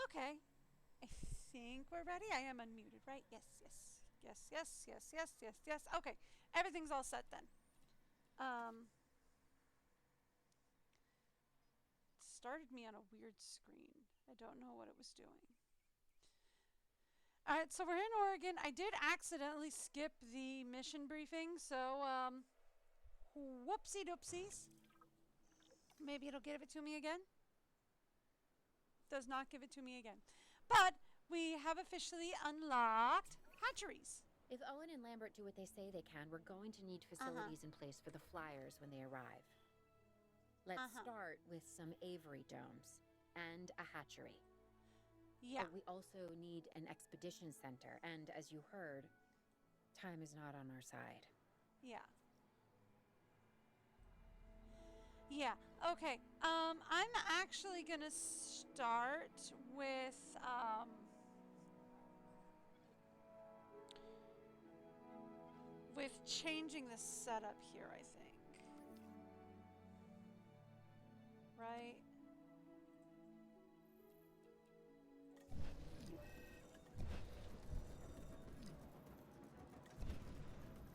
Okay. I think we're ready. I am unmuted, right? Yes, yes. Yes, yes, yes, yes, yes, yes. Okay. Everything's all set then. It started me on a weird screen. I don't know what it was doing. Alright, so we're in Oregon. I did accidentally skip the mission briefing, so whoopsie doopsies. Maybe it'll give it to me again. Does not give it to me again. But we have officially unlocked hatcheries. If Owen and Lambert do what they say they can, we're going to need facilities in place for the flyers when they arrive. Let's start with some aviary domes and a hatchery. Yeah. But we also need an expedition center, and as you heard, time is not on our side. Yeah. Yeah, okay. I'm actually gonna start with changing the setup here, I think. Right?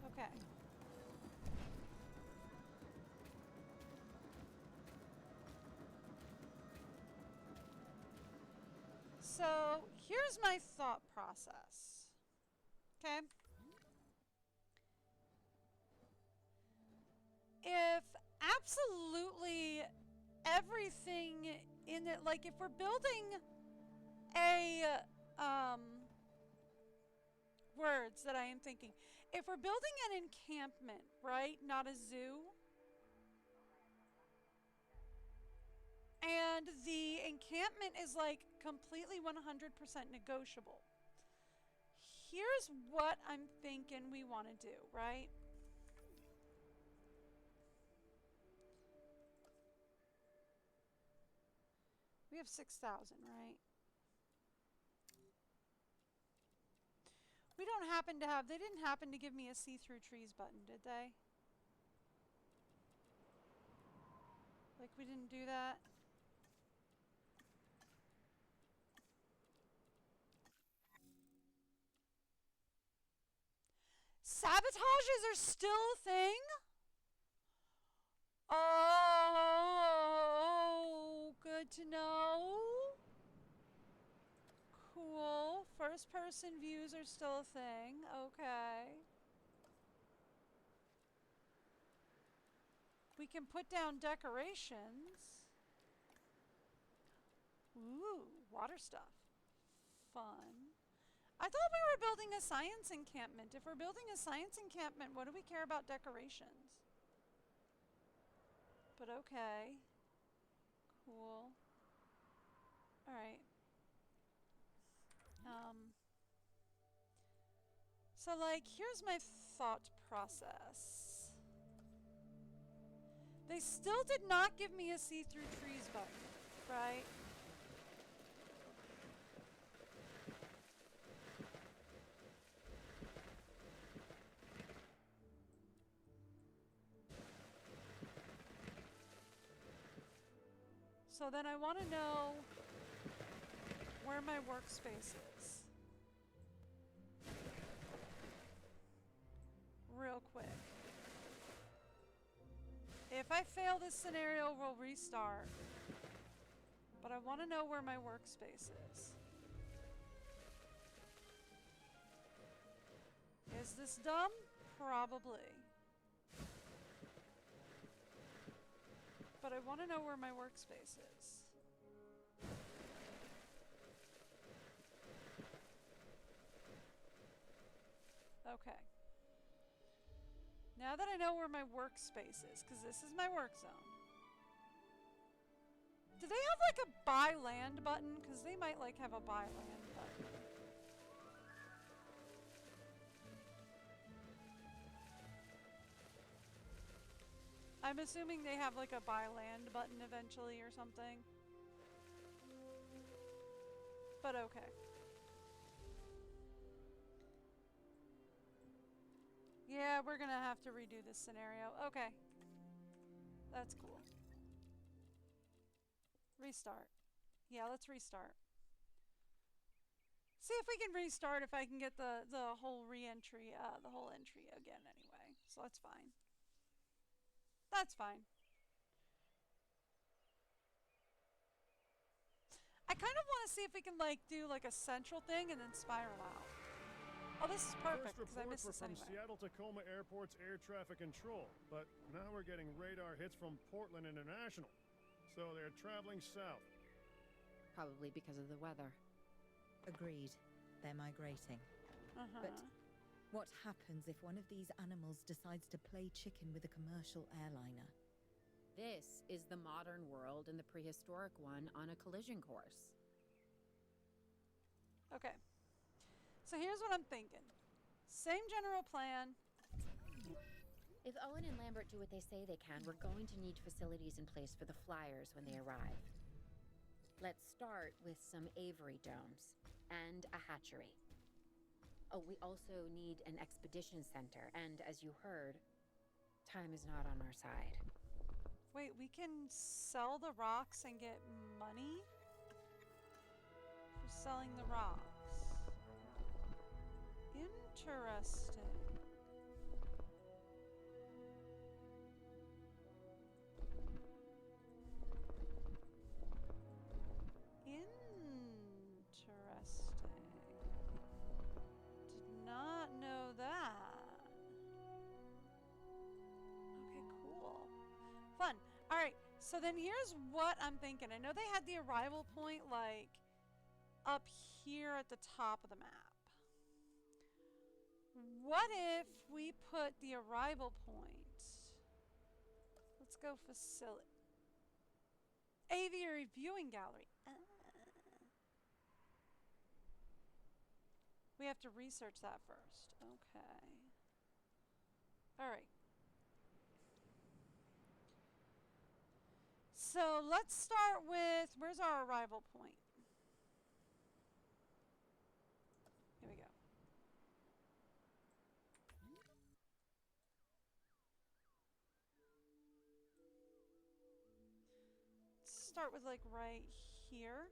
Okay. So here's my thought process. Okay. If absolutely everything in it, like if we're building a, words that I am thinking. If we're building an encampment, right, not a zoo, and the encampment is like completely 100% negotiable, here's what I'm thinking we want to do, right? We have 6,000, right? We don't happen to have, they didn't happen to give me a see-through trees button, did they? Like we didn't do that? Sabotages are still a thing? Oh, good to know. Cool. First person views are still a thing. Okay. We can put down decorations. Ooh, water stuff. Fun. I thought we were building a science encampment. If we're building a science encampment, what do we care about decorations? But okay. Cool. Alright. So like, here's my thought process. They still did not give me a see-through trees button, right? So then I want to know where my workspace is. Real quick. If I fail this scenario, we'll restart. But I want to know where my workspace is. Is this dumb? Probably. But I want to know where my workspace is. Okay. Now that I know where my workspace is, because this is my work zone. Do they have like a buy land button? Because they might like have a buy land button. I'm assuming they have like a buy land button eventually or something. But okay. Yeah, we're gonna have to redo this scenario. Okay. That's cool. Restart. Yeah, let's restart. See if we can restart, if I can get the whole re-entry, the whole entry again anyway. So that's fine. That's fine. I kind of want to see if we can like do like a central thing and then spiral out. Oh, this is perfect because I missed this from anyway. Seattle-Tacoma Airport's air traffic control, but now we're getting radar hits from Portland International. So they're traveling south. Probably because of the weather. Agreed. They're migrating. But what happens if one of these animals decides to play chicken with a commercial airliner? This is the modern world and the prehistoric one on a collision course. Okay. So here's what I'm thinking. Same general plan. If Owen and Lambert do what they say they can, we're going to need facilities in place for the flyers when they arrive. Let's start with some aviary domes and a hatchery. Oh, we also need an expedition center, and as you heard, time is not on our side. Wait, we can sell the rocks and get money for selling the rocks. Interesting. Interesting. Did not know that. Okay, cool. Fun. All right, so then here's what I'm thinking. I know they had the arrival point like up here at the top of the map. What if we put the arrival point? Let's go facility. Aviary viewing gallery. We have to research that first. Okay. All right. So let's start with, where's our arrival point? Here we go. Let's start with like right here.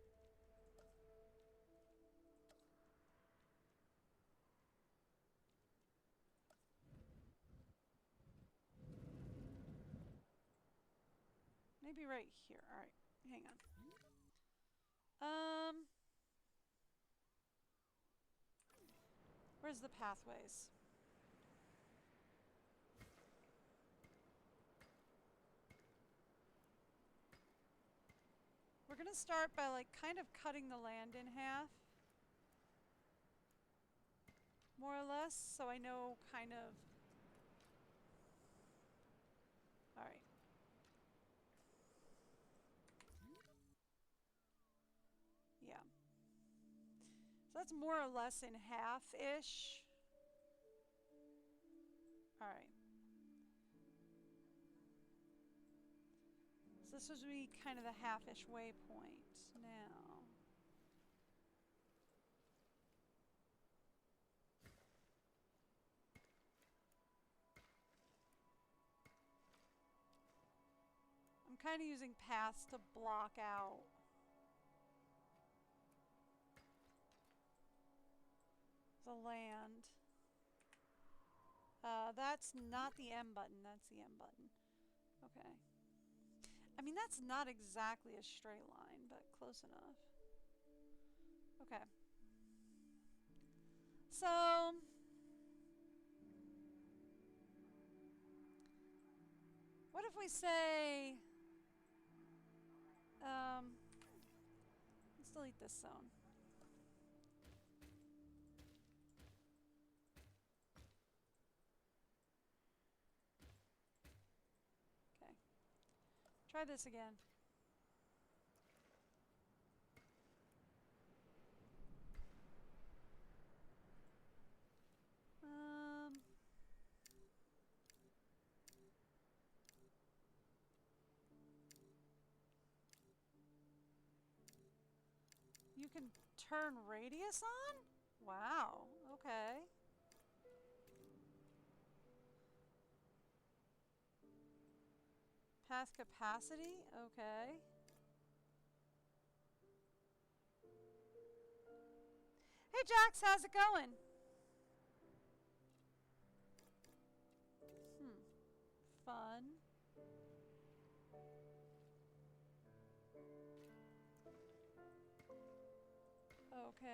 Maybe right here. All right, hang on. Where's the pathways? We're gonna start by like kind of cutting the land in half. More or less, so I know kind of. All right. Yeah. So that's more or less in half-ish. All right. So this would be kind of the half-ish waypoint now. I'm kind of using paths to block out. The land. That's not the M button, that's the M button. Okay. I mean, that's not exactly a straight line, but close enough. Okay. So, what if we say, let's delete this zone. Try this again. You can turn radius on? Wow, okay. Path capacity? Okay. Hey, Hey Jax, how's it going? Fun. Okay.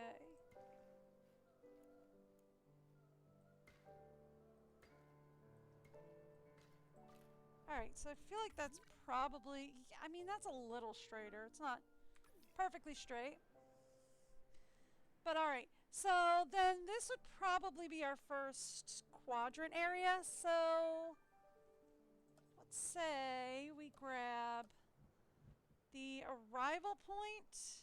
Alright, so I feel like that's probably... I mean, that's a little straighter. It's not perfectly straight. But alright, so then this would probably be our first quadrant area. So let's say we grab the arrival point.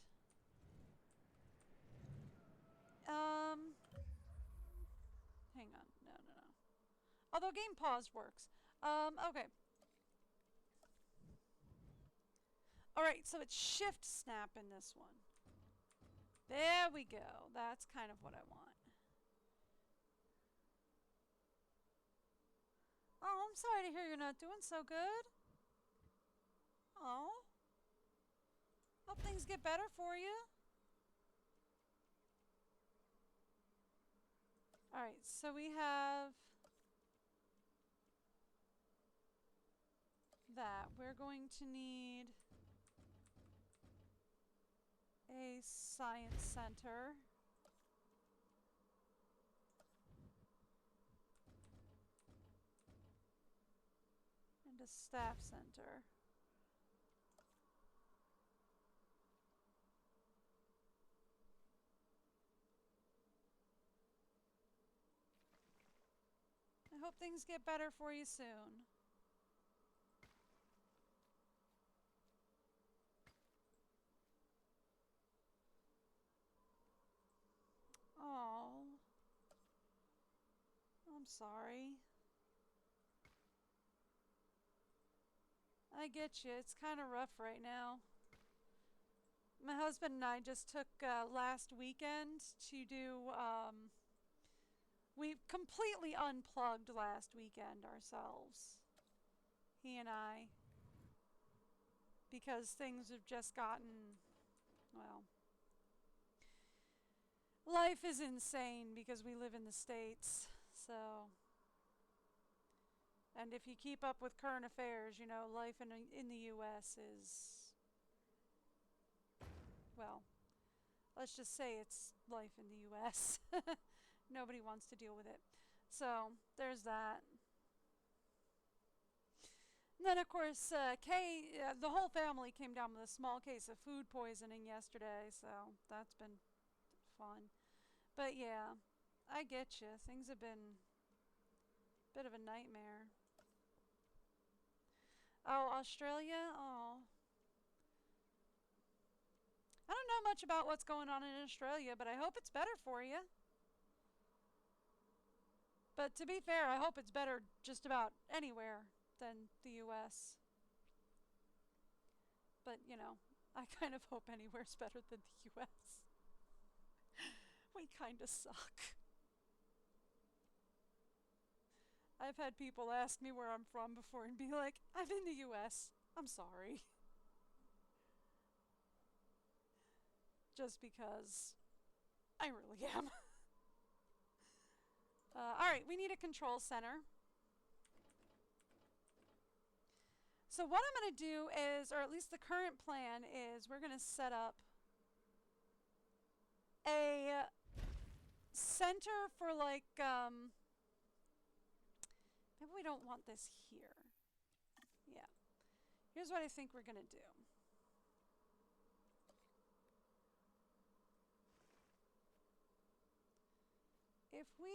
Hang on. No. Although game pause works. Okay. Alright, so it's shift snap in this one. There we go. That's kind of what I want. Oh, I'm sorry to hear you're not doing so good. Oh. Hope things get better for you. Alright, so we have that. We're going to need a science center. And a staff center. I hope things get better for you soon. Oh. I'm sorry. I get you. It's kind of rough right now. My husband and I just took last weekend to do, we completely unplugged last weekend ourselves. He and I. Because things have just gotten, well, life is insane because we live in the States, so. And if you keep up with current affairs, you know, life in the U.S. is, well, let's just say it's life in the U.S. Nobody wants to deal with it. So, there's that. And then, of course, the whole family came down with a small case of food poisoning yesterday, so that's been fun. But yeah, I get you. Things have been a bit of a nightmare. Oh, Australia? Oh. I don't know much about what's going on in Australia, but I hope it's better for you. But to be fair, I hope it's better just about anywhere than the US. But, you know, I kind of hope anywhere's better than the US. We kind of suck. I've had people ask me where I'm from before and be like, I'm in the US. I'm sorry. Just because I really am. Alright, we need a control center. So what I'm going to do is, or at least the current plan is, we're going to set up a center for like, maybe we don't want this here. Yeah. Here's what I think we're going to do. If we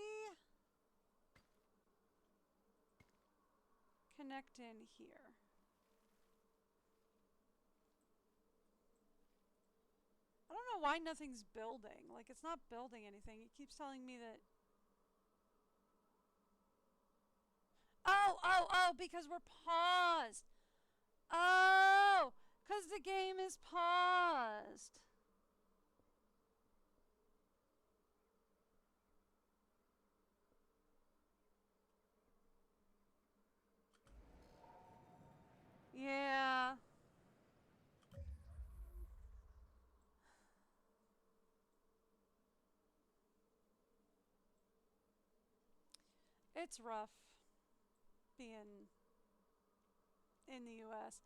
connect in here. I don't know why nothing's building. Like, it's not building anything. It keeps telling me that... Oh, because we're paused. Oh, because the game is paused. Yeah. It's rough being in the U.S.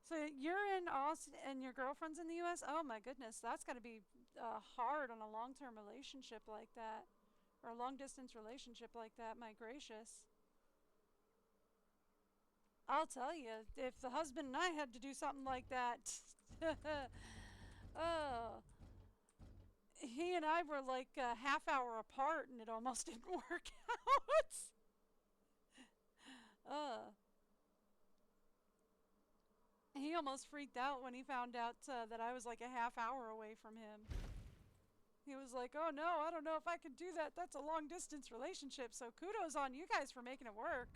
So you're in Austin and your girlfriend's in the U.S.? Oh my goodness, that's got to be hard on a long-term relationship like that. Or a long-distance relationship like that, my gracious. I'll tell you, if the husband and I had to do something like that, oh, he and I were like a half hour apart and it almost didn't work out. He almost freaked out when he found out that I was like a half hour away from him. He was like, oh no, I don't know if I could do that. That's a long distance relationship. So kudos on you guys for making it work.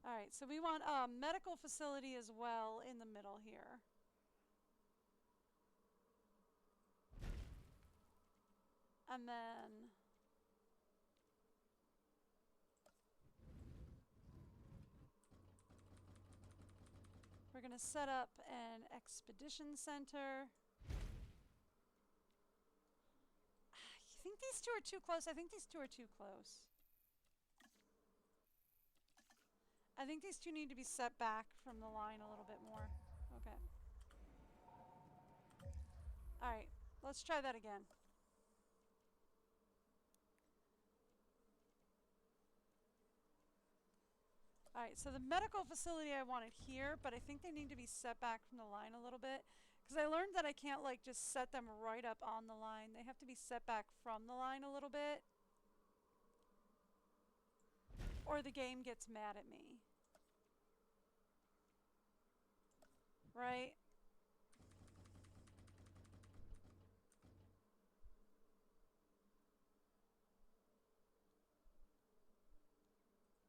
All right, so we want a medical facility as well in the middle here. And then we're going to set up an expedition center. I think these two are too close. I think these two are too close. I think these two need to be set back from the line a little bit more. Okay. All right, let's try that again. All right, so the medical facility I wanted here, but I think they need to be set back from the line a little bit. Because I learned that I can't like just set them right up on the line. They have to be set back from the line a little bit. Or the game gets mad at me. Right?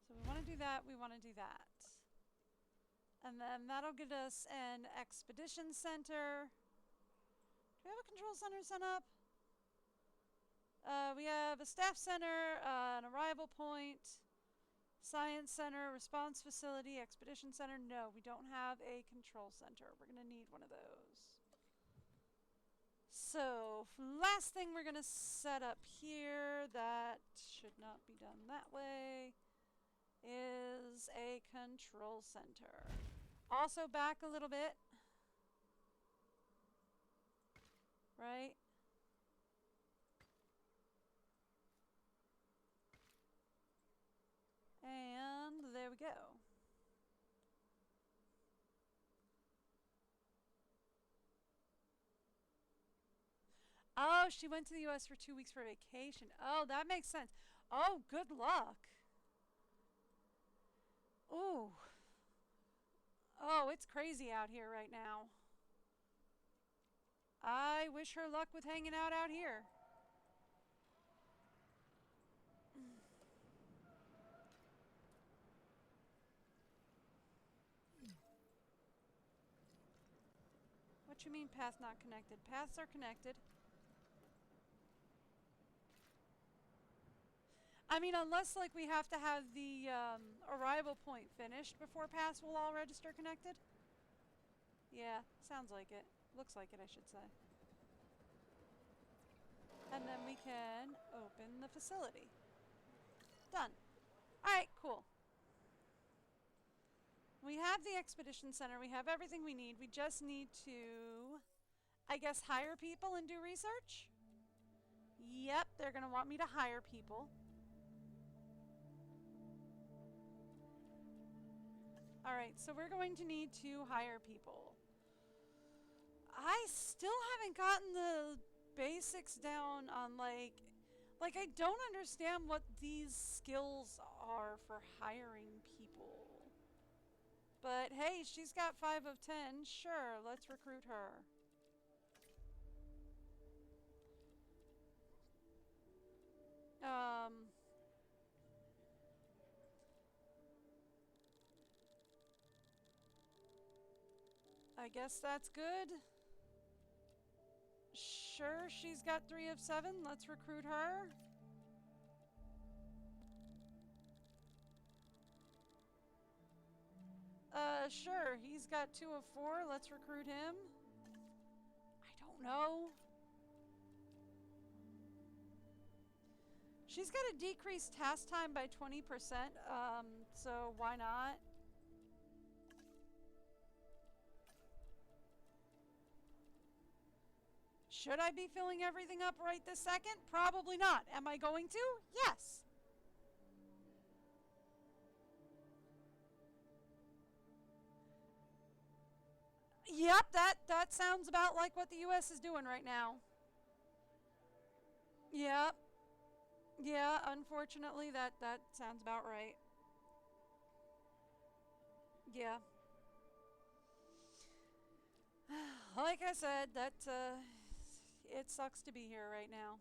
So we want to do that, we want to do that. And then that'll get us an expedition center. Do we have a control center set up? We have a staff center, an arrival point, science center, response facility, expedition center. No, we don't have a control center. We're going to need one of those. So, last thing we're going to set up here that should not be done that way is a control center. Also back a little bit. Right? And there we go. Oh, she went to the U.S. for 2 weeks for vacation. Oh, that makes sense. Oh, good luck. Ooh. Oh, it's crazy out here right now. I wish her luck with hanging out here. What you mean path not connected? Paths are connected. I mean, unless like we have to have the arrival point finished before paths will all register connected. Yeah, sounds like it. Looks like it, I should say. And then we can open the facility. Done. Alright, cool. We have the expedition center. We have everything we need. We just need to, I guess, hire people and do research. Yep, they're going to want me to hire people. Alright, so we're going to need to hire people. I still haven't gotten the basics down on like I don't understand what these skills are for hiring people. But hey, she's got 5 of 10. Sure, let's recruit her. I guess that's good. Sure, she's got 3 of 7. Let's recruit her. Sure, he's got 2 of 4. Let's recruit him. I don't know. She's got to decrease task time by 20%, so why not? Should I be filling everything up right this second? Probably not. Am I going to? Yes. Yep, that sounds about like what the US is doing right now. Yep. Yeah, unfortunately that sounds about right. Yeah. Like I said, it sucks to be here right now.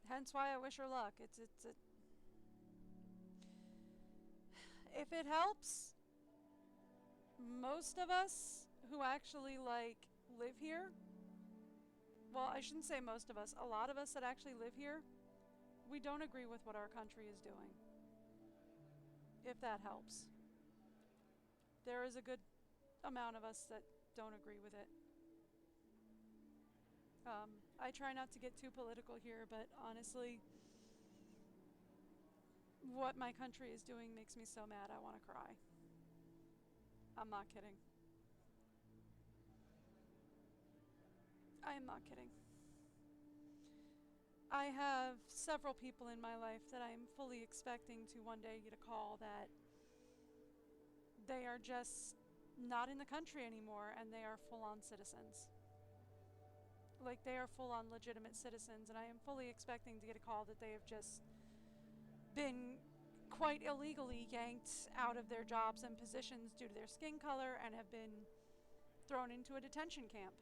Hence why I wish her luck. If it helps, most of us who actually live here, well, I shouldn't say most of us, a lot of us that actually live here, we don't agree with what our country is doing. If that helps. There is a good amount of us that don't agree with it. I try not to get too political here, but honestly, what my country is doing makes me so mad I want to cry. I'm not kidding. I am not kidding. I have several people in my life that I'm fully expecting to one day get a call that they are just not in the country anymore and they are full-on citizens. Like, they are full-on legitimate citizens, and I am fully expecting to get a call that they have just been quite illegally yanked out of their jobs and positions due to their skin color and have been thrown into a detention camp.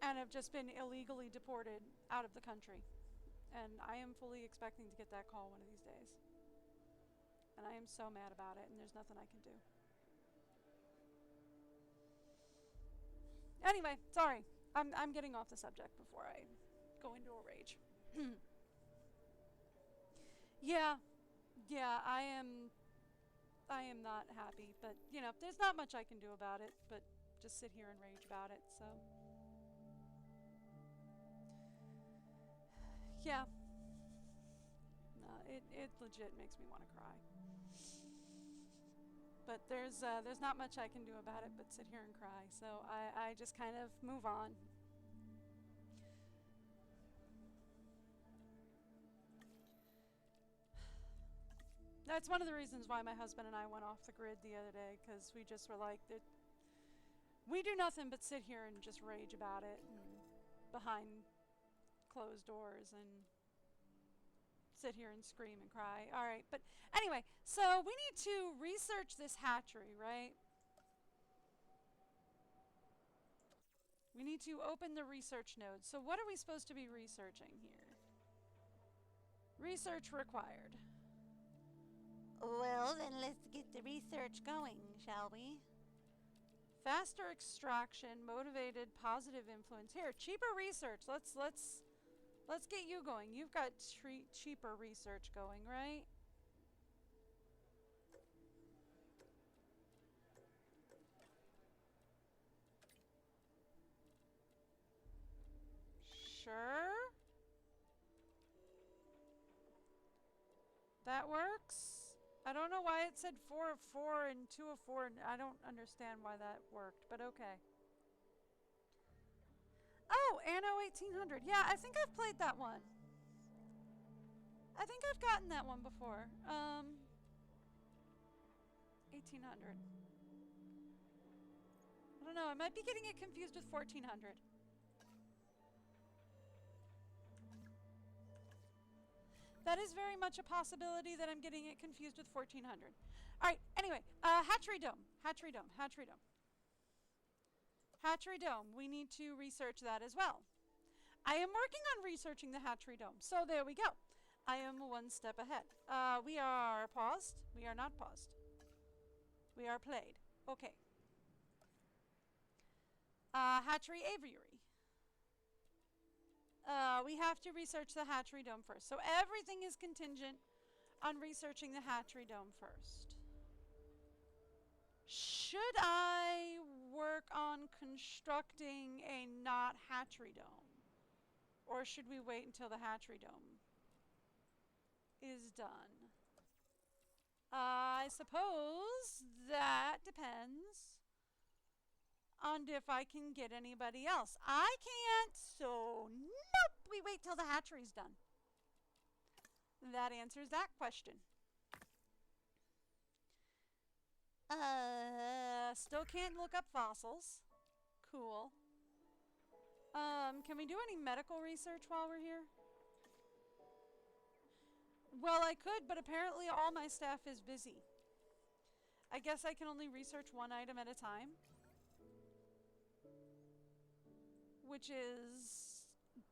And have just been illegally deported out of the country. And I am fully expecting to get that call one of these days. And I am so mad about it, and there's nothing I can do. Anyway, sorry. I'm getting off the subject before I go into a rage. Yeah, I am not happy, but you know, there's not much I can do about it, but just sit here and rage about it, so. Yeah. No, it legit makes me want to cry. But there's not much I can do about it but sit here and cry, so I just kind of move on. That's one of the reasons why my husband and I went off the grid the other day, because we just were like, we do nothing but sit here and just rage about it and behind closed doors and sit here and scream and cry. All right, but anyway, so we need to research this hatchery, right? We need to open the research node. So what are we supposed to be researching here? Research required. Well, then let's get the research going, shall we? Faster extraction, motivated, positive influence. Here, cheaper research. Let's get you going. You've got cheaper research going, right? Sure. That works. I don't know why it said 4 of 4 and 2 of 4. I don't understand why that worked, but okay. Oh, Anno 1800. Yeah, I think I've played that one. I think I've gotten that one before. 1800. I don't know. I might be getting it confused with 1400. That is very much a possibility that I'm getting it confused with 1400. All right, anyway, hatchery dome. Hatchery dome, we need to research that as well. I am working on researching the hatchery dome, so there we go. I am one step ahead. We are paused. We are not paused. We are played. Okay. Hatchery aviary. We have to research the hatchery dome first. So everything is contingent on researching the hatchery dome first. Should I work on constructing a not hatchery dome? Or should we wait until the hatchery dome is done? I suppose that depends on if I can get anybody else. I can't, so nope, we wait till the hatchery's done. That answers that question. Still can't look up fossils. Cool. Can we do any medical research while we're here? Well, I could, but apparently all my staff is busy. I guess I can only research one item at a time. Which is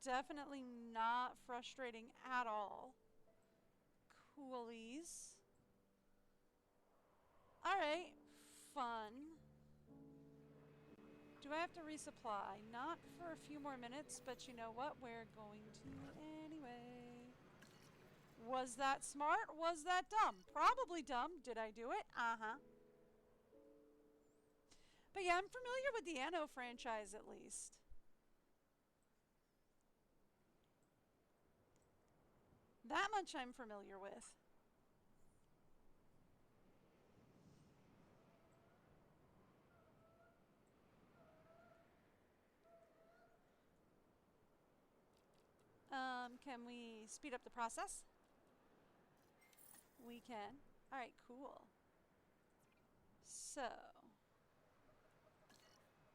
definitely not frustrating at all. Coolies. Alright, fun. Do I have to resupply? Not for a few more minutes, but you know what? We're going to anyway. Was that smart? Was that dumb? Probably dumb. Did I do it? Uh-huh. But yeah, I'm familiar with the Anno franchise at least. That much I'm familiar with. Can we speed up the process? We can. Alright, cool. So,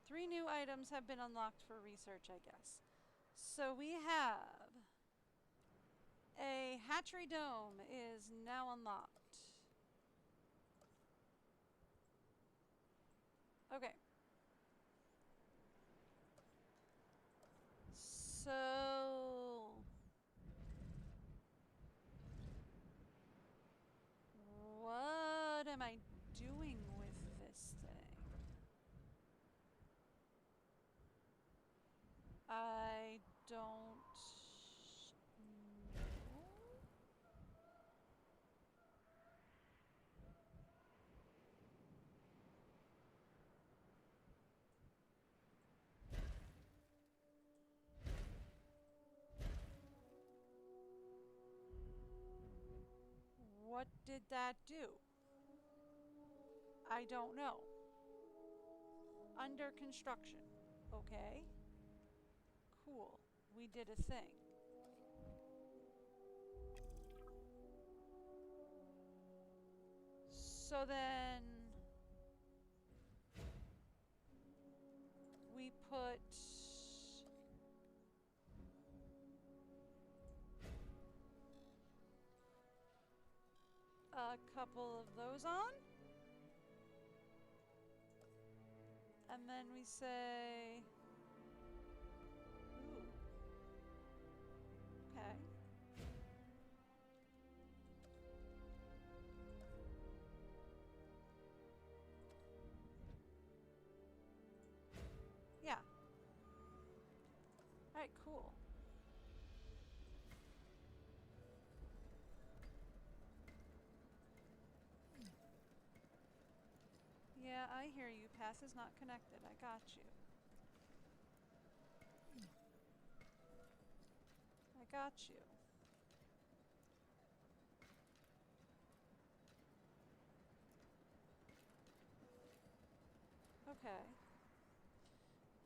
3 new items have been unlocked for research, I guess. So we have a hatchery dome is now unlocked. Okay. So what am I doing with this thing? I don't know. What did that do? I don't know. Under construction. Okay. Cool. We did a thing. So then we put a couple of those on. And then we say, ooh, okay. Yeah. All right, cool. Yeah, I hear you. Pass is not connected. I got you. I got you. Okay.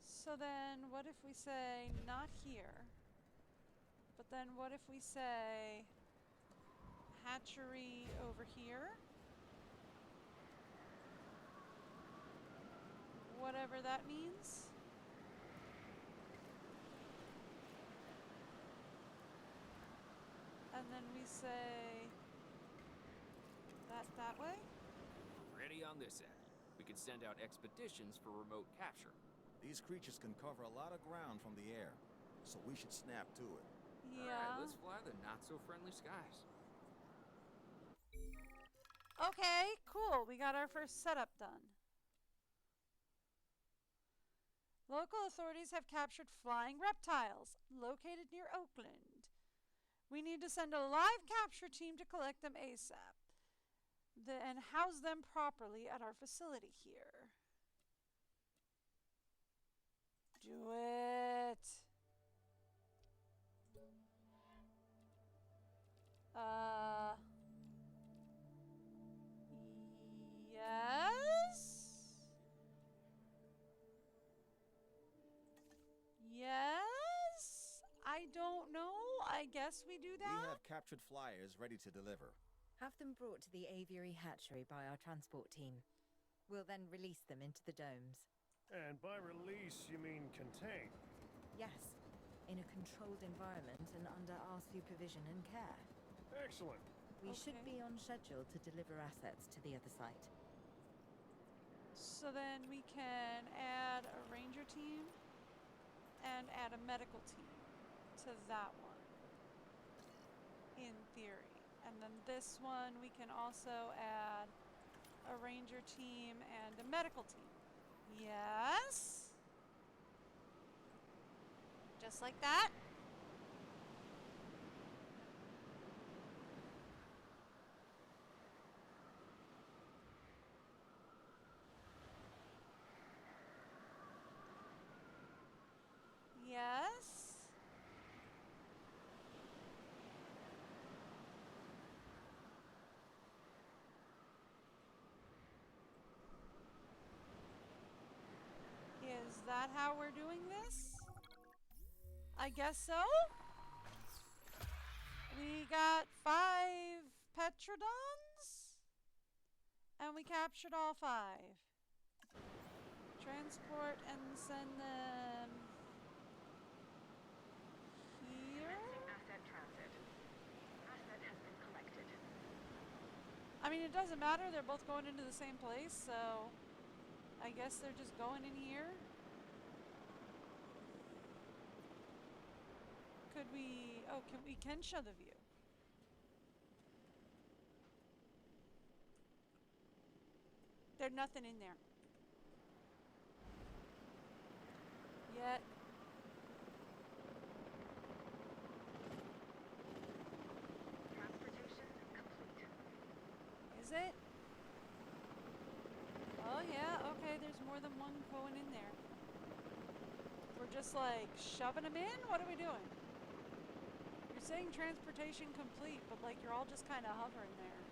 So then what if we say not here? But then what if we say hatchery over here? Whatever that means. And then we say that way? Ready on this end. We could send out expeditions for remote capture. These creatures can cover a lot of ground from the air, so we should snap to it. Yeah. Alright, let's fly the not-so-friendly skies. Okay, cool. We got our first setup done. Local authorities have captured flying reptiles located near Oakland. We need to send a live capture team to collect them ASAP and house them properly at our facility here. Do it. Yes? Yes? I don't know. I guess we do We that. have captured flyers ready to deliver. Have them brought to the aviary hatchery by our transport team. We'll then release them into the domes. And by release, you mean contain? Yes, in a controlled environment and under our supervision and care. Excellent. We should Okay. be on schedule to deliver assets to the other site. So then we can add a ranger team and add a medical team to that one, in theory. And then this one we can also add a ranger team and a medical team. Yes? Just like that? Yes? Is that how we're doing this? I guess so. We got 5 Petrodons, and we captured all 5. Transport and send them here. Asset transit. Asset has been collected. I mean, it doesn't matter. They're both going into the same place, so I guess they're just going in here. Could we... Oh, we can show the view. There's nothing in there. Yet. Transportation complete. Is it? Oh yeah, okay, there's more than one going in there. We're just like shoving them in? What are we doing? You're saying transportation complete, but like you're all just kind of hovering there.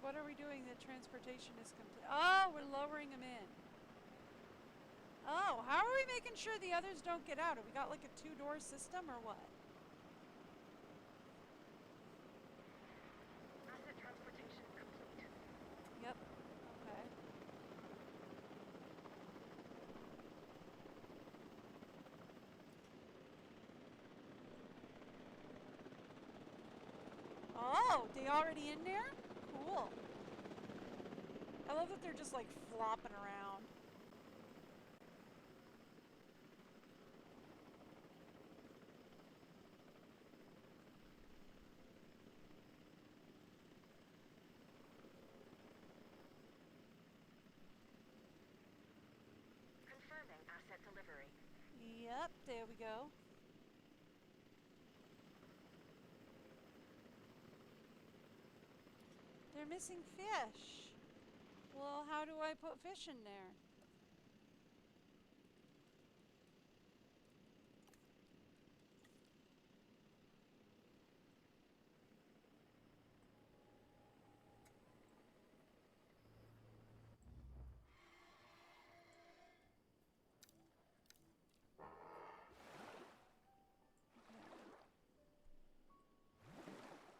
What are we doing that transportation is complete? Oh, we're lowering them in. Oh, how are we making sure the others don't get out? Have we got like a 2-door system or what? Asset transportation complete. Yep. Okay. Oh, they already in there? Cool. I love that they're just like flopping around. Confirming asset delivery. Yep, there we go. They're missing fish. Well, how do I put fish in there?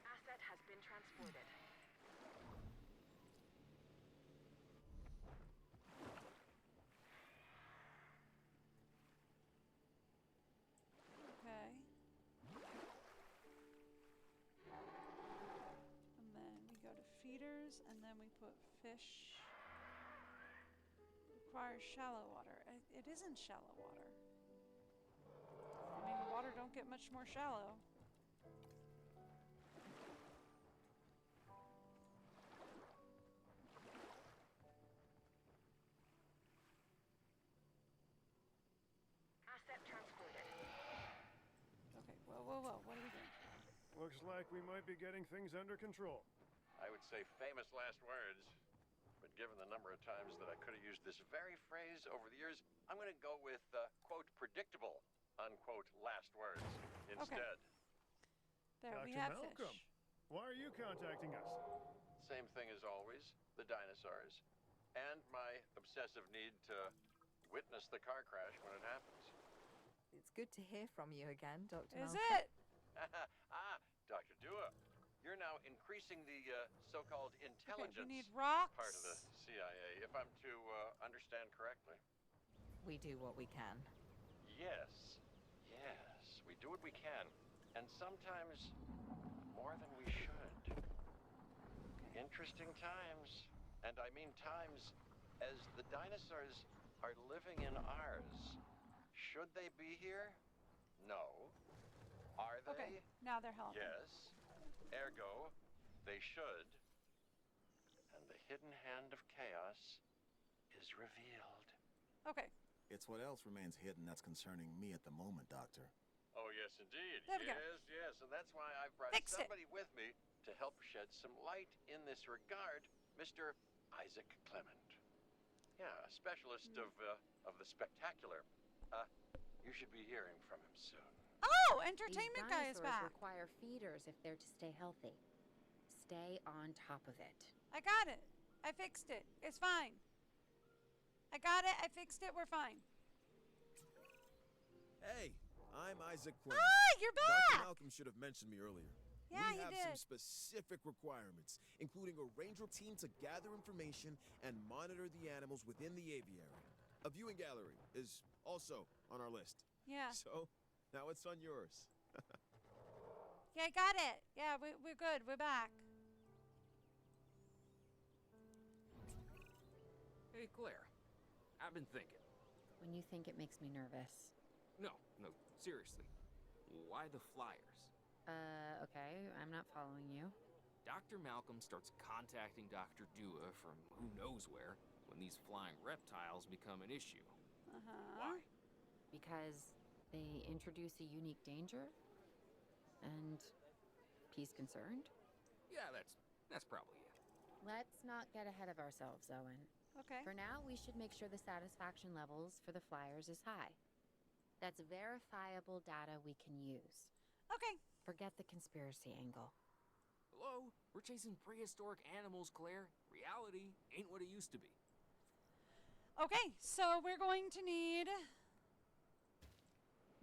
Asset has been transported. Okay. And then we go to feeders, and then we put fish. Requires shallow water. It isn't shallow water. I mean, the water don't get much more shallow. Asset transported. Okay, whoa, whoa, whoa. What are we doing? Looks like we might be getting things under control. I would say famous last words. But given the number of times that I could have used this very phrase over the years, I'm going to go with, quote, predictable, unquote, last words instead. There Dr. we have Malcolm, fish. why are you contacting us? Same thing as always, the dinosaurs. And my obsessive need to witness the car crash when it happens. It's good to hear from you again, Dr. Is Malcolm. it? Dr. Dua, you're now increasing the so-called Okay, intelligence we need rocks. part of the CIA, if I'm to understand correctly. We do what we can. Yes, we do what we can, and sometimes more than we should. Interesting times, and I mean times as the dinosaurs are living in ours. Should they be here? No. Are they? Okay, now they're helping. Yes. Ergo, they should. And the hidden hand of chaos is revealed. Okay, It's what else remains hidden that's concerning me at the moment, Doctor. Oh, yes, indeed. There we go. Yes. And that's why I've brought Fixed it. somebody with me to help shed some light in this regard, Mr. Isaac Clement. Yeah, a specialist of the spectacular. You should be hearing from him soon. oh, These entertainment guy is dinosaurs back. require feeders if they're to stay healthy. Stay on top of it. I got it. I fixed it. It's fine. I got it. I fixed it. We're fine. Hey, I'm Isaac Clement. Ah, you're Dr. back. Malcolm should have mentioned me earlier. Yeah, we he have did. some specific requirements, including a ranger team to gather information and monitor the animals within the aviary. A viewing gallery is also on our list. Yeah. So, now it's on yours. Yeah, I got it. Yeah, we're good. We're back. Hey, Claire. I've been thinking. When you think it makes me nervous. No, seriously. Why the flyers? Okay, I'm not following you. Dr. Malcolm starts contacting Dr. Dua from who knows where when these flying reptiles become an issue. Why? Because they introduce a unique danger? And he's concerned? Yeah, that's probably it. Let's not get ahead of ourselves, Owen. Okay. For now, we should make sure the satisfaction levels for the flyers is high. That's verifiable data we can use. Okay. Forget the conspiracy angle. Hello? We're chasing prehistoric animals, Claire. Reality ain't what it used to be. Okay, so we're going to need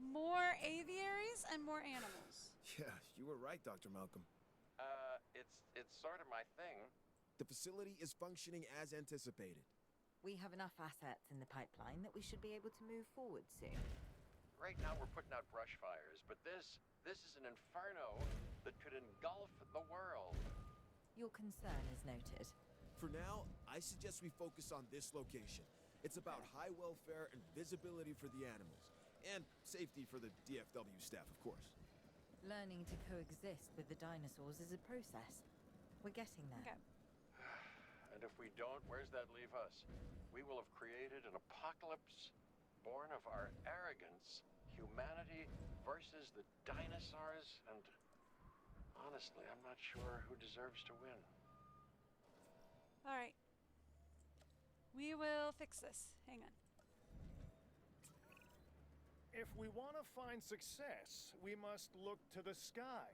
more aviaries and more animals. Yeah, you were right, Dr. Malcolm. It's sort of my thing. The facility is functioning as anticipated. We have enough assets in the pipeline that we should be able to move forward soon. Right now we're putting out brush fires, but this is an inferno that could engulf the world. Your concern is noted. For now, I suggest we focus on this location. It's about high welfare and visibility for the animals. And safety for the DFW staff, of course. Learning to coexist with the dinosaurs is a process. We're getting there. Okay. And if we don't, where's that leave us? We will have created an apocalypse born of our arrogance, humanity versus the dinosaurs, and honestly, I'm not sure who deserves to win. All right. We will fix this. Hang on. If we want to find success, we must look to the sky.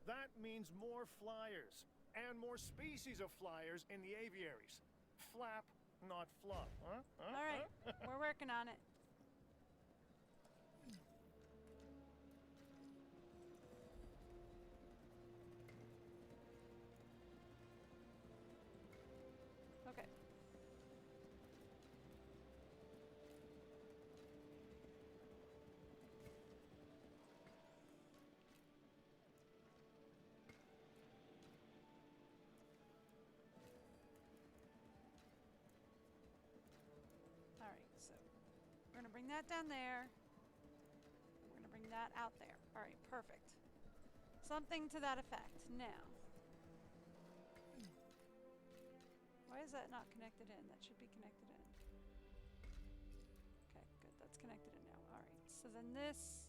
That means more flyers, and more species of flyers in the aviaries. Flap, not flop, huh? All right. We're working on it. Okay. All right, so we're gonna bring that down there. We're gonna bring that out there. All right, perfect. Something to that effect. Now, why is that not connected in? That should be connected in. Okay, good. That's connected in now. All right. So then this,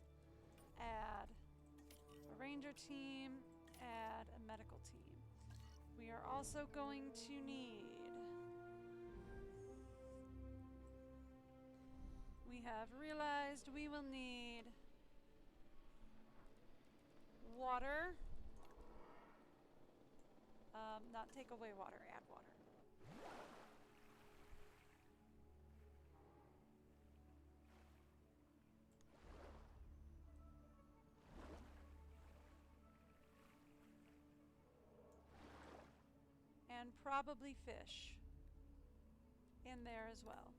add a ranger team, add a medical team. we are also going to need... We have realized we will need water. Not take away water, add water. And probably fish in there as well.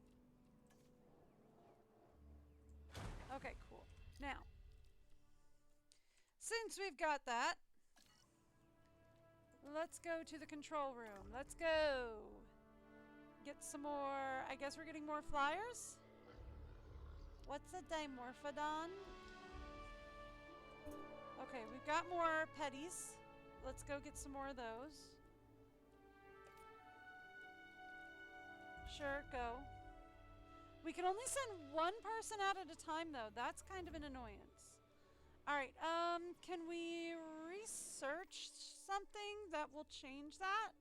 Okay, cool. Now, since we've got that, let's go to the control room. Let's go. Get some more, I guess we're getting more flyers? What's a dimorphodon? Okay, we've got more petties. Let's go get some more of those. Sure, go. We can only send one person out at a time, though. That's kind of an annoyance. Alright, can we research something that will change that?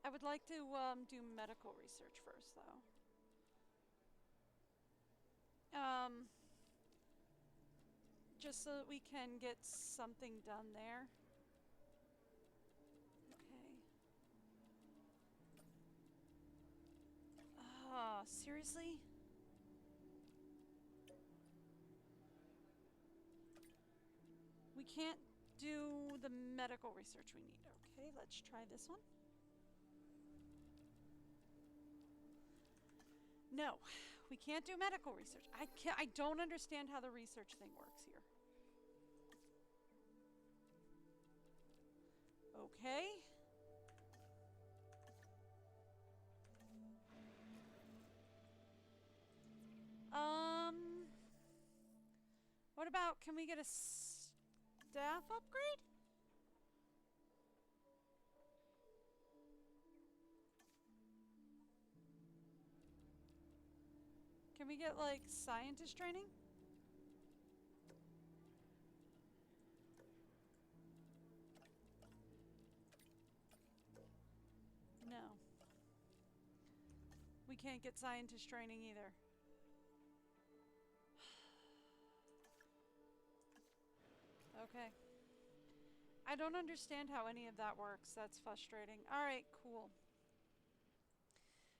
I would like to, do medical research first, though. Just so that we can get something done there. Seriously? We can't do the medical research we need. Okay, let's try this one. No, we can't do medical research. I don't understand how the research thing works here. Okay. What about, can we get a staff upgrade? Can we get, like, scientist training? No. We can't get scientist training either. Okay. I don't understand how any of that works. That's frustrating. Alright, cool.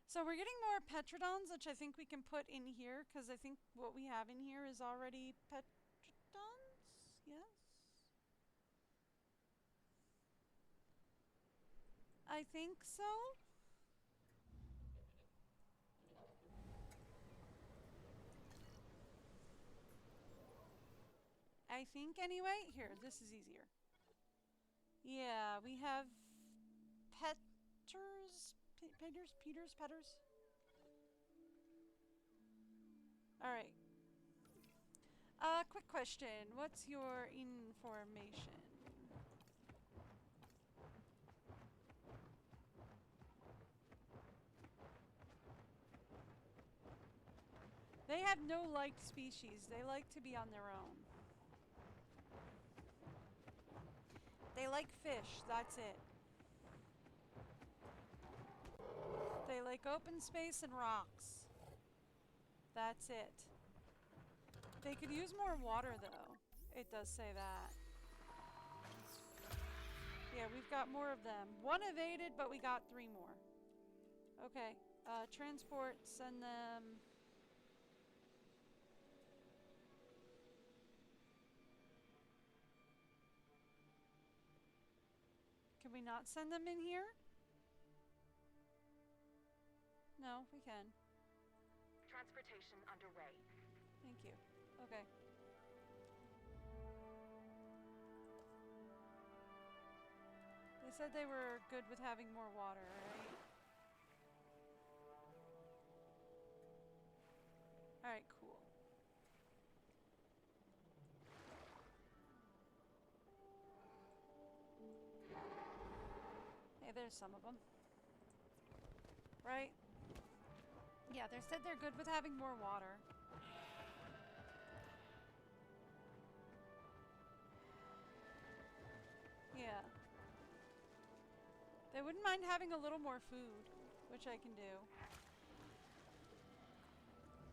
So we're getting more Petrodons, which I think we can put in here, because I think what we have in here is already Petrodons? Yes? I think so? I think anyway. Here, this is easier. Yeah, we have Petters? Alright. Quick question. What's your information? They have no liked species. They like to be on their own. They like fish, that's it. They like open space and rocks. That's it. They could use more water, though. It does say that. Yeah, we've got more of them. One evaded, but we got 3 more. Okay. Transport, send them... Can we not send them in here? No, we can. Transportation underway. Thank you. Okay. They said they were good with having more water, right? Alright, cool. Hey, there's some of them. Right? Yeah, they said they're good with having more water. Yeah. They wouldn't mind having a little more food, which I can do.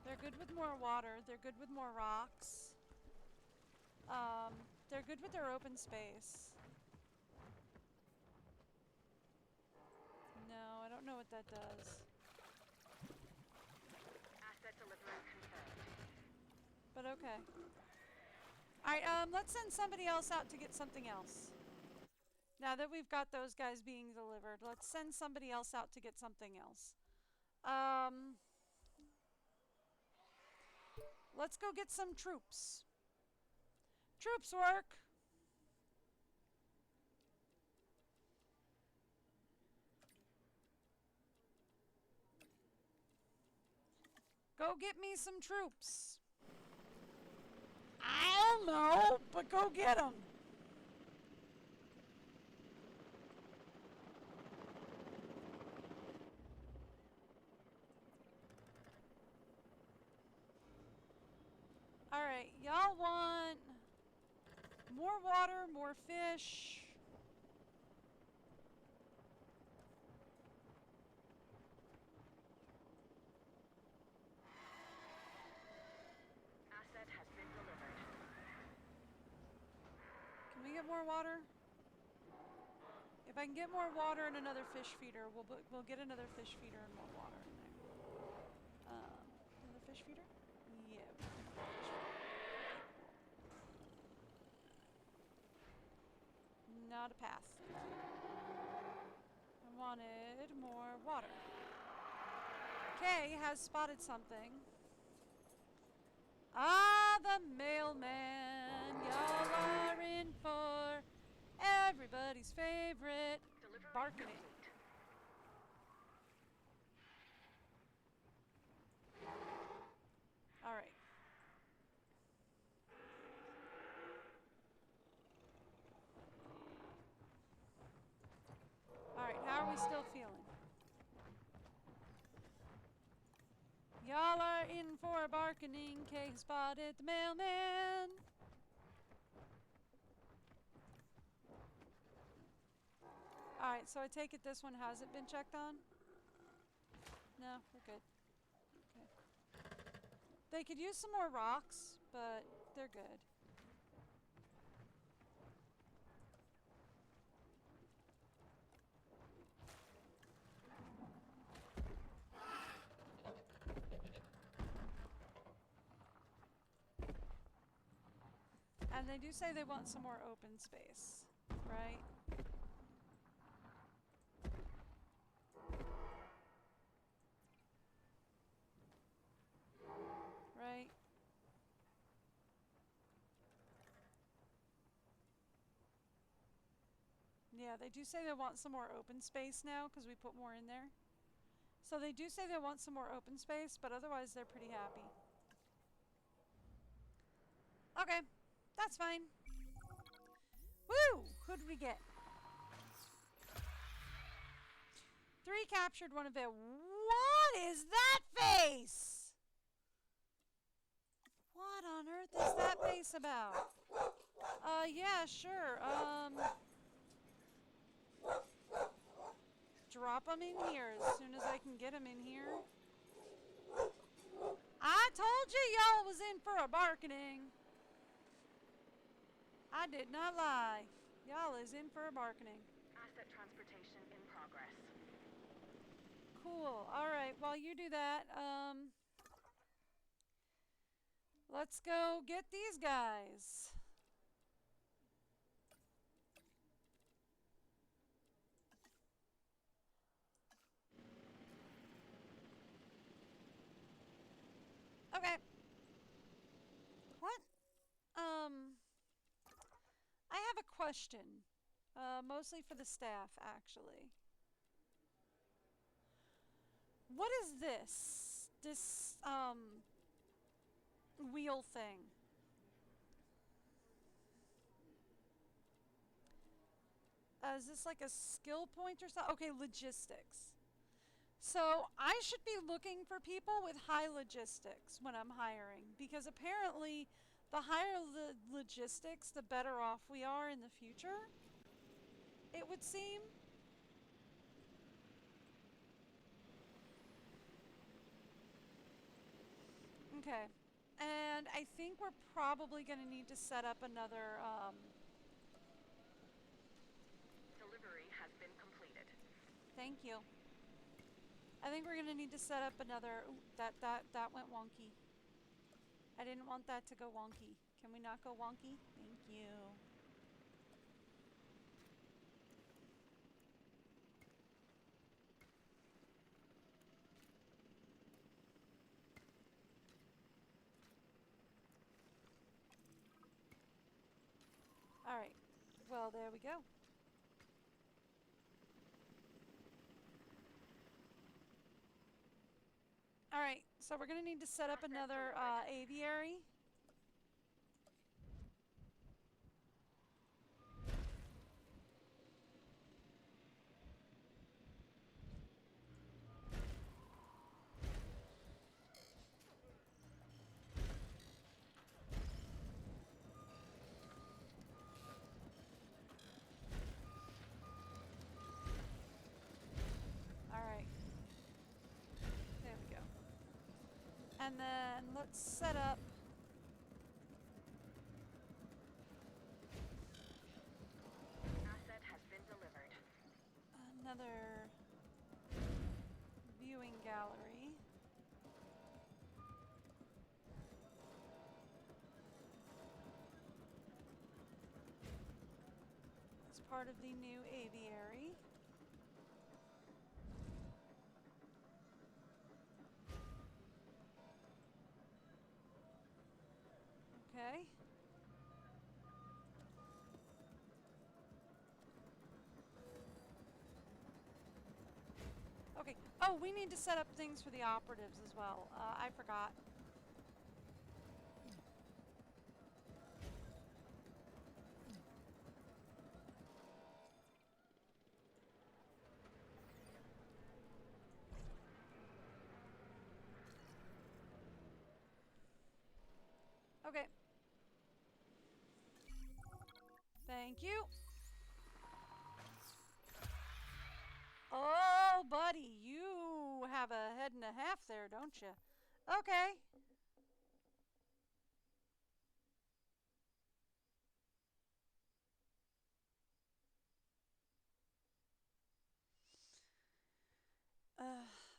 They're good with more water. They're good with more rocks. They're good with their open space. No, I don't know what that does. Asset delivery confirmed. But okay. Alright, let's send somebody else out to get something else. Now that we've got those guys being delivered, let's send somebody else out to get something else. Let's go get some troops. Troops work! Go get me some troops. I don't know, but go get them. Alright, y'all want more water, more fish. Asset has been delivered. Can we get more water? If I can get more water and another fish feeder, we'll get another fish feeder and more water in there. Another fish feeder? Yeah. Not a pass. I wanted more water. Kay has spotted something. Ah, the mailman. Y'all are in for everybody's favorite bargaining. All right. All right, how are we still feeling? Y'all are in for bargaining. Kay spotted the mailman. Alright, so I take it this one hasn't been checked on? No, we're good. Okay. They could use some more rocks, but they're good. And they do say they want some more open space, right? Right? Yeah, they do say they want some more open space now because we put more in there. So they do say they want some more open space, but otherwise they're pretty happy. Okay, that's fine. Woo! Who did we get? 3 captured, 1 evaded. What is that face? What on earth is that face about? Yeah, sure. Drop them in here as soon as I can get them in here. I told you y'all was in for a bargaining. I did not lie. Y'all is in for a bargaining. Asset transportation in progress. Cool. Alright, while you do that, let's go get these guys. Okay. What? I have a question. Mostly for the staff, actually. What is this? This, wheel thing? Is this like a skill point or something? Okay, logistics. So I should be looking for people with high logistics when I'm hiring, because apparently the higher the logistics, the better off we are in the future, it would seem. Okay. And I think we're probably going to need to set up another, Delivery has been completed. Thank you. I think we're going to need to set up another, ooh, that went wonky. I didn't want that to go wonky. Can we not go wonky? Thank you. All right. Well, there we go. All right. So we're going to need to set up another aviary. And then let's set up Asset has been delivered. another viewing gallery. As part of the new aviary. Okay. Okay. Oh, we need to set up things for the operatives as well. I forgot. Okay. Thank you. Oh, buddy, you have a head and a half there, don't you? Okay.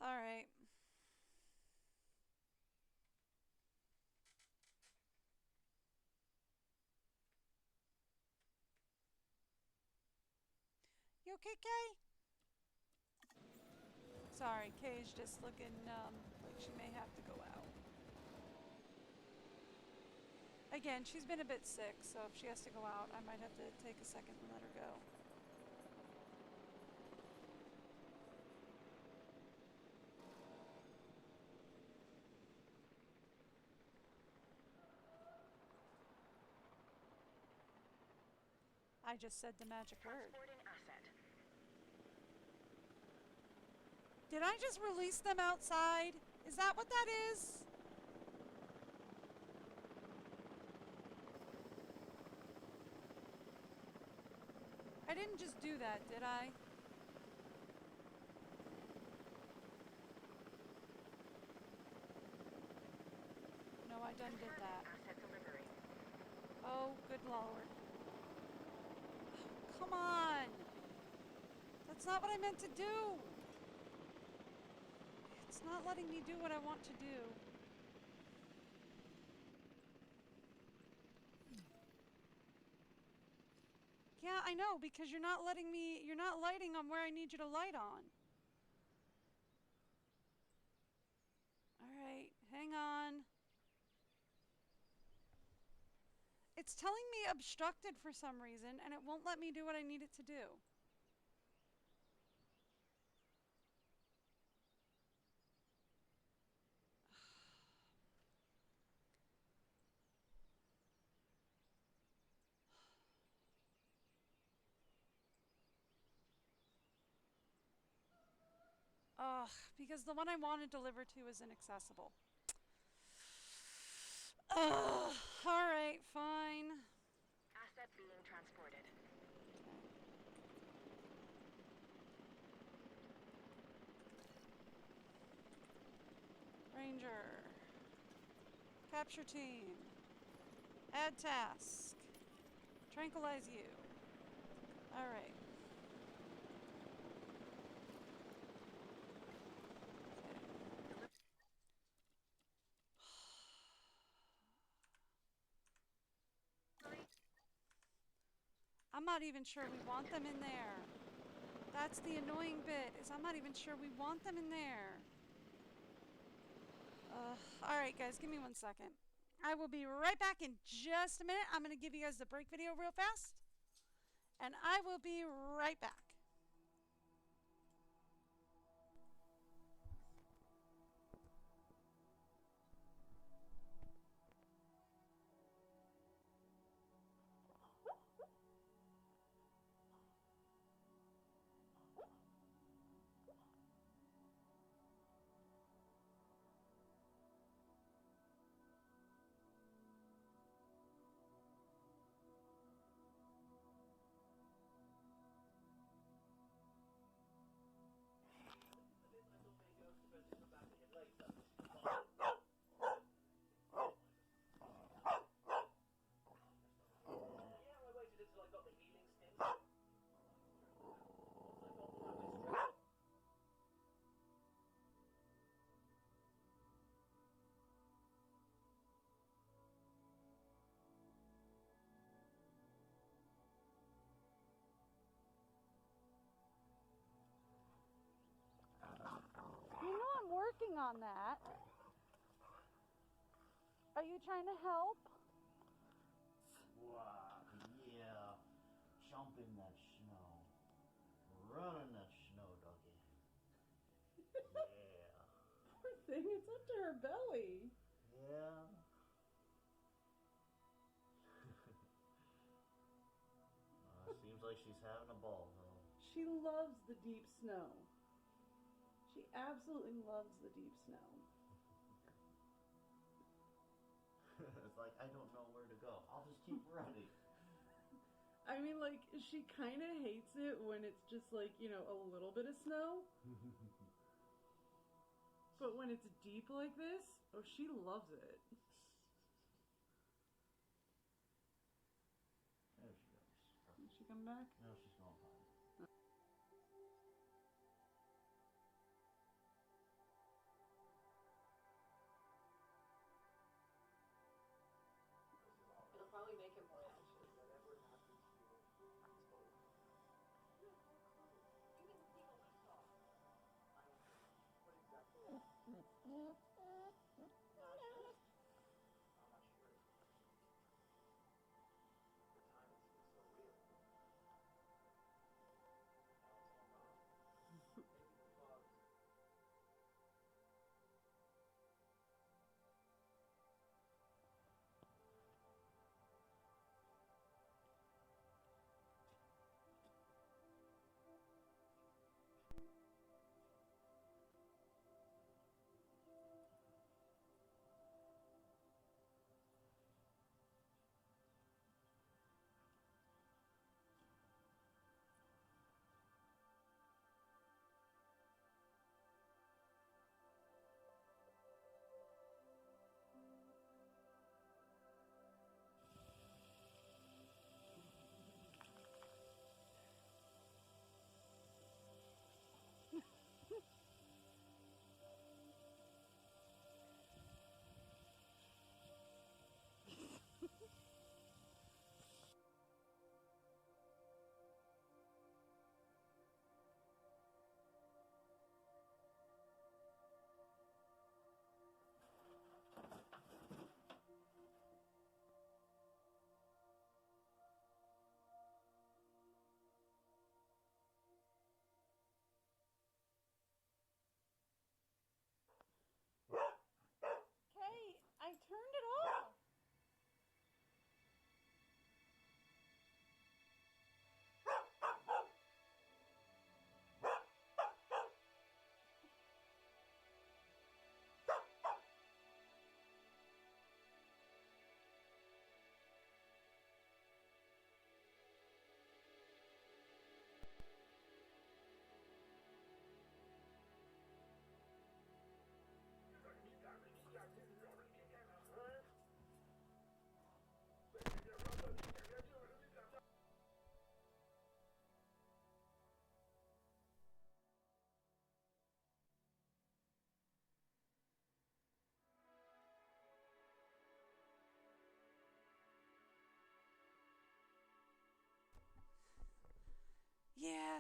All right. You okay, Kay? Sorry, Kay's just looking like she may have to go out. Again, she's been a bit sick, so if she has to go out, I might have to take a second and let her go. I just said the magic word. Asset. Did I just release them outside? Is that what that is? I didn't just do that, did I? No, I done did that. Asset delivery. Oh, good lord. Come on! That's not what I meant to do! It's not letting me do what I want to do. Yeah, I know, because you're not lighting on where I need you to light on. Alright, hang on. It's telling me obstructed for some reason, and it won't let me do what I need it to do. Ugh, because the one I want to deliver to is inaccessible. Ugh, alright, fine. Asset being transported. Ranger. Capture team. Add task. Tranquilize you. Alright. I'm not even sure we want them in there. That's the annoying bit, is I'm not even sure we want them in there. Alright guys, give me 1 second. I will be right back in just a minute. I'm going to give you guys the break video real fast. And I will be right back. You know I'm working on that. Are you trying to help? Wow, yeah. Jump in that snow. Run in that snow, doggy. Yeah. Poor thing, it's up to her belly. Yeah. Seems like she's having a ball, though. She loves the deep snow. She absolutely loves the deep snow. It's like, I don't know where to go. I'll just keep running. I mean, like, she kind of hates it when it's just like, you know, a little bit of snow. But when it's deep like this, oh, she loves it. There she goes. Did she come back? No, she's going fine. It'll probably make him more anxious. Whatever happens to you,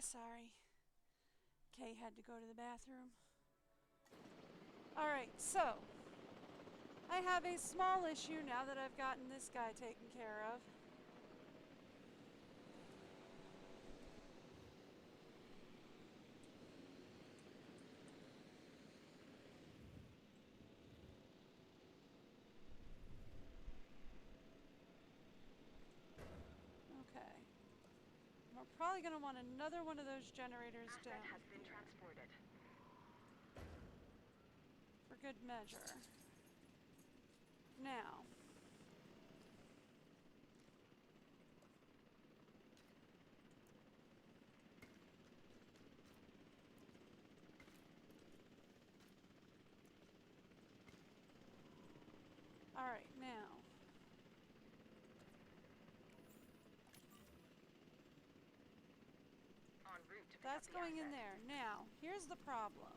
Sorry. Kay had to go to the bathroom. Alright, so I have a small issue now that I've gotten this guy taken care of. Okay. We're probably going to want another one of those generators Asset down has been here transported. for good measure. Now, alright, now. En route to pick That's up the going in asset. there. Now, here's the problem.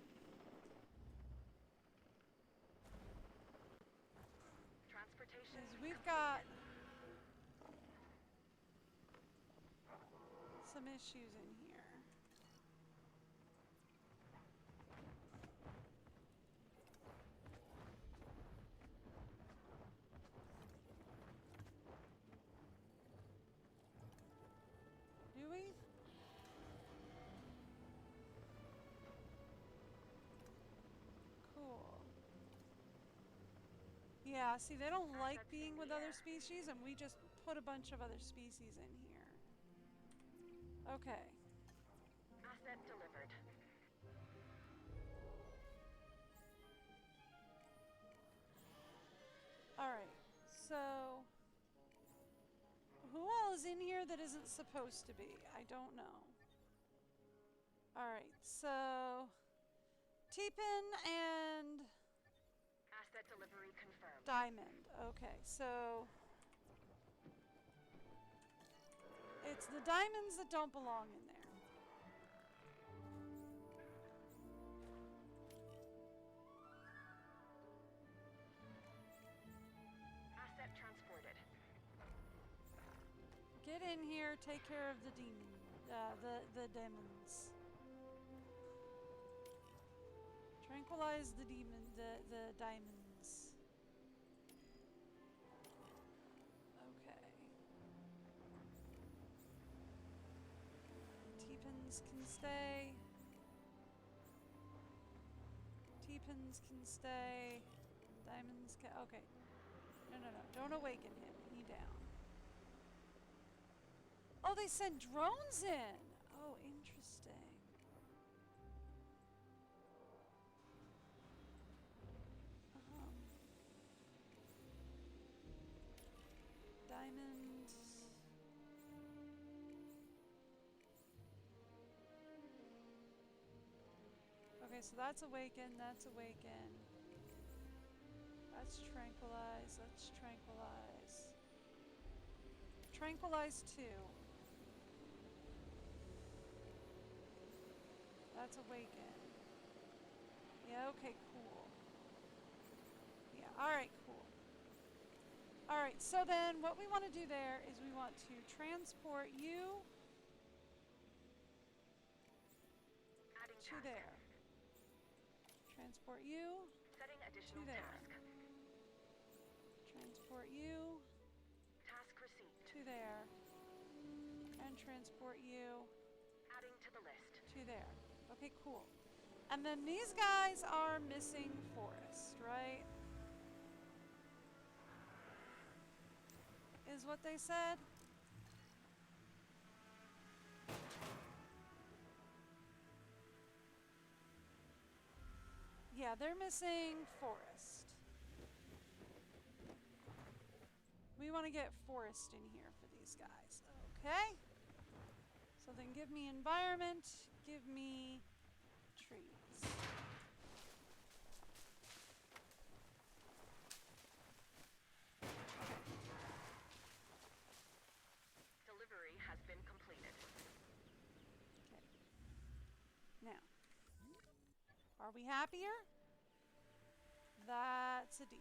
Transportation Is we've got some issues in here. Do we? Cool. Yeah, see, they don't like Assets being in with the other air. species, and we just put a bunch of other species in here. Okay. Asset delivered. Alright, so who all is in here that isn't supposed to be? I don't know. Alright, so T-Pin and Asset delivery confirmed. Diamond. Okay, so it's the diamonds that don't belong in there. Asset transported. Get in here, take care of the demon, the demons. Tranquilize the demon, the diamonds. Okay. T-pins can stay. T-pins can stay. Diamonds can. Okay. No. Don't awaken him. He down. Oh, they sent drones in. Oh, interesting. Diamond. Okay, so that's awaken. That's awaken. That's tranquilize. Let's tranquilize. Tranquilize 2. That's awaken. Yeah, okay, cool. Yeah, alright, cool. Alright, so then what we want to do there is we want to transport you Adding to task. there. Transport you Setting to additional there. task. Transport you Task received. to there. And transport you Adding to the list. to there. Okay, cool. And then these guys are missing forest, right? Is what they said? Yeah, they're missing forest. We want to get forest in here for these guys. Okay? So then give me environment, give me trees. Delivery has been completed. Okay. Now, are we happier? That's a D.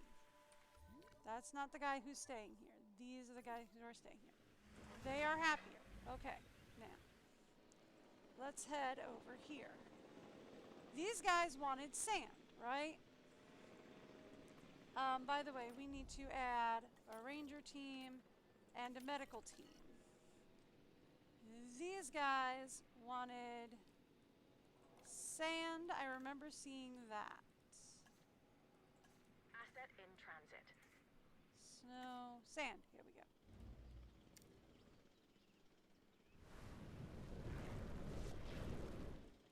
That's not the guy who's staying here. These are the guys who are staying here. They are happier. Okay, now. let's head over here. These guys wanted sand, right? By the way, we need to add a ranger team and a medical team. These guys wanted sand. I remember seeing that. Asset in transit. Snow, sand. Here we go.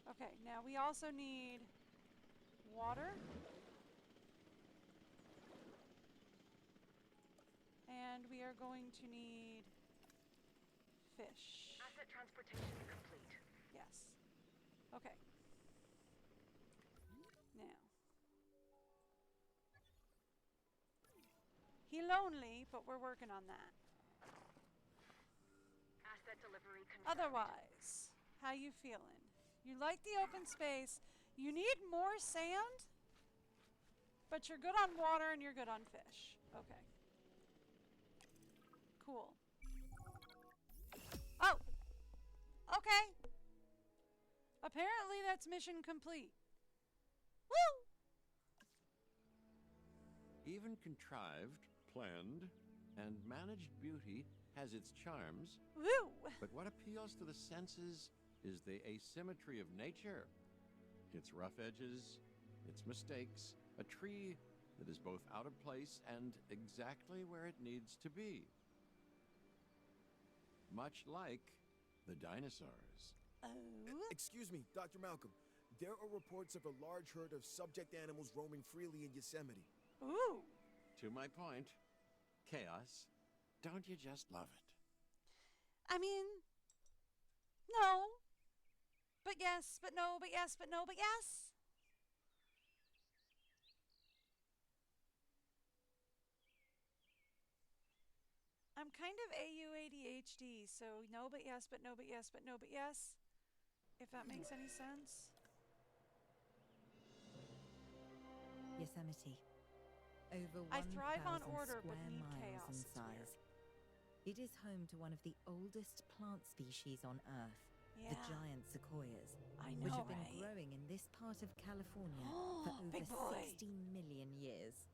Okay, now we also need water. And we are going to need fish. Asset transportation complete. Yes. Okay. Now. He lonely, but we're working on that. Asset delivery confirmed. Otherwise, how you feeling? You like the open space. You need more sand, but you're good on water and you're good on fish. Okay. Cool. Oh! Okay. Apparently that's mission complete. Woo! Even contrived, planned, and managed beauty has its charms. Woo! But what appeals to the senses is the asymmetry of nature. Its rough edges, its mistakes, a tree that is both out of place and exactly where it needs to be. Much like the dinosaurs. Oh? Excuse me, Dr. Malcolm. There are reports of a large herd of subject animals roaming freely in Yosemite. Ooh. To my point, chaos. Don't you just love it? I mean, no. But yes, but no, but yes, but no, but yes. I'm kind of AU-ADHD, so no, but yes, but no, but yes, but no, but yes. If that makes any sense. Yosemite. Over 1,000 I thrive on order, but square need miles chaos. in It's size. It is home to one of the oldest plant species on Earth, Yeah. the giant sequoias, I which know, have been right? growing in this part of California for Big over boy. 60 million years.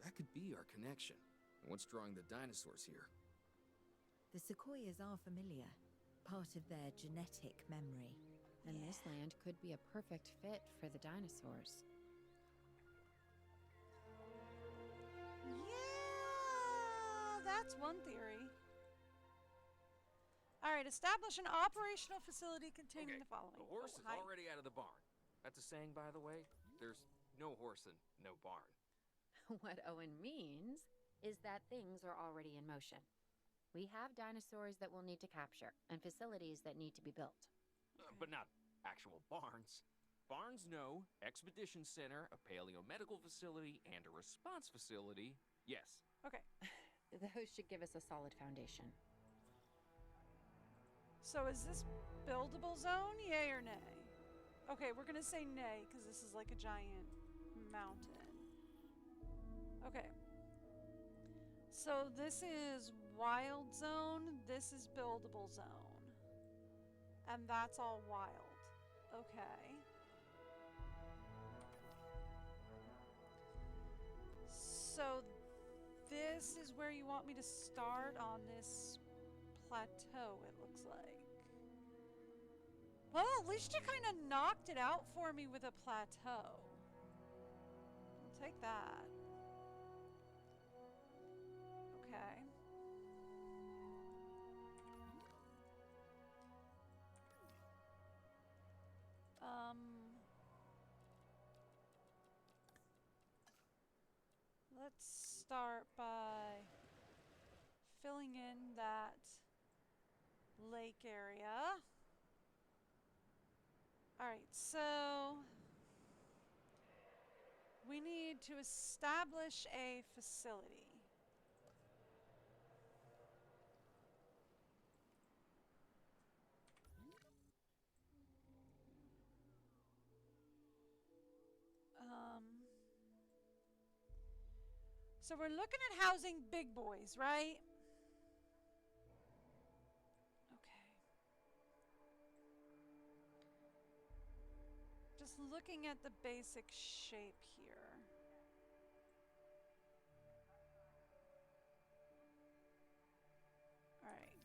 That could be our connection. What's drawing the dinosaurs here? The sequoias are familiar, part of their genetic memory. And this land could be a perfect fit for the dinosaurs. Yeah, that's one theory. All right, establish an operational facility containing the following. The horse Oh, is hi. already out of the barn. That's a saying, by the way. There's no horse and no barn. What Owen means is that things are already in motion. We have dinosaurs that we'll need to capture and facilities that need to be built. But not actual barns. Barns, no. Expedition center, a paleomedical facility, and a response facility, yes. Okay. Those should give us a solid foundation. So is this buildable zone, yay or nay? Okay, we're gonna say nay because this is like a giant mountain. Okay. So this is wild zone, this is buildable zone. And that's all wild. Okay. So this is where you want me to start on this plateau, it looks like. Well, at least you kind of knocked it out for me with a plateau. I'll take that. Okay. Let's start by filling in that lake area. All right, so we need to establish a facility. So we're looking at housing big boys, right? Okay. just looking at the basic shape here. All right.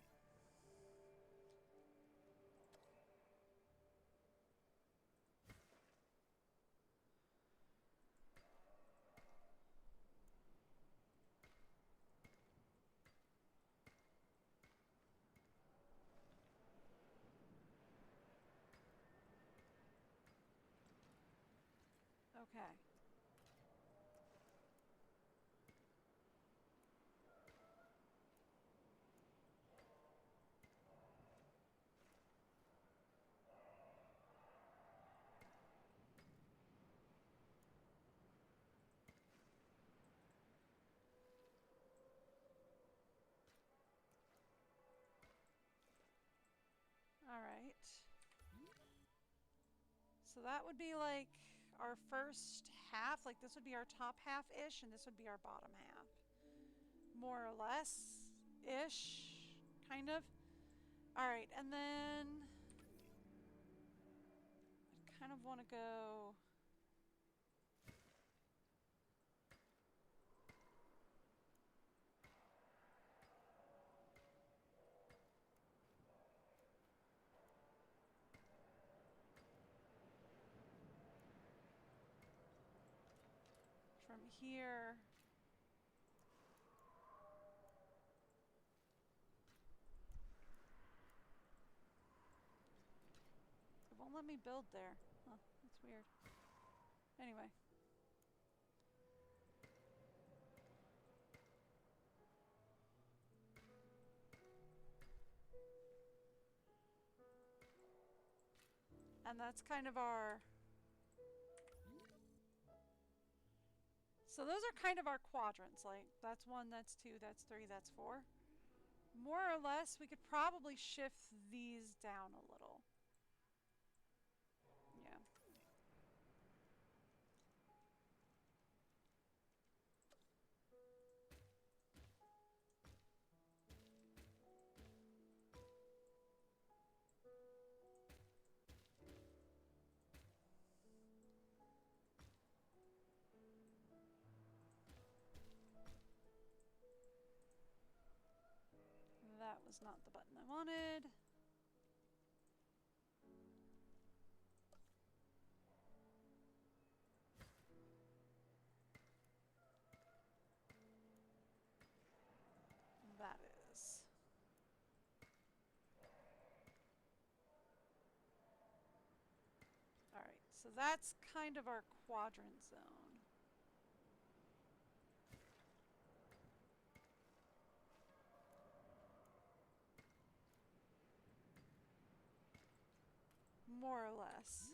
Okay. All right. So that would be like our first half. Like this would be our top half-ish, and this would be our bottom half. More or less-ish, kind of. All right, and then I kind of want to go... from here. It won't let me build there. Huh, that's weird. Anyway. And that's kind of our... So those are kind of our quadrants. Like, that's 1, that's 2, that's 3, that's 4. More or less, we could probably shift these down a little. Yeah. That was not the button I wanted. That is. All right, so that's kind of our quadrant zone. More or less.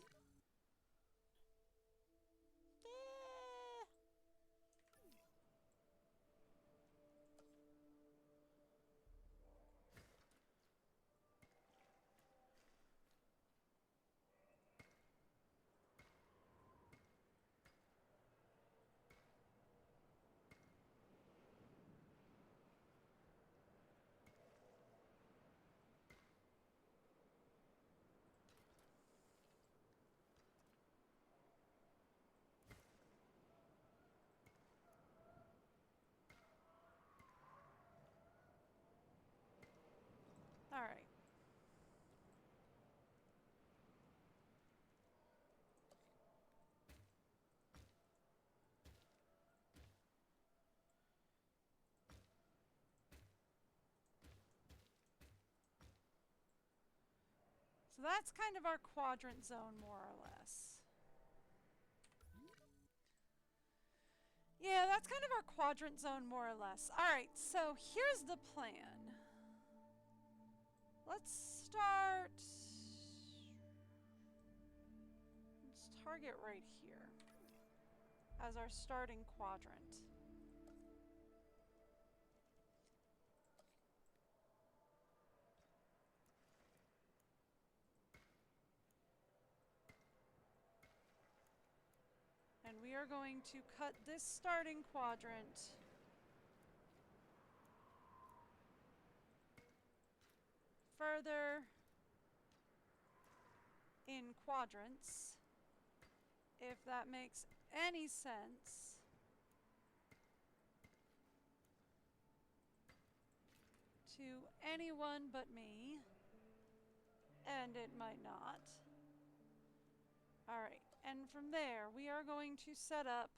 All right. So that's kind of our quadrant zone, more or less. Yeah, that's kind of our quadrant zone, more or less. All right, so here's the plan. Let's start... Let's target right here as our starting quadrant. And we are going to cut this starting quadrant further in quadrants. if that makes any sense. To anyone but me. And it might not. Alright, and from there we are going to set up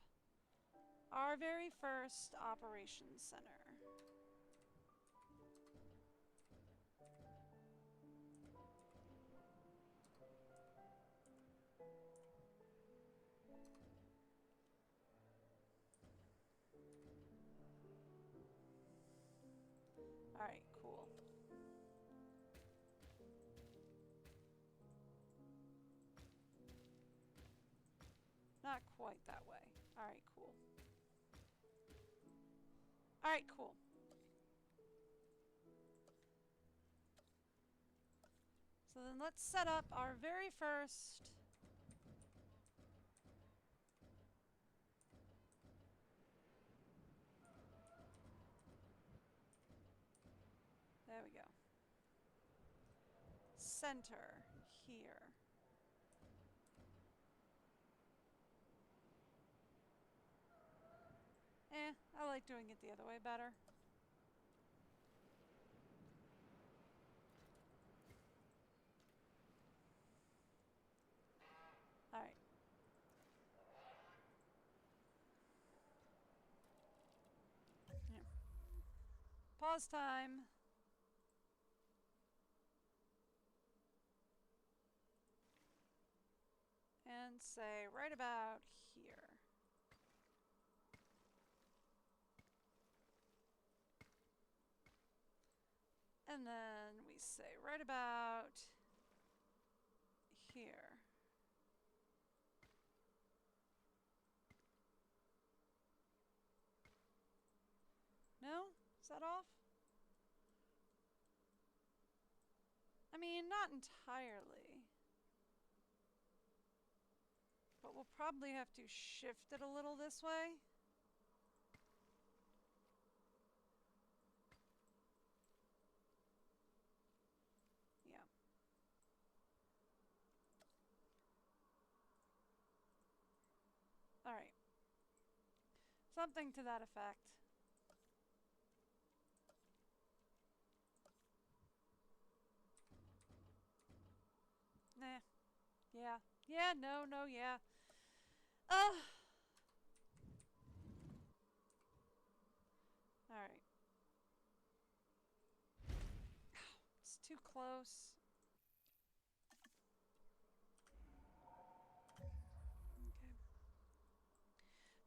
our very first operations center. Alright, cool. Not quite that way. Alright, cool. Alright, cool. So then let's set up our very first there we go. Center here. I like doing it the other way better. Alright. Yeah. Pause time. And say right about here. And then we say right about here. No? Is that off? I mean, not entirely. But we'll probably have to shift it a little this way. Yeah. Alright. Something to that effect. Nah. Yeah. Yeah, no, no, yeah. Alright. It's too close. Okay.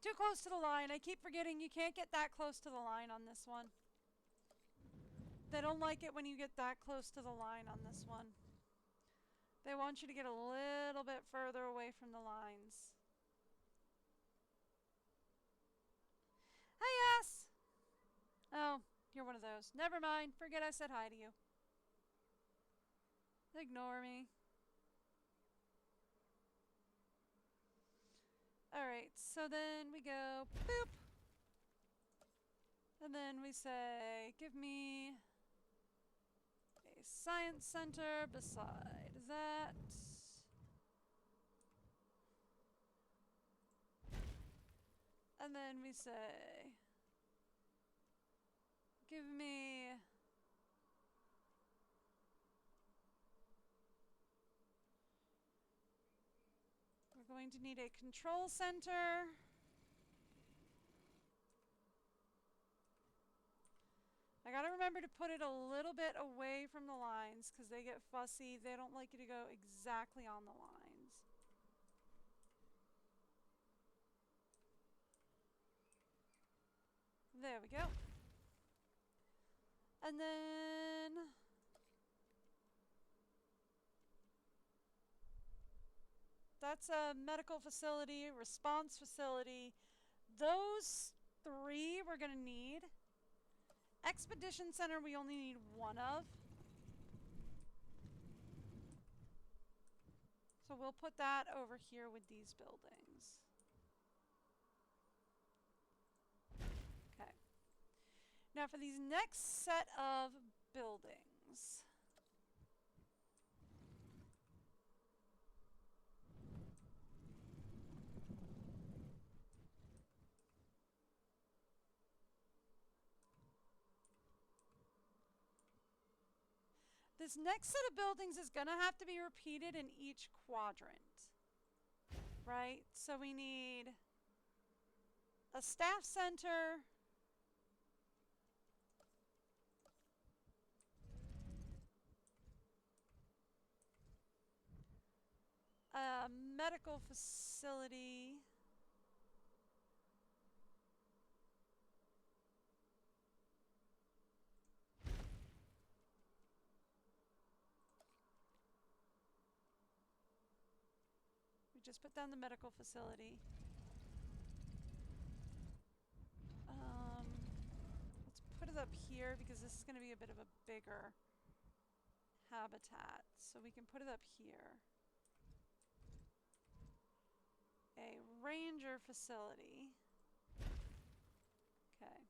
Too close to the line. I keep forgetting you can't get that close to the line on this one. They don't like it when you get that close to the line on this one. They want you to get a little bit further away from the lines. Hi, yes! Oh, you're one of those. Never mind. Forget I said hi to you. Ignore me. Alright, so then we go boop. And then we say, give me a science center beside that. And then we say, give me we're going to need a control center. I gotta remember to put it a little bit away from the lines because they get fussy. They don't like you to go exactly on the lines. There we go. And then that's a medical facility, response facility. Those three we're gonna need. Expedition Center we only need one of. So we'll put that over here with these buildings. Okay. Now for these next set of buildings. This next set of buildings is going to have to be repeated in each quadrant. Right? So we need a staff center. A medical facility. We just put down the medical facility. Let's put it up here because this is going to be a bit of a bigger habitat. So we can put it up here. A ranger facility. Okay.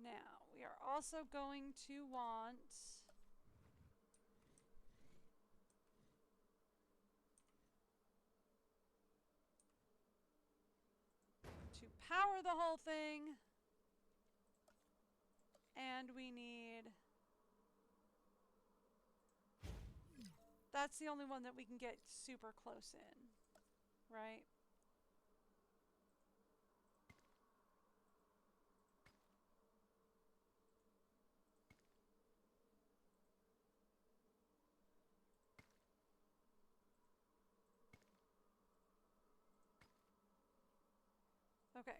Now, we are also going to want to power the whole thing. And we need... That's the only one that we can get super close in. Right? Okay.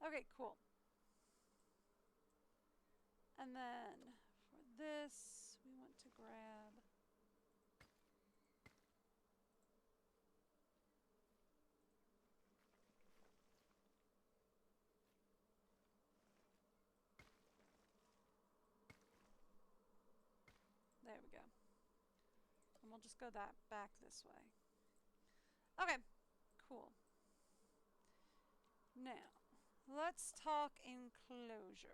Okay, cool. And then for this, we want to grab there we go. And we'll just go that back this way. Okay, cool. Now, let's talk enclosures.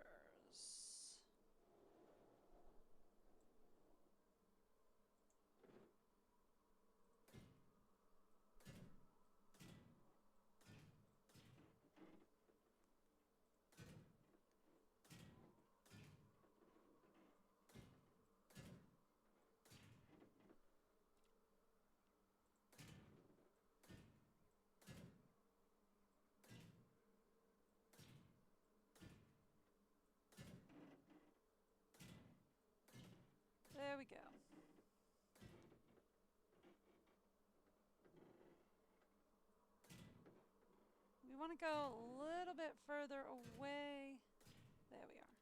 There we go. We want to go a little bit further away. There we are.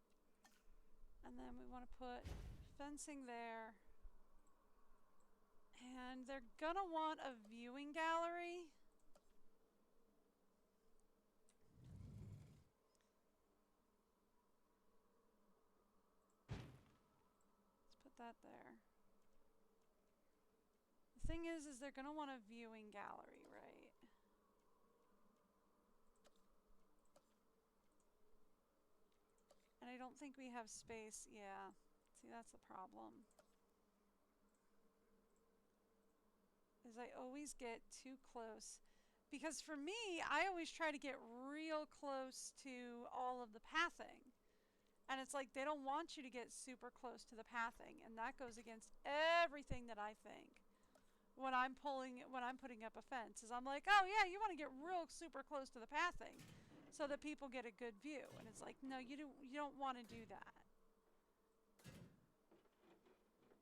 And then we want to put fencing there. And they're going to want a viewing gallery. That there. The thing is they're going to want a viewing gallery, right? And I don't think we have space. Yeah. See, that's the problem. Is I always get too close. Because for me, I always try to get real close to all of the pathing. And it's like they don't want you to get super close to the pathing, and that goes against everything that I think. When I'm putting up a fence, is I'm like, oh yeah, you want to get real super close to the pathing, so that people get a good view. And it's like, no, you don't want to do that.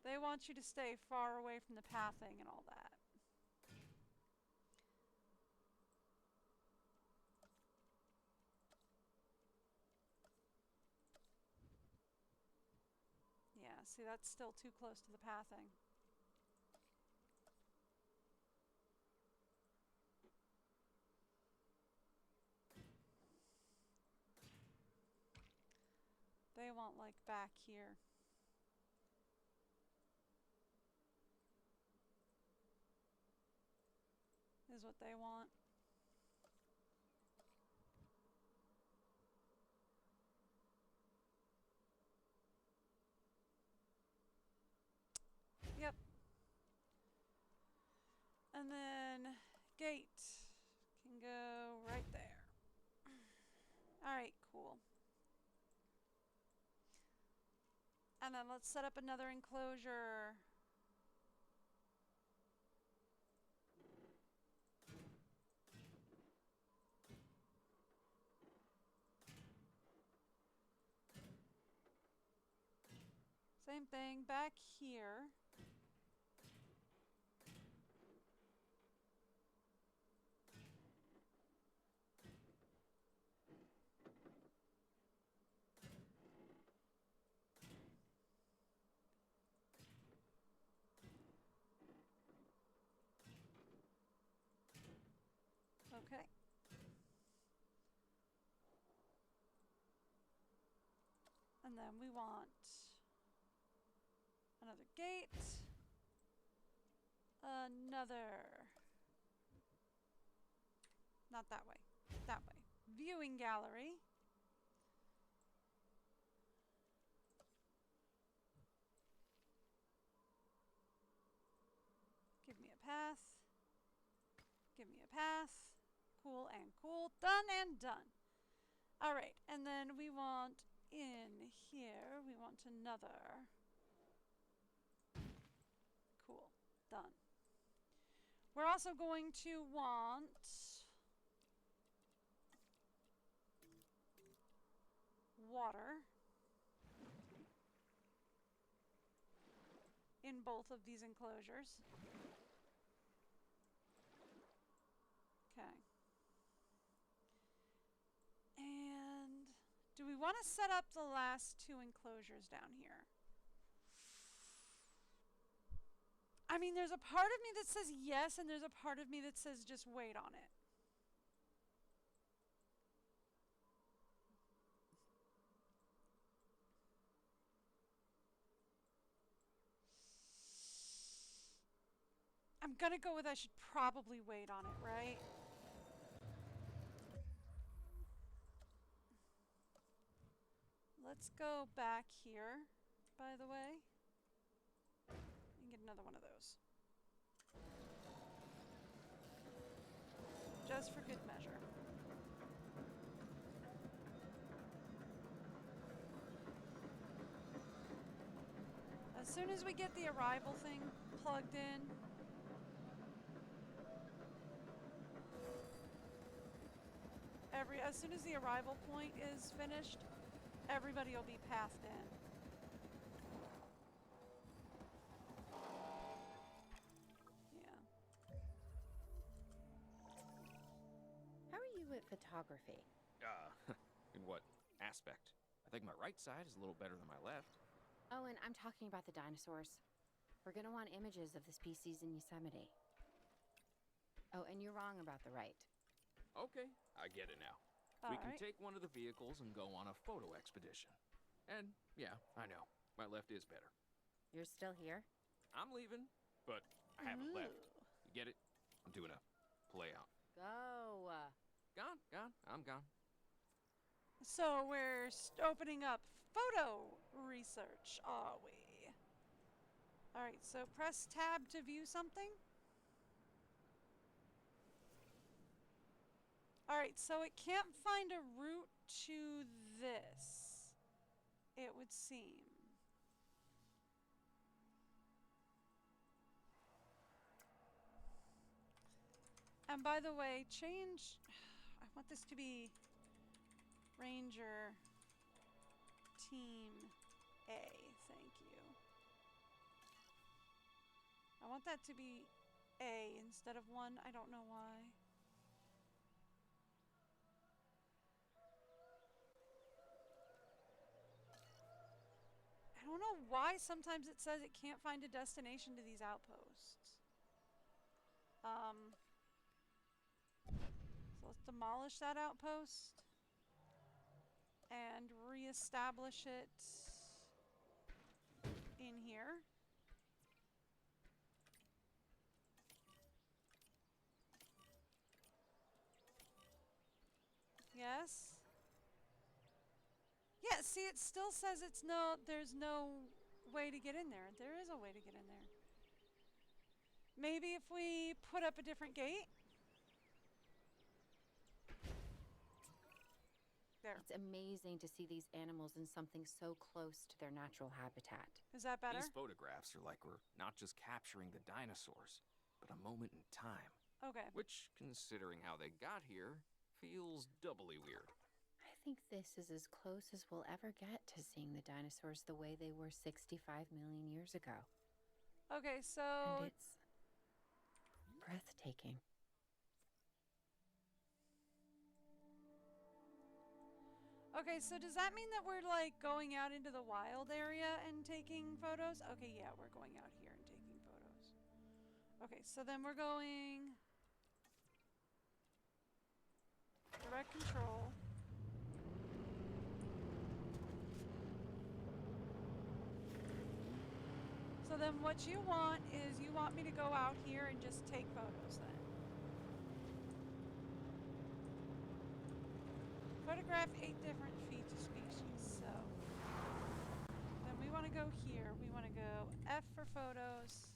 They want you to stay far away from the pathing and all that. Yeah, see, that's still too close to the pathing. They want like back here. Is what they want. Yep. And then gate can go right there. Alright, cool. And then let's set up another enclosure. Same thing back here. Okay. And then we want another gate. Another. Not that way. That way. Viewing gallery. Give me a path. Give me a path. Cool and cool. Done and done. Alright, and then we want in here, we want another. Cool. Done. We're also going to want water in both of these enclosures. Okay. And do we want to set up the last two enclosures down here? I mean, there's a part of me that says yes, and there's a part of me that says just wait on it. I'm gonna go with I should probably wait on it, right? Let's go back here, by the way, and get another one of those. Just for good measure. As soon as we get the arrival thing plugged in, as soon as the arrival point is finished, everybody will be pathed in. Yeah. How are you at photography? In what aspect? I think my right side is a little better than my left. Oh, and I'm talking about the dinosaurs. We're gonna want images of the species in Yosemite. Oh, and you're wrong about the right. Okay, I get it now. We can take one of the vehicles and go on a photo expedition. And yeah, I know, my left is better. You're still here? I'm leaving, but I haven't left. You get it? I'm doing a play out. Go. Gone. I'm gone. So we're opening up photo research, are we? Alright, so press tab to view something. Alright, so it can't find a route to this, it would seem. And by the way, change, I want this to be Ranger Team A, thank you. I want that to be A instead of 1, I don't know why. I don't know why sometimes it says it can't find a destination to these outposts. So let's demolish that outpost and reestablish it in here. Yes. Yeah, see, it still says there's no way to get in there. There is a way to get in there. Maybe if we put up a different gate? It's amazing to see these animals in something so close to their natural habitat. Is that better? These photographs are like we're not just capturing the dinosaurs, but a moment in time. Okay. Which, considering how they got here, feels doubly weird. I think this is as close as we'll ever get to seeing the dinosaurs the way they were 65 million years ago. Okay, so... And it's breathtaking. Okay, so does that mean that we're, like, going out into the wild area and taking photos? Okay, yeah, we're going out here and taking photos. Okay, so then we're going... direct control. So then what you want is you want me to go out here and just take photos then. Photograph 8 different species. So then we want to go here. We want to go F for photos.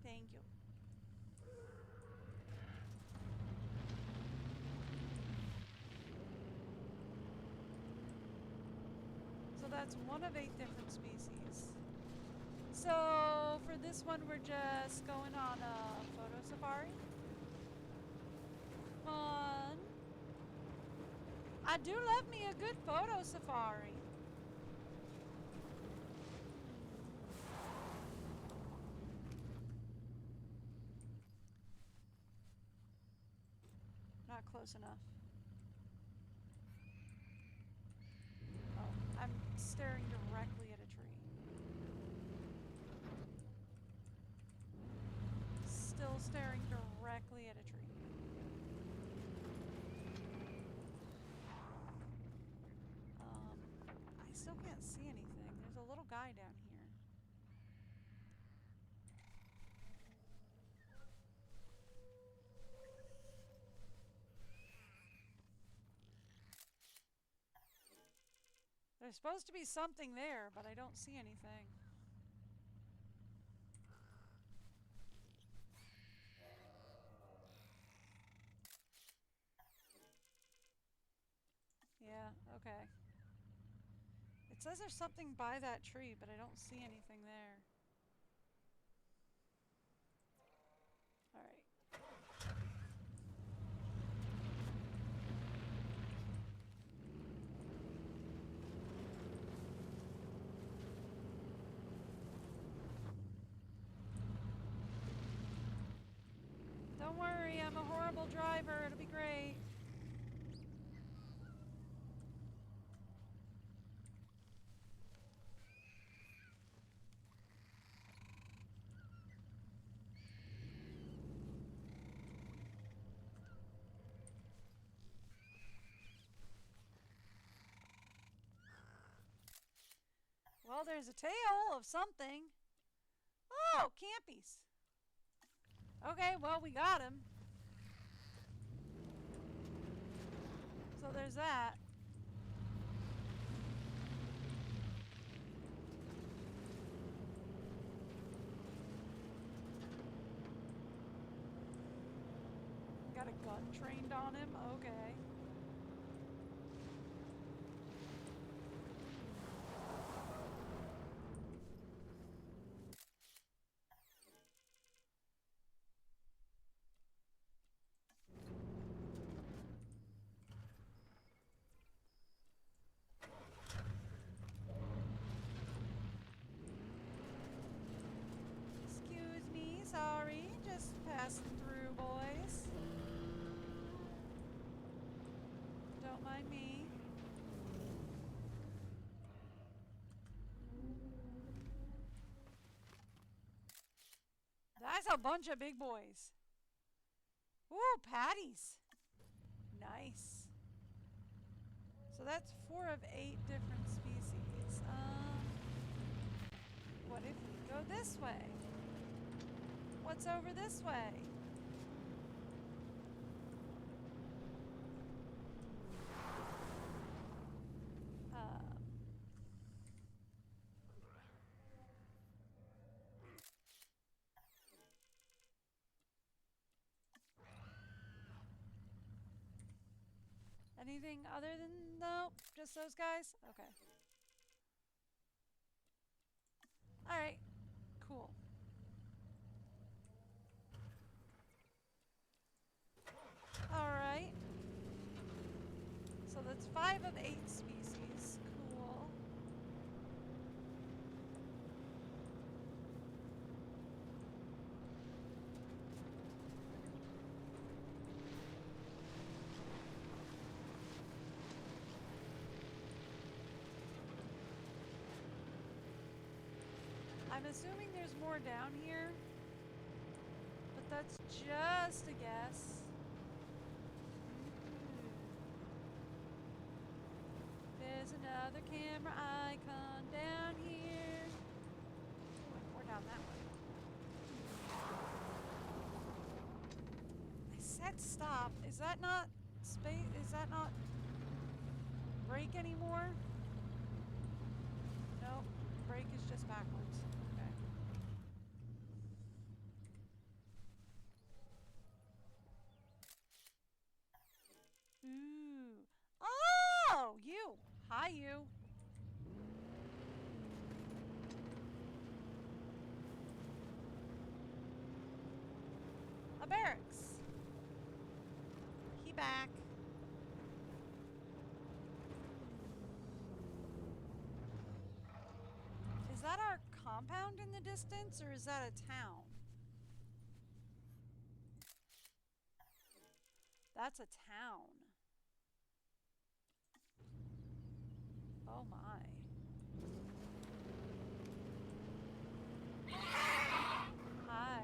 Thank you. So that's one of 8 different species. So for this one, we're just going on a photo safari. Fun. I do love me a good photo safari. Not close enough. Oh, I'm staring directly at a tree. Still staring directly at a tree. I still can't see anything. There's a little guy down here. There's supposed to be something there, but I don't see anything. Yeah, okay. It says there's something by that tree, but I don't see anything there. Alright. Don't worry, I'm a horrible driver. It'll be great. Well, there's a tail of something. Oh, campies. Okay, well, we got him. So there's that. Got a gun trained on him? Okay. Excuse me, sorry, just passing through, boys. Don't mind me. That's a bunch of big boys. Ooh, patties. Nice. So that's 4 of 8 different species. What if we go this way? What's over this way? Anything other than, nope, just those guys? Okay. Alright, cool. Alright. So that's 5 of 8 species. Cool. I'm assuming there's more down here, but that's just a guess. There's another camera icon down here. Ooh, more down that way. I said stop. Is that not space? Is that not brake anymore? Nope. Brake is just backwards. Okay. Ooh. Oh, you. Hi, you. A barracks. He back. Is that our compound in the distance, or is that a town? That's a town. Oh my. Hi.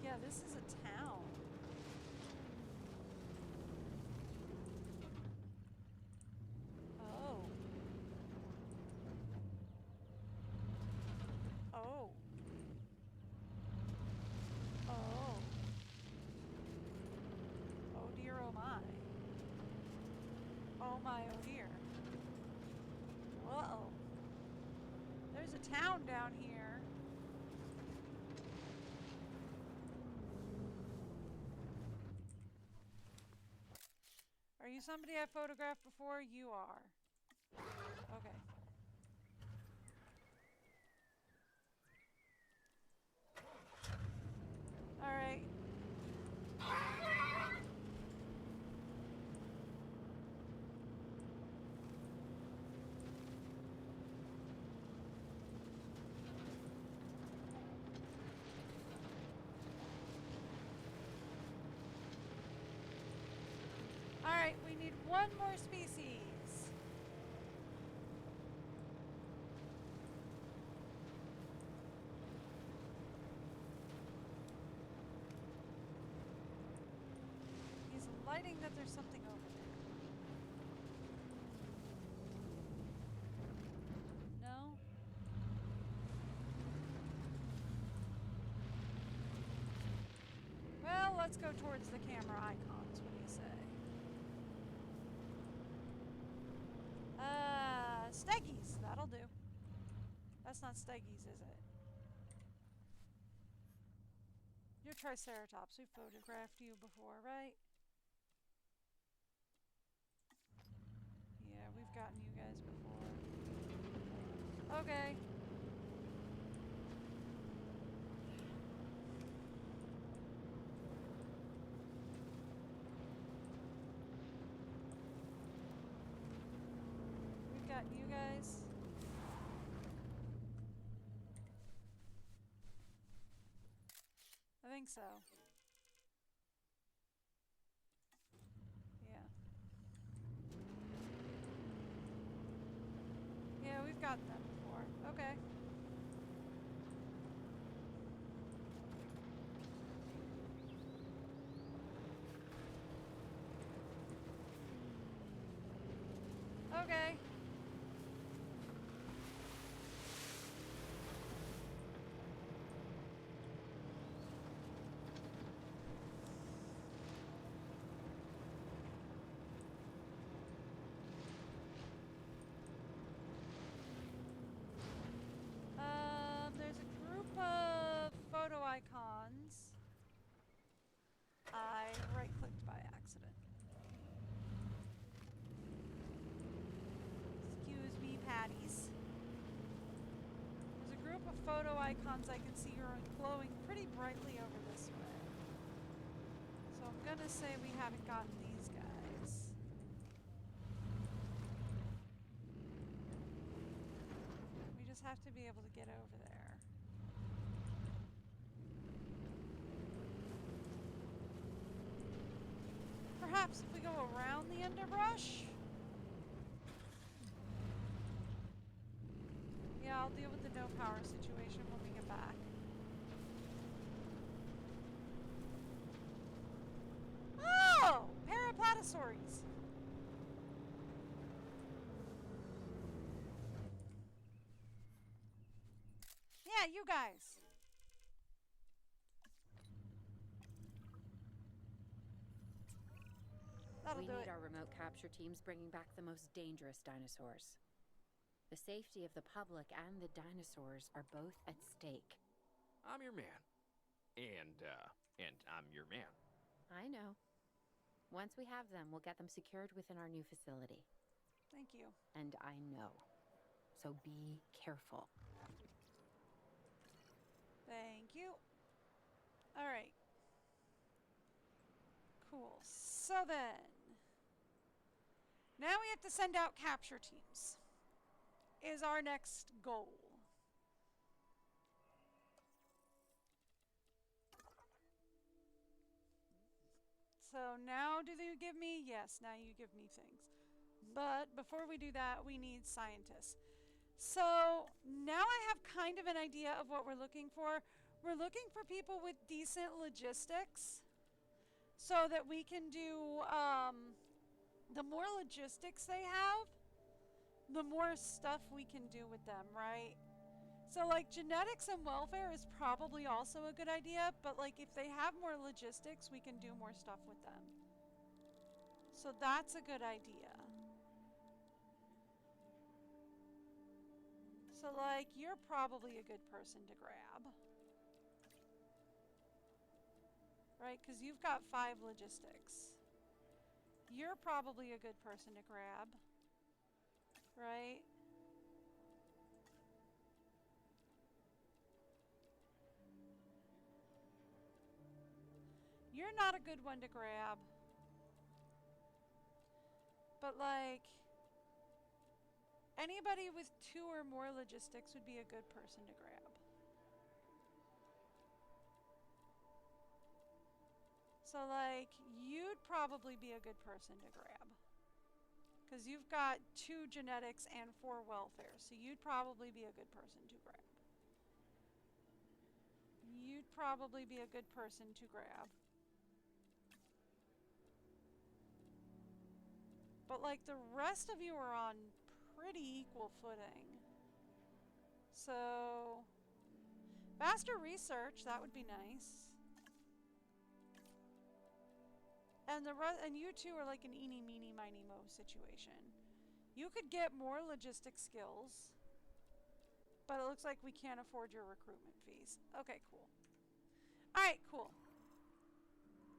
Yeah, this is a town. Oh. Oh. Oh. Oh dear, oh my. Oh my, oh dear. Whoa. There's a town down here. Are you somebody I photographed before? You are. Okay. Alright. Alright, we need one more species. He's lighting that there's something over there. No? Well, let's go towards the camera icons. What do you say? Steggies. That'll do. That's not Steggies, is it? You're Triceratops. We photographed you before, right? Yeah, we've gotten you guys before. Okay. We've got you guys. I think so. Yeah. Yeah, we've got them before. Okay. Okay. photo icons I can see are glowing pretty brightly over this way. So I'm gonna say we haven't gotten these guys. We just have to be able to get over there. Perhaps if we go around the underbrush? Yeah, I'll deal with the no power situation when we get back. Oh! Paraplatosaurs! Yeah, you guys! We need our remote capture teams bringing back the most dangerous dinosaurs. The safety of the public and the dinosaurs are both at stake. I'm your man. And I'm your man. I know. Once we have them, we'll get them secured within our new facility. Thank you. And I know. So be careful. Thank you. All right. Cool. So then, now we have to send out capture teams. Is our next goal. So now do they give me? Yes, now you give me things. But before we do that, we need scientists. So now I have kind of an idea of what we're looking for. We're looking for people with decent logistics so that we can do, the more logistics they have, the more stuff we can do with them, right? So like genetics and welfare is probably also a good idea, but like if they have more logistics, we can do more stuff with them. So that's a good idea. So like you're probably a good person to grab. Right, because you've got 5 logistics. You're probably a good person to grab. Right? You're not a good one to grab. But like, anybody with 2 or more logistics would be a good person to grab. So like, you'd probably be a good person to grab. Because you've got 2 genetics and 4 welfare, so you'd probably be a good person to grab. You'd probably be a good person to grab. But like the rest of you are on pretty equal footing. So, faster research, that would be nice. And you two are like an eeny, meeny, miny, mo situation. You could get more logistic skills, but it looks like we can't afford your recruitment fees. Okay, cool. All right, cool.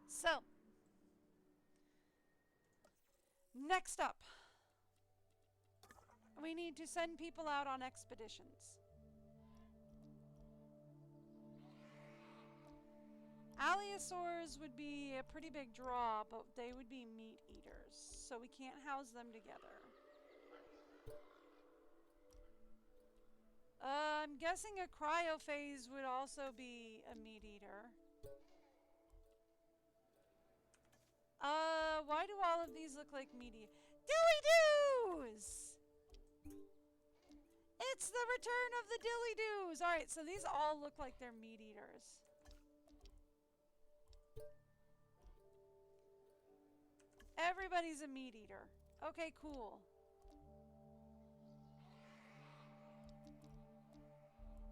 So, next up, we need to send people out on expeditions. Allosaurs would be a pretty big draw, but they would be meat eaters, so we can't house them together. I'm guessing a cryophase would also be a meat eater. Why do all of these look like meat eaters? Dilly-doos! It's the return of the dilly-doos! Alright, so these all look like they're meat eaters. Everybody's a meat eater. Okay, cool.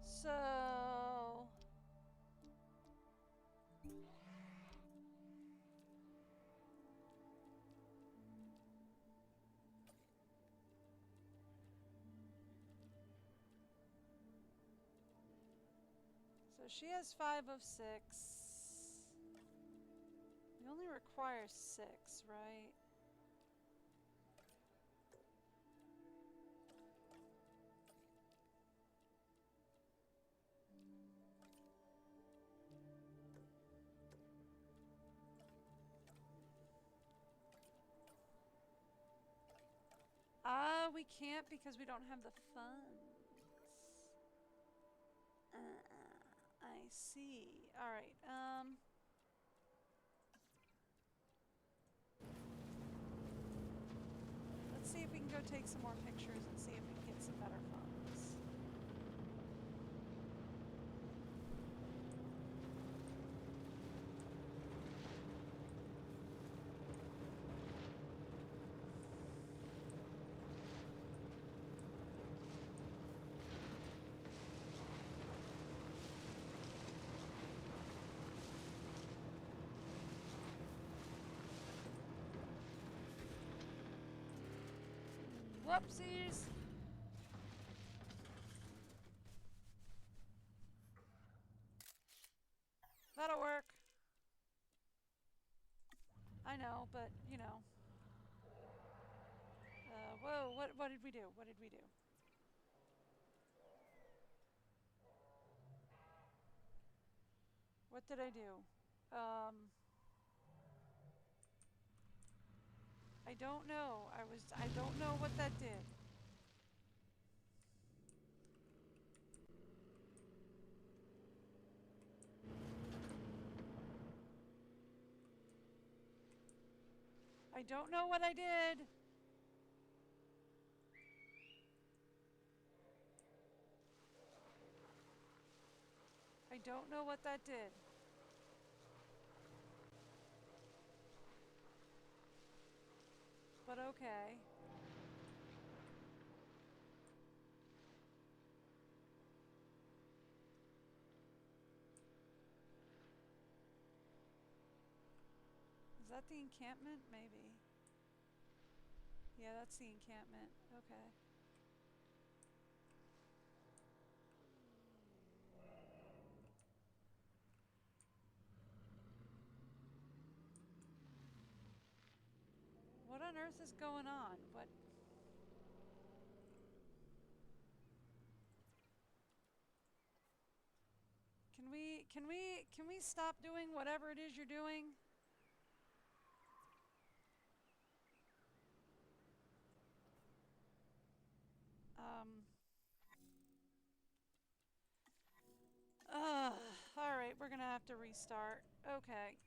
So... So she has 5 of 6. We only require 6, right? we can't because we don't have the funds. I see. Alright, let's see if we can go take some more pictures and see if we can get some better funds. Whoopsies! That'll work. I know, but, you know. Whoa, what did we do? What did we do? What did I do? I don't know. I don't know what that did. I don't know what I did. I don't know what that did. But okay. Is that the encampment? Maybe. Yeah, that's the encampment. Okay. What on earth is going on? What? Can we stop doing whatever it is you're doing? Alright, we're gonna have to restart. Okay.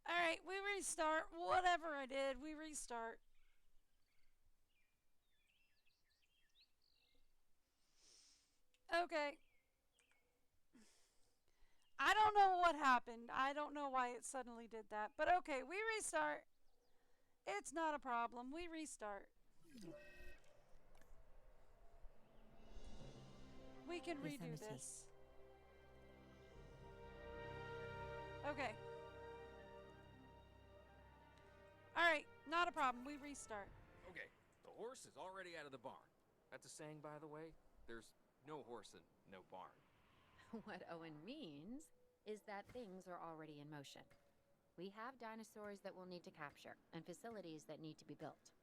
Alright, we restart. Whatever I did, we restart. Okay. I don't know what happened. I don't know why it suddenly did that. But okay, we restart. It's not a problem. We restart. We can redo this. Okay. Alright, not a problem. We restart. Okay, the horse is already out of the barn. That's a saying, by the way. There's no horse and no barn. What Owen means is that things are already in motion. We have dinosaurs that we'll need to capture, and facilities that need to be built.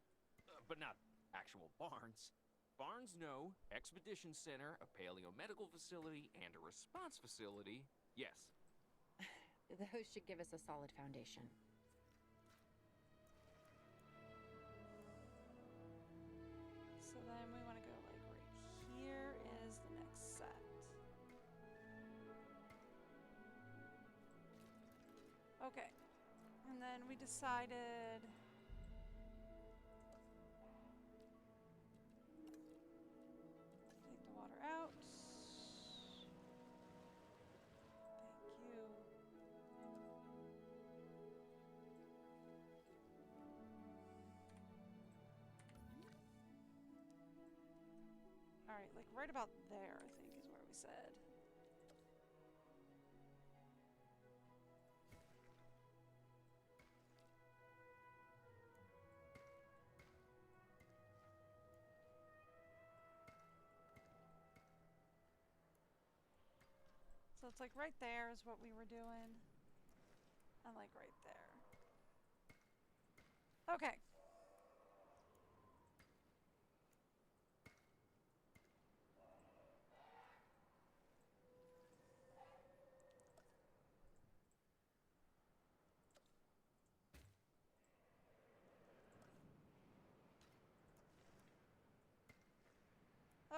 But not actual barns. Barns, no. Expedition Center, a paleomedical facility, and a response facility, yes. Those should give us a solid foundation. So then we want to go like right here is the next set. Okay. And then we decided take the water out. Thank you. Alright, like right about there, I think, is where we said. So it's like right there is what we were doing. And like right there. Okay.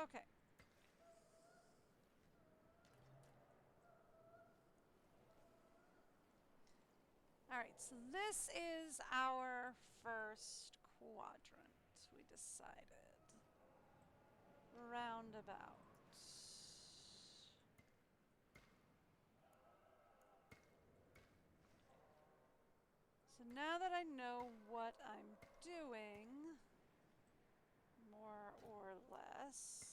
Okay. Alright, so this is our first quadrant, we decided. Roundabout. So now that I know what I'm doing, more or less,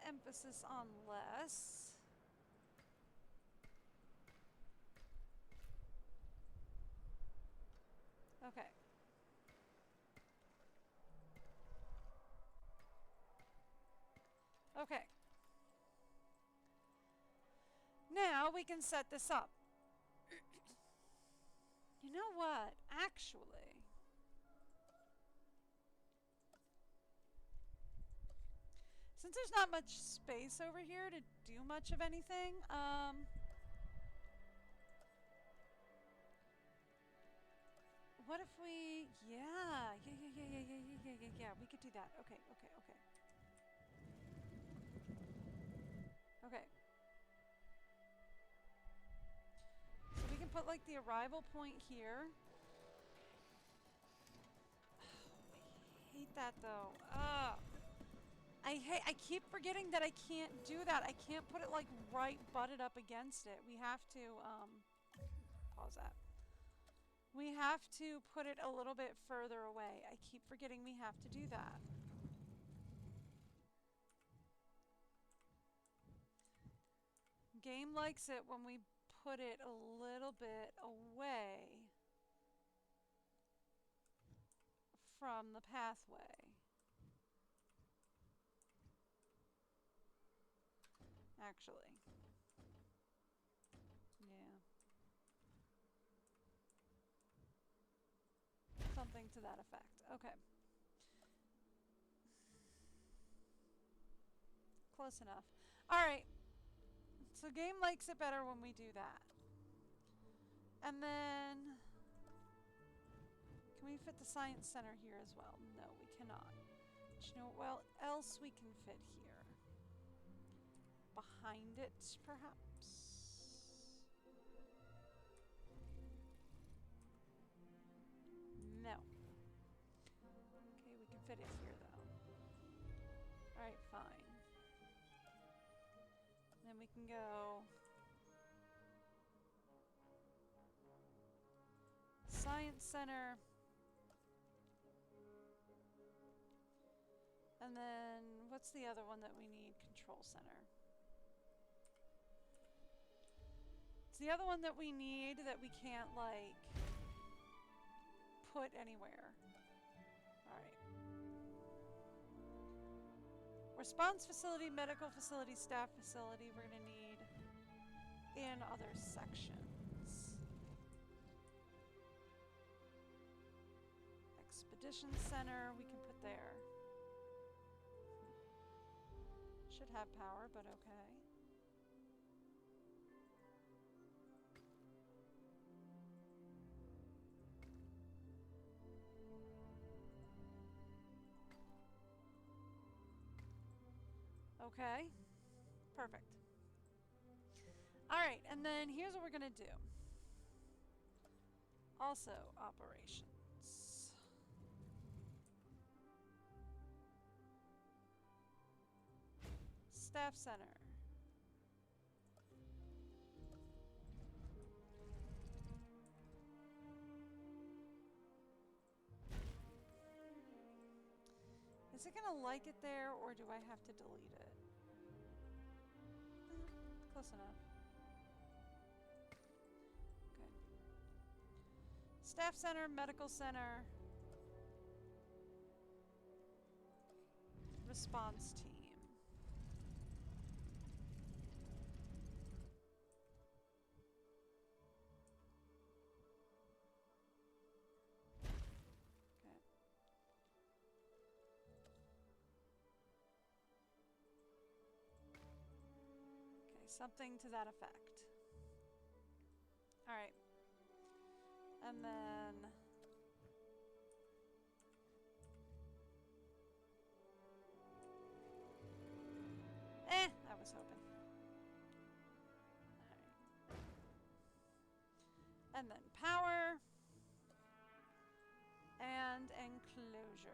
emphasis on less. Okay. Okay. Now we can set this up. You know what? Actually, since there's not much space over here to do much of anything, what if we, yeah, we could do that. Okay. Okay. So we can put like the arrival point here. I hate that though. I keep forgetting that I can't do that. I can't put it like right butted up against it. We have to, pause that. We have to put it a little bit further away. I keep forgetting we have to do that. Game likes it when we put it a little bit away from the pathway. Actually. Yeah. Something to that effect. Okay. Close enough. Alright. So game likes it better when we do that. And then, can we fit the science center here as well? No, we cannot. But you know what else we can fit here? Behind it, perhaps? No. Okay, we can fit it here though. Alright, fine. Then we can go Science Center. And then what's the other one that we need? Control Center. It's the other one that we need that we can't like put anywhere. Alright. Response facility, medical facility, staff facility, we're going to need in other sections. Expedition center, we can put there. Should have power, but okay. Okay, perfect. All right, and then here's what we're gonna do. Also, operations. Staff center. Is it gonna like it there, or do I have to delete it? Close enough. Okay. Staff center, medical center, response team. Something to that effect. All right. And then And then power. And enclosures.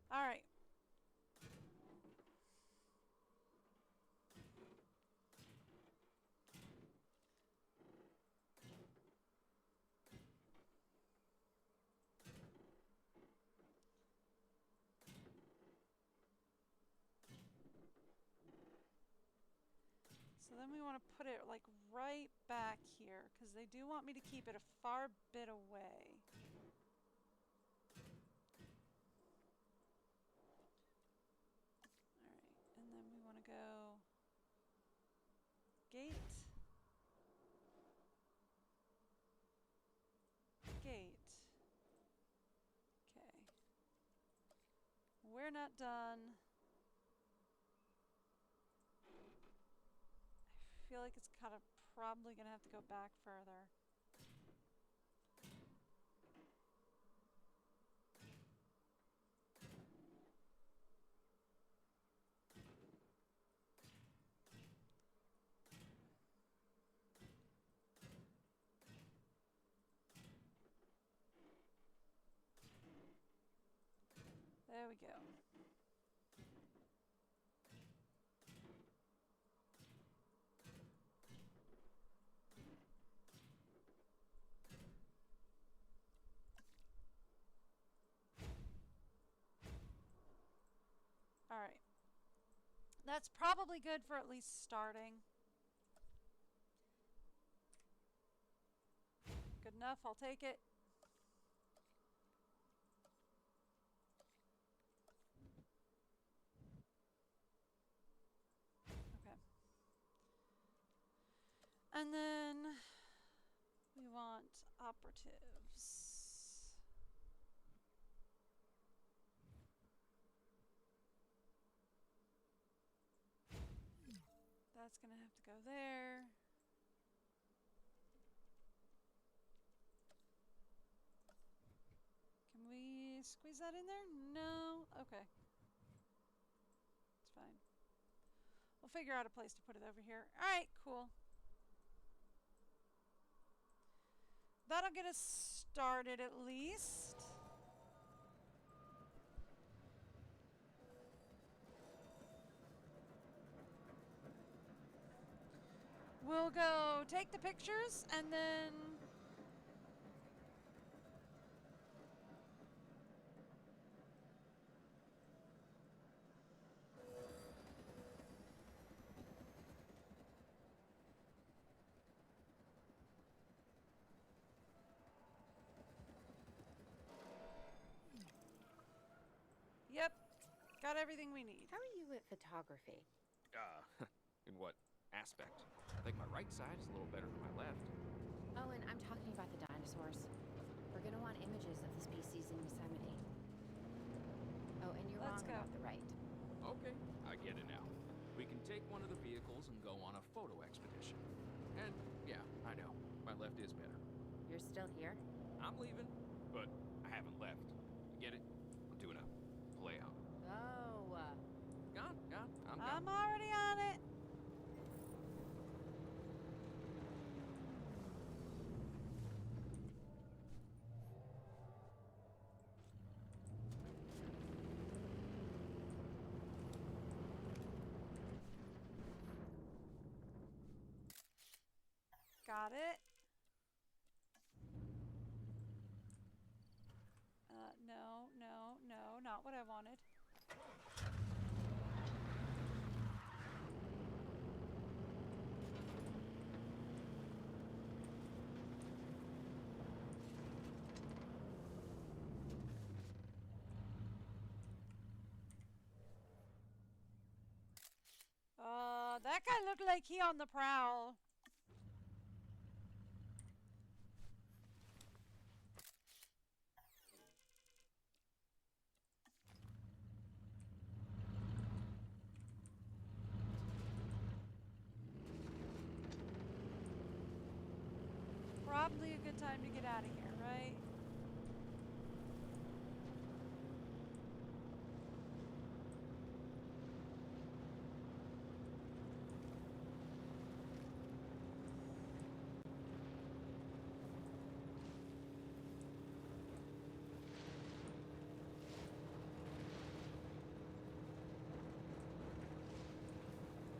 All right. So then we want to put it like right back here because they do want me to keep it a far bit away. All right, and then we want to go gate, gate. Okay. We're not done. I feel like it's kind of probably going to have to go back further. There we go. All right. That's probably good for at least starting. Good enough, I'll take it. Okay. And then we want operatives. That's going to have to go there. Can we squeeze that in there? No? Okay. It's fine. We'll figure out a place to put it over here. Alright, cool. That'll get us started at least. We'll go take the pictures and then yep, got everything we need. How are you at photography? In what aspect? I think my right side is a little better than my left. Oh, and I'm talking about the dinosaurs. We're gonna want images of the species in Yosemite. Oh, and you're Let's wrong go. about the right. Okay, I get it now. We can take one of the vehicles and go on a photo expedition. And yeah, I know, my left is better. You're still here? I'm leaving, but I haven't left. You get it? I'm doing a play out. Oh. Gone. I'm gone. I'm already on it. Got it. No, not what I wanted. That guy looked like he on the prowl. probably a good time to get out of here, right?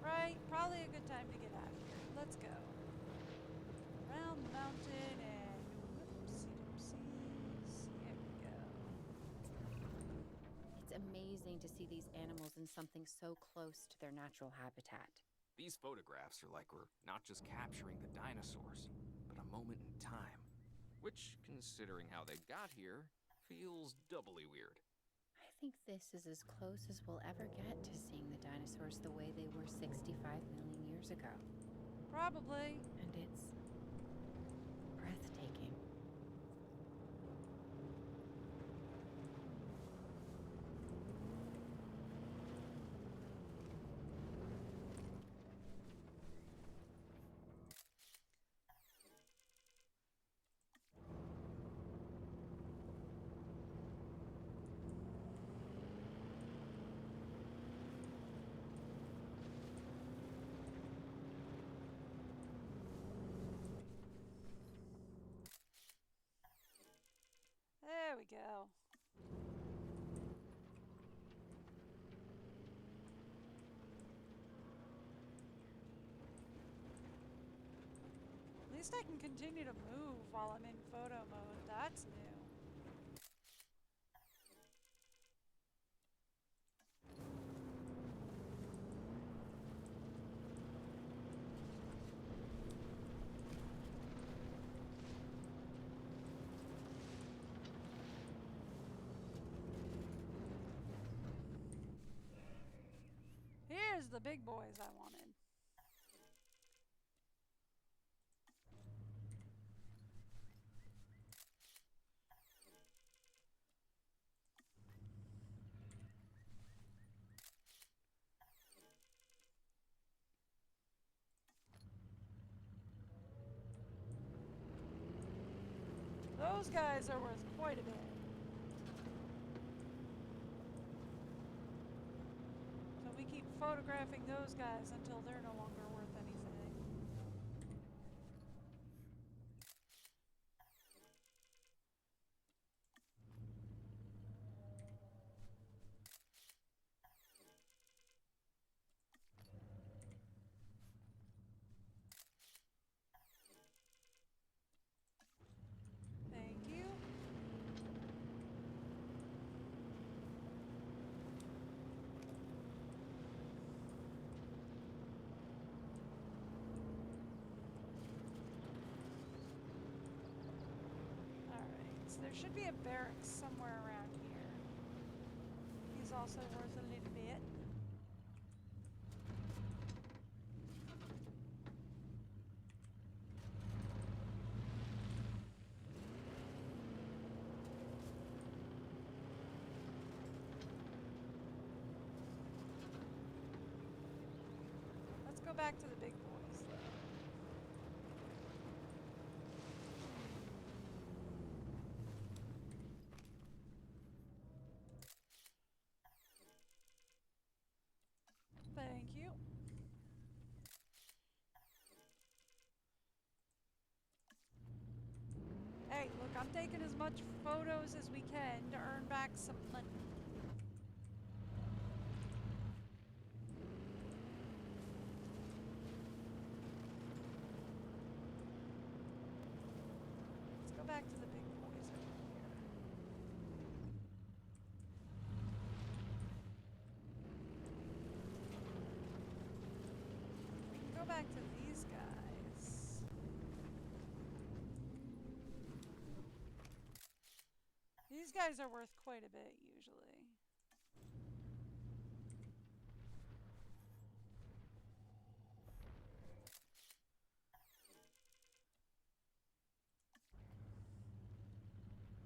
Right, probably a good time to get out of here. Let's go. Around the mountain and whoopsie-doopsies. Here we go. It's amazing to see these animals in something so close to their natural habitat. These photographs are like we're not just capturing the dinosaurs, but a moment in time. Which, considering how they got here, feels doubly weird. I think this is as close as we'll ever get to seeing the dinosaurs the way they were 65 million years ago. Probably. And it's breathtaking. There we go. At least I can continue to move while I'm in photo mode. That's new. Here's the big boys I wanted. Those guys are worth quite a bit. So we keep photographing those guys until they're no longer worth anything. Thank you. So there should be a barracks somewhere around here. He's also worth a little bit. Let's go back to the big boys, though. Thank you. Hey, look, I'm taking as much photos as we can to earn back some money. Let's go back to the big boys over here. We can go back to these guys. These guys are worth quite a bit usually.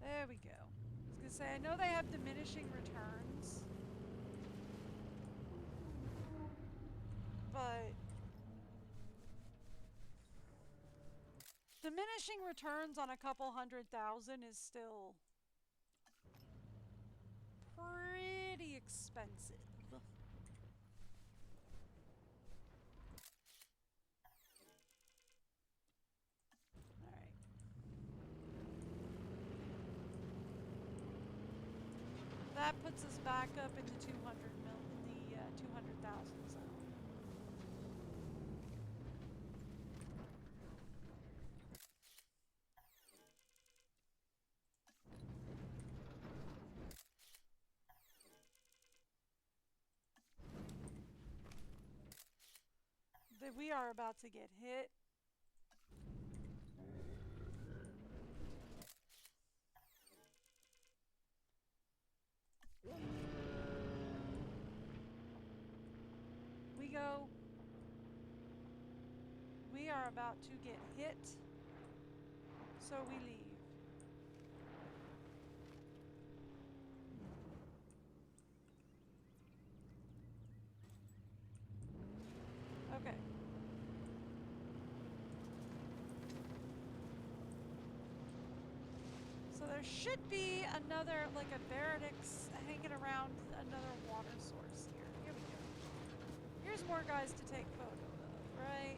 There we go. I was gonna say, I know they have diminishing returns, but Diminishing returns on a couple 100,000 is still pretty expensive. Alright. That puts us back up in the 200,000 zone. We are about to get hit. We are about to get hit, so we leave. Okay. So there should be another, like a Baronix hanging around another water source here. Here we go. Here's more guys to take photo of, right?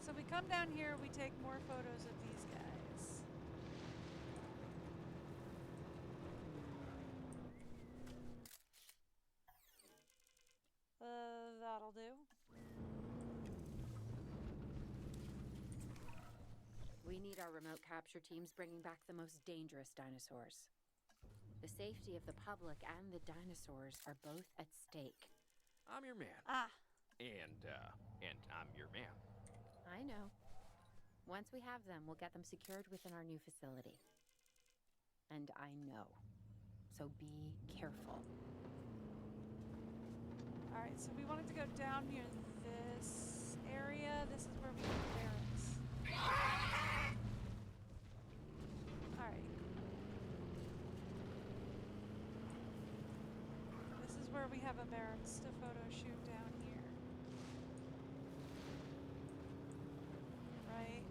So we come down here, we take more photos of these guys. That'll do. We need our remote capture teams bringing back the most dangerous dinosaurs. The safety of the public and the dinosaurs are both at stake. I'm your man. Ah. And I'm your man. I know. Once we have them, we'll get them secured within our new facility. And I know. So be careful. Alright, so we wanted to go down near this area. This is where we have barracks. Alright. This is where we have a barracks to photo shoot down here. Right?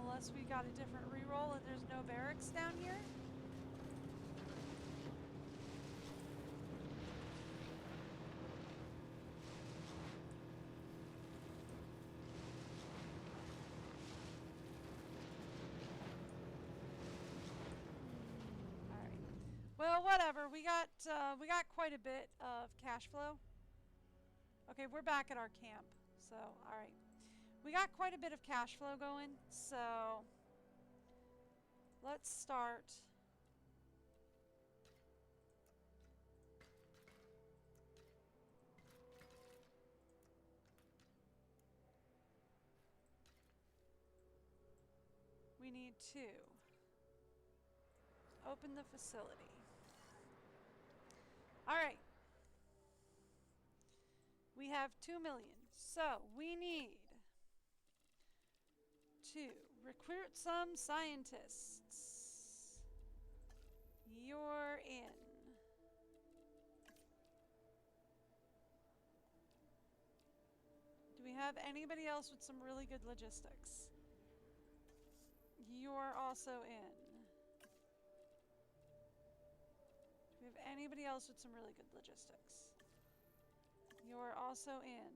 Unless we got a different reroll and there's no barracks down here. Alright. Well, whatever. We got quite a bit of cash flow. Okay, we're back at our camp. So, alright. We got quite a bit of cash flow going, so let's start. We need to open the facility. All right. We have 2 million, so we need to recruit some scientists. You're in. Do we have anybody else with some really good logistics? You're also in. Do we have anybody else with some really good logistics? You're also in.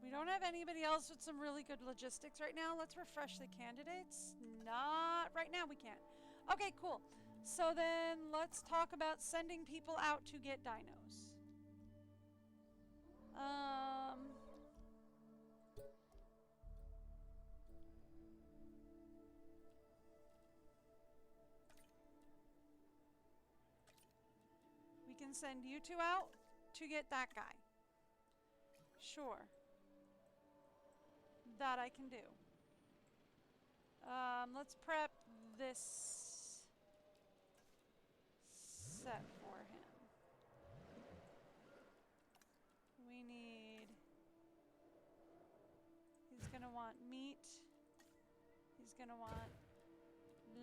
We don't have anybody else with some really good logistics right now. Let's refresh the candidates. Not right now, we can't. Okay, cool. So then let's talk about sending people out to get dinos. We can send you two out to get that guy. Sure. That I can do. Let's prep this set for him. meat. He's gonna want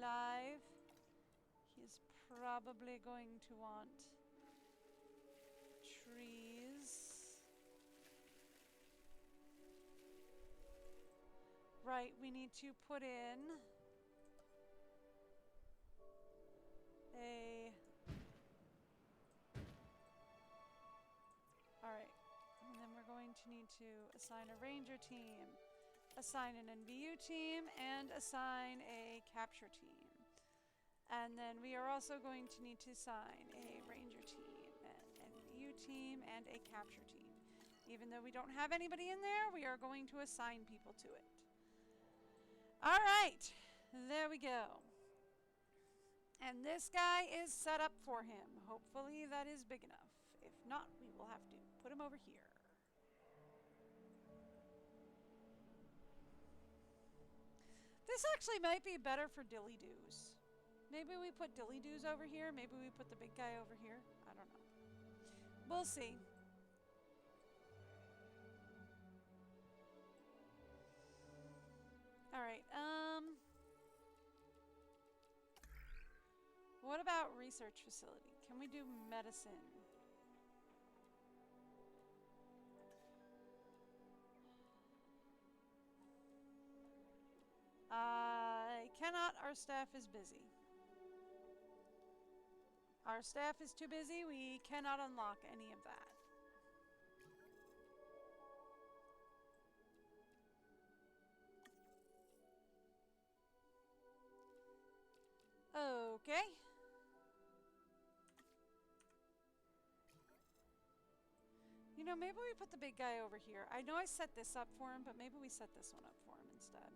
live. He's probably going to want trees. Right, we need to put in a... Alright, and then we're going to need to assign a ranger team, assign an NVU team, and assign a capture team. And then we are also going to need to assign a ranger team, an NVU team, and a capture team. Even though we don't have anybody in there, we are going to assign people to it. Alright, there we go. And this guy is set up for him. Hopefully that is big enough. If not, we will have to put him over here. This actually might be better for dilly-doos. Maybe we put dilly-doos over here. Maybe we put the big guy over here. I don't know. We'll see. Alright, what about research facility? Can we do medicine? I cannot. Our staff is busy. Our staff is too busy. We cannot unlock any of that. Okay. You know, maybe we put the big guy over here. I know I set this up for him, but maybe we set this one up for him instead.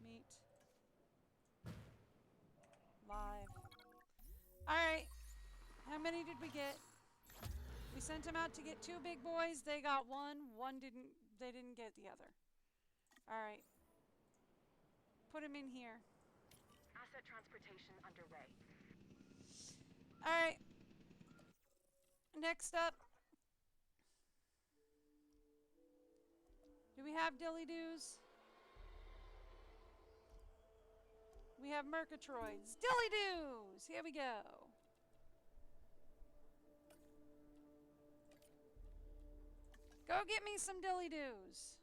Meat. Live. Alright. How many did we get? We sent them out to get 2 big boys. They got 1. They didn't get the other. Alright. Put him in here. Asset transportation underway. Alright. Next up. Do we have dilly-doos? We have Murgatroyds. Dilly-doos! Here we go. Go get me some dilly-doos.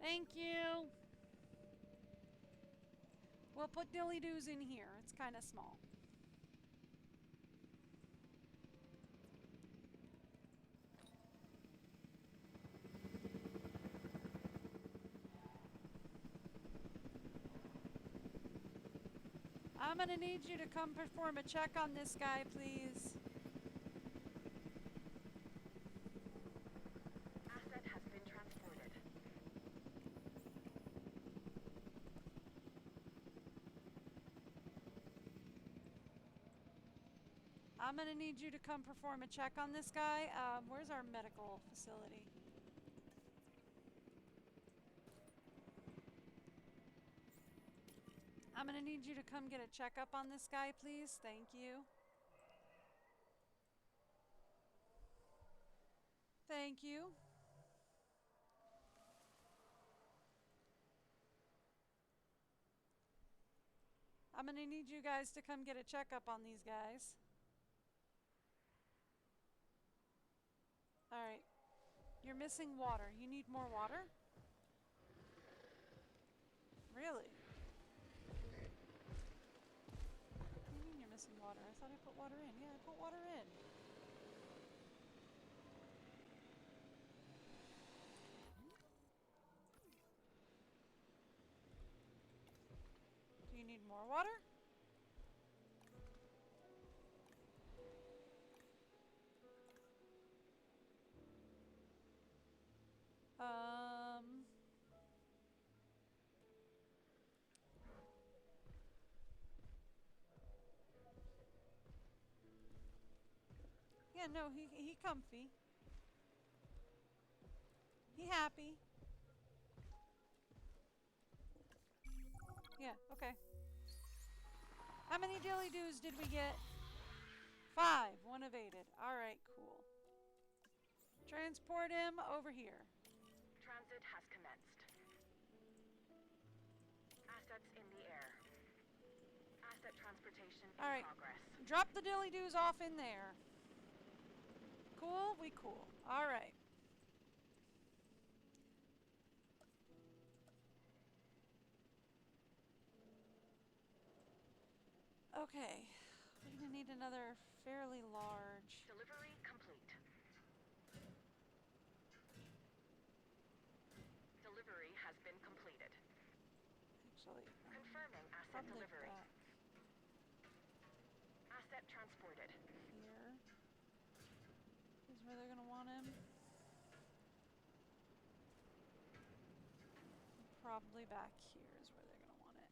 Thank you. We'll put dilly-doos in here. It's kind of small. I'm gonna need you to come perform a check on this guy, please. Asset has been transported. I'm gonna need you to come perform a check on this guy. Where's our medical facility? I'm gonna need you to come get a checkup on this guy, please. Thank you. Thank you. I'm gonna need you guys to come get a checkup on these guys. Alright. You're missing water. You need more water? Really? What do you mean you're missing water? I thought I put water in. Yeah, I put water in. Do you need more water? Yeah, no, he comfy. He happy. Yeah, okay. How many dilly doos did we get? 5. 1 evaded. Alright, cool. Transport him over here. Transit has commenced. Assets in the air. Asset transportation in Alright. progress. Drop the dilly doos off in there. Cool? We cool. Alright. Okay. We're gonna need another fairly large. Delivery complete. Delivery has been completed. Actually, Confirming asset probably delivery. back Asset transported. here is where they're gonna want him. Probably back here is where they're gonna want it.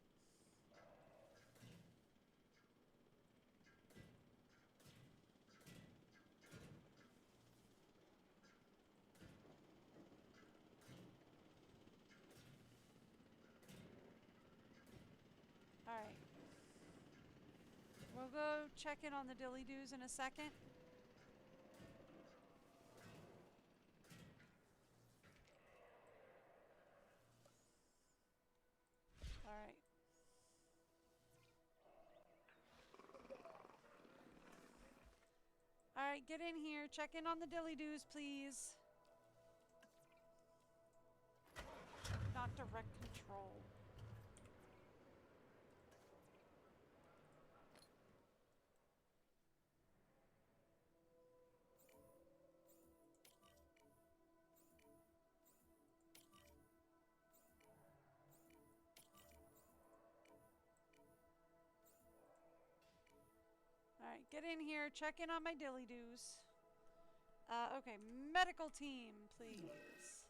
Alright. We'll go check in on the dilly doos in a second. Alright. Alright, get in here. Check in on the dilly doos, please. Not direct control. Alright, get in here, check in on my dilly doos. Okay, medical team, please.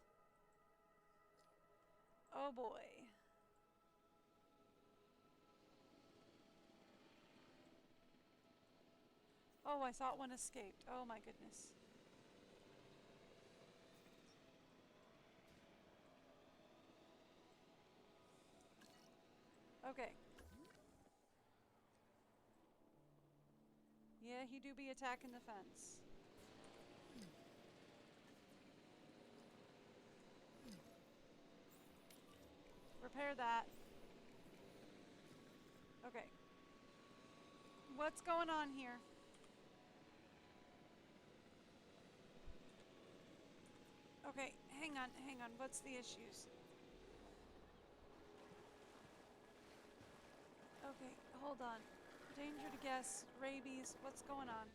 Oh boy. Oh, I thought one escaped. Oh my goodness. Okay. Yeah, he do be attacking the fence. Repair that. Okay. What's going on here? Okay, hang on. What's the issues? Okay, hold on. Danger to guests, rabies, what's going on?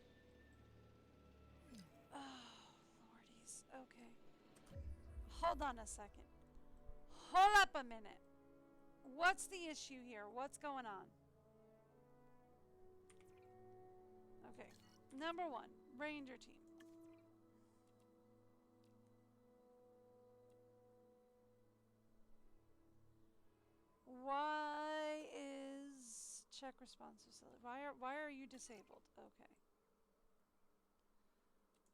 Oh, lordies. Okay. Hold on a second. Hold up a minute. What's the issue here? What's going on? Okay. Number 1, Ranger team. Why is check response facility? Why are you disabled? Okay.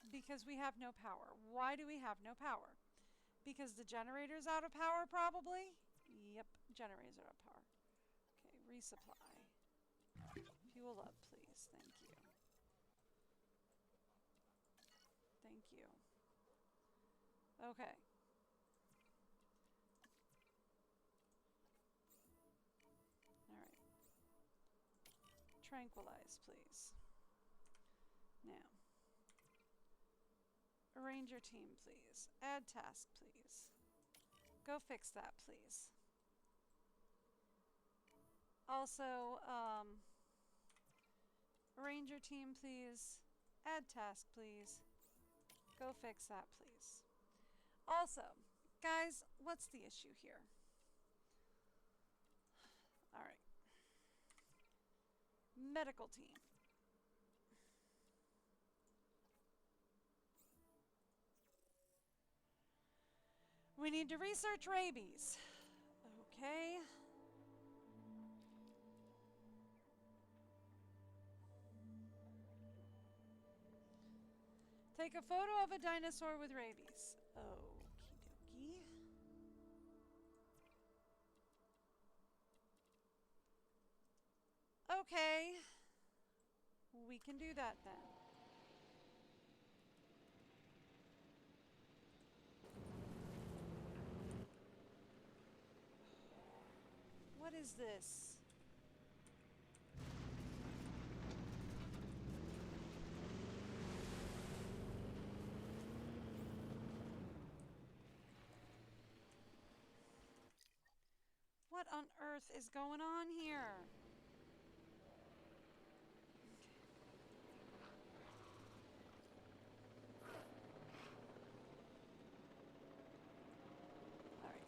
Because we have no power. Why do we have no power? Because the generator's out of power, probably? Yep, generator's out of power. Okay, resupply. Fuel up, please. Thank you. Thank you. Okay. Alright. Tranquilize, please. Now. Arrange your team, please. Add task, please. Go fix that, please. Also, arrange your team, please. Add task, please. Go fix that, please. Also, guys, what's the issue here? Alright. Medical team. We need to research rabies. Okay. Take a photo of a dinosaur with rabies. Okie dokie. Okay. We can do that then. What is this? What on earth is going on here? Alright.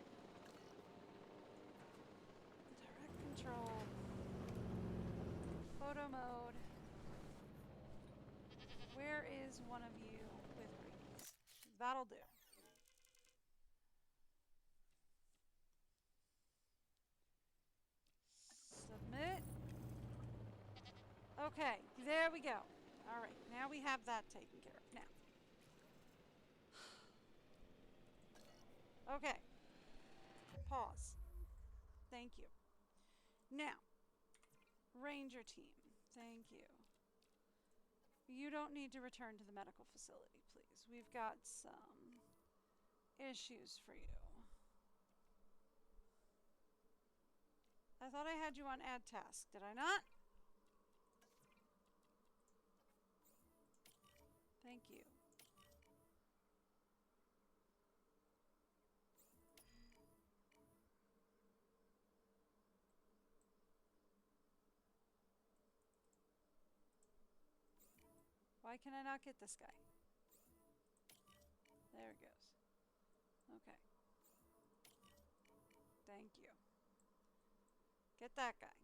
Direct control. Photo mode. Where is one of you with rabies? That'll do. Submit. Okay, there we go. All right, now we have that taken care of. Now. Okay. Pause. Thank you. Now, Ranger team. Thank you. You don't need to return to the medical facility, please. We've got some issues for you. I thought I had you on add task, did I not? Thank you. Why can I not get this guy? There it goes. Okay. Thank you. Get that guy.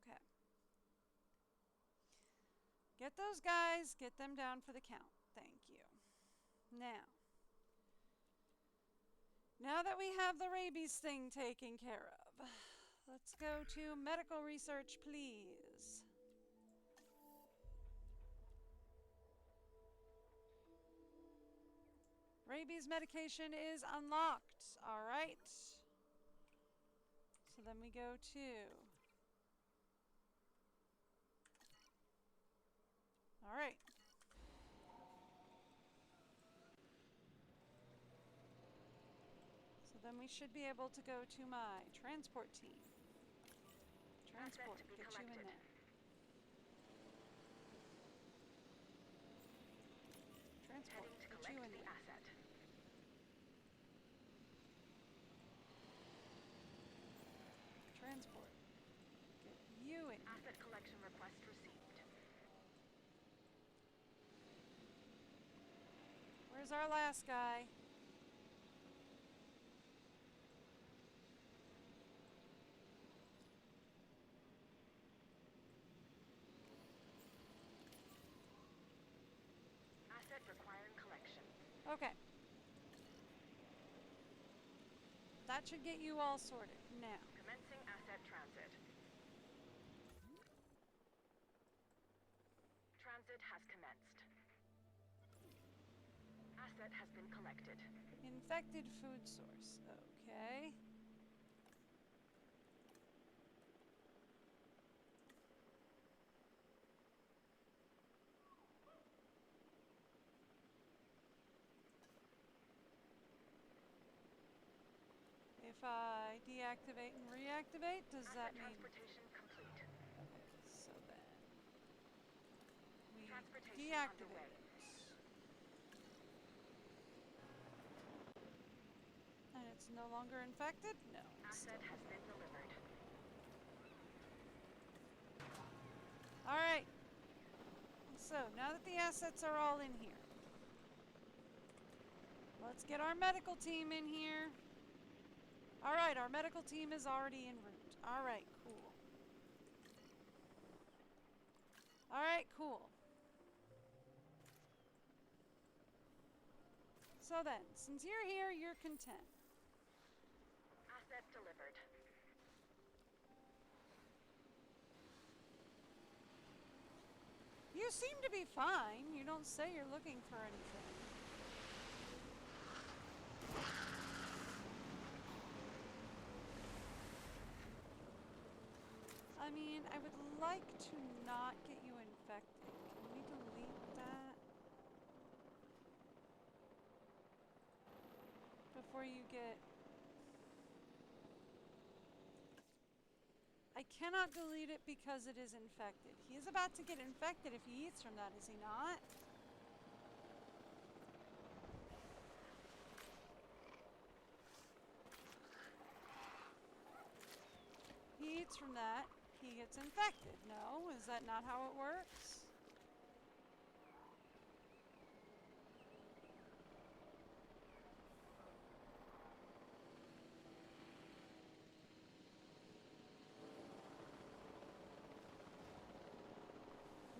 Okay. Get those guys, get them down for the count. Thank you. Now that we have the rabies thing taken care of, let's go to medical research, please. Rabies medication is unlocked. All right. So then we go to... All right. So then we should be able to go to my transport team. Transport, get you in there. Transport, get you in there. Transport, get you in here. Asset collection request received. Where's our last guy? Asset requiring collection. Okay. That should get you all sorted. Now. Commencing asset transit. Transit has commenced. Asset has been collected. Infected food source. Okay. If I deactivate and reactivate, does that mean... Transportation complete. Okay, so then... We Transportation deactivate underway. it. And it's no longer infected? No. Asset has been delivered. Alright. So, now that the assets are all in here, let's get our medical team in here. Alright, our medical team is already en route. Alright, cool. Alright, cool. So then, since you're here, you're content. Asset delivered. You seem to be fine. You don't say you're looking for anything. I mean, I would like to not get you infected. Can we delete that? Before you get... I cannot delete it because it is infected. He is about to get infected if he eats from that, is he not? He eats from that, he gets infected. No, is that not how it works?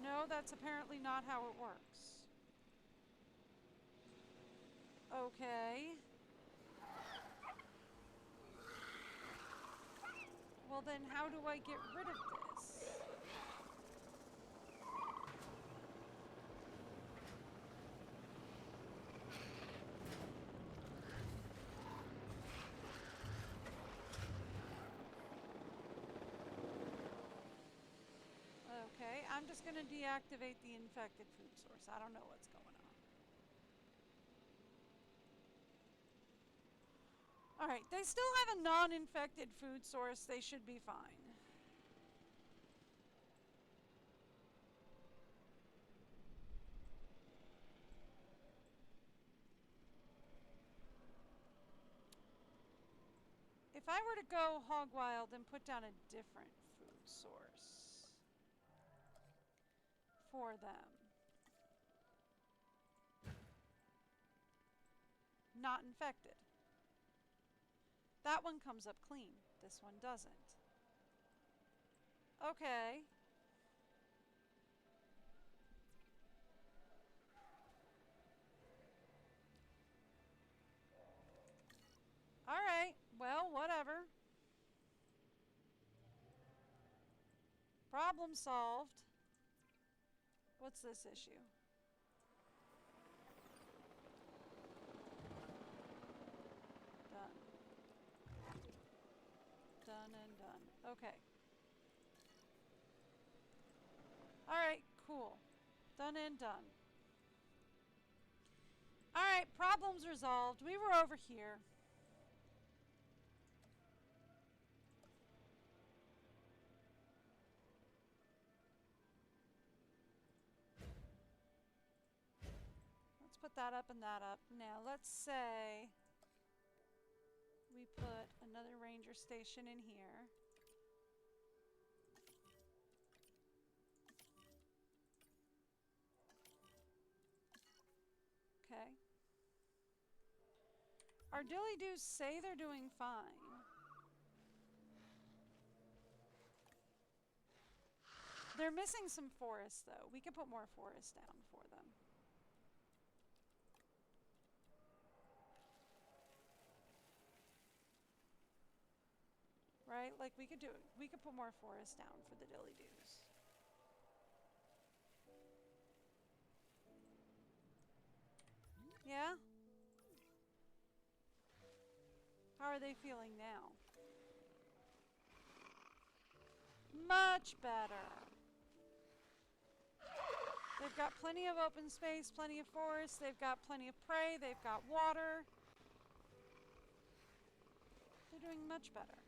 No, that's apparently not how it works. Okay. Well then, how do I get rid of this? Okay, I'm just gonna deactivate the infected food source. I don't know what's going on. Alright, they still have a non-infected food source. They should be fine. If I were to go hog wild and put down a different food source for them. Not infected. That one comes up clean. This one doesn't. Okay. Alright, well, whatever. Problem solved. What's this issue? Done. Done and done. Okay. Alright, cool. Done and done. Alright, problems resolved. We were over here. Let's put that up and that up. Now, let's say we put another ranger station in here. Okay. Our dilly-doos say they're doing fine. They're missing some forest, though. We could put more forest down for them. Right? Like, we could put more forest down for the dilly-doos. Yeah? How are they feeling now? Much better. They've got plenty of open space, plenty of forest, they've got plenty of prey, they've got water. They're doing much better.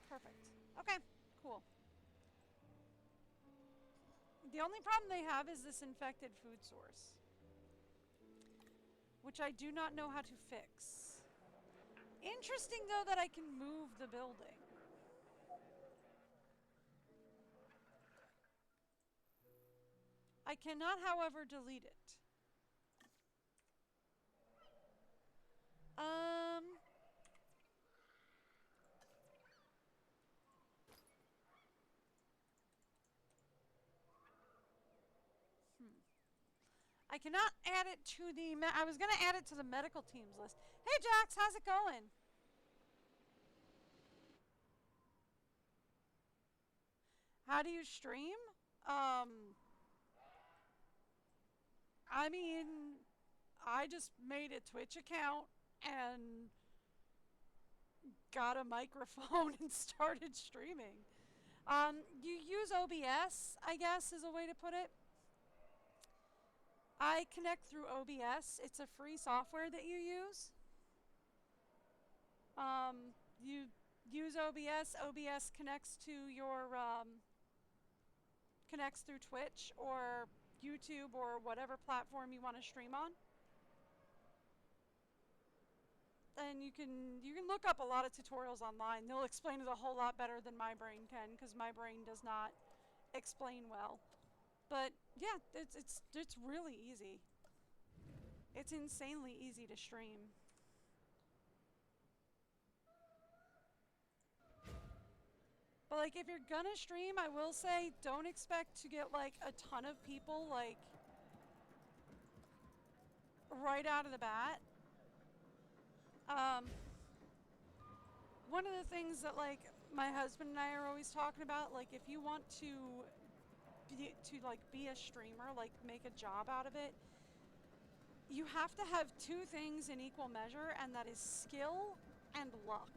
Perfect. Okay, cool. The only problem they have is this infected food source, which I do not know how to fix. Interesting, though, that I can move the building. I cannot, however, delete it. I cannot add it to the... I was going to add it to the medical teams list. Hey, Jax, how's it going? How do you stream? I mean, I just made a Twitch account and got a microphone and started streaming. You use OBS, I guess, is a way to put it. I connect through OBS. It's a free software that you use. You use OBS. OBS connects to your connects through Twitch or YouTube or whatever platform you want to stream on. And you can look up a lot of tutorials online. They'll explain it a whole lot better than my brain can, because my brain does not explain well. But yeah, it's really easy. It's insanely easy to stream. But like, if you're gonna stream, I will say don't expect to get like a ton of people like right out of the bat. One of the things that like my husband and I are always talking about, like if you want to be a streamer, like make a job out of it, you have to have two things in equal measure, and that is skill and luck.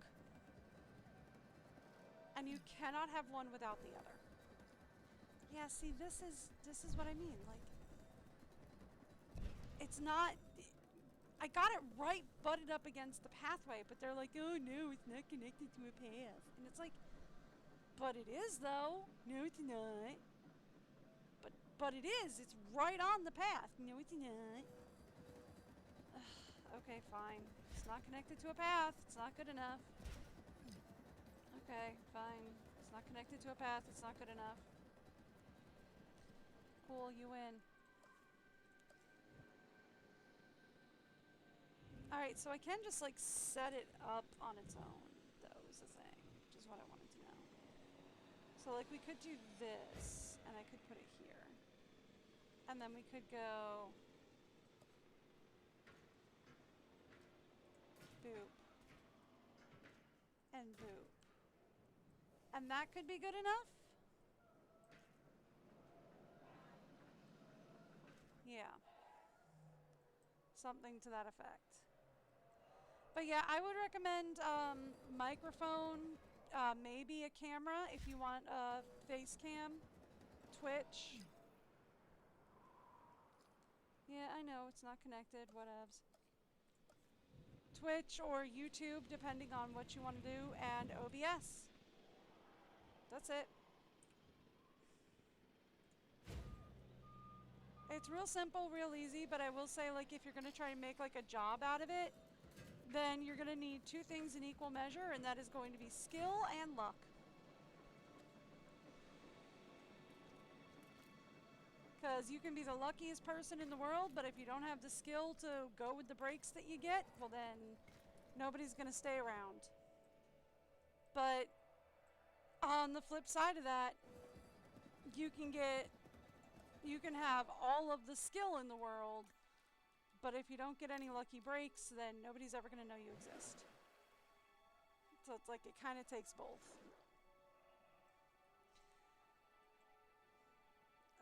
And you cannot have one without the other. Yeah, see, this is what I mean. Like, it's not. I got it right butted up against the pathway, but they're like, oh no, it's not connected to a path. And it's like, but it is though. No, it's not. But it is. It's right on the path. No, it's not. Okay, fine. It's not connected to a path. It's not good enough. Okay, fine. It's not connected to a path. It's not good enough. Cool, you win. Alright, so I can just like set it up on its own, though, is the thing, which is what I wanted to know. So like we could do this, and I could put it here. And then we could go boop and boop. And that could be good enough? Yeah. Something to that effect. But yeah, I would recommend microphone, maybe a camera if you want a face cam, Twitch. Yeah, I know, it's not connected, whatevs. Twitch or YouTube, depending on what you want to do, and OBS. That's it. It's real simple, real easy, but I will say, like, if you're going to try and make, like, a job out of it, then you're going to need two things in equal measure, and that is going to be skill and luck. Because you can be the luckiest person in the world, but if you don't have the skill to go with the breaks that you get, well then, nobody's going to stay around. But on the flip side of that, you can have all of the skill in the world, but if you don't get any lucky breaks, then nobody's ever going to know you exist. So it's like it kind of takes both.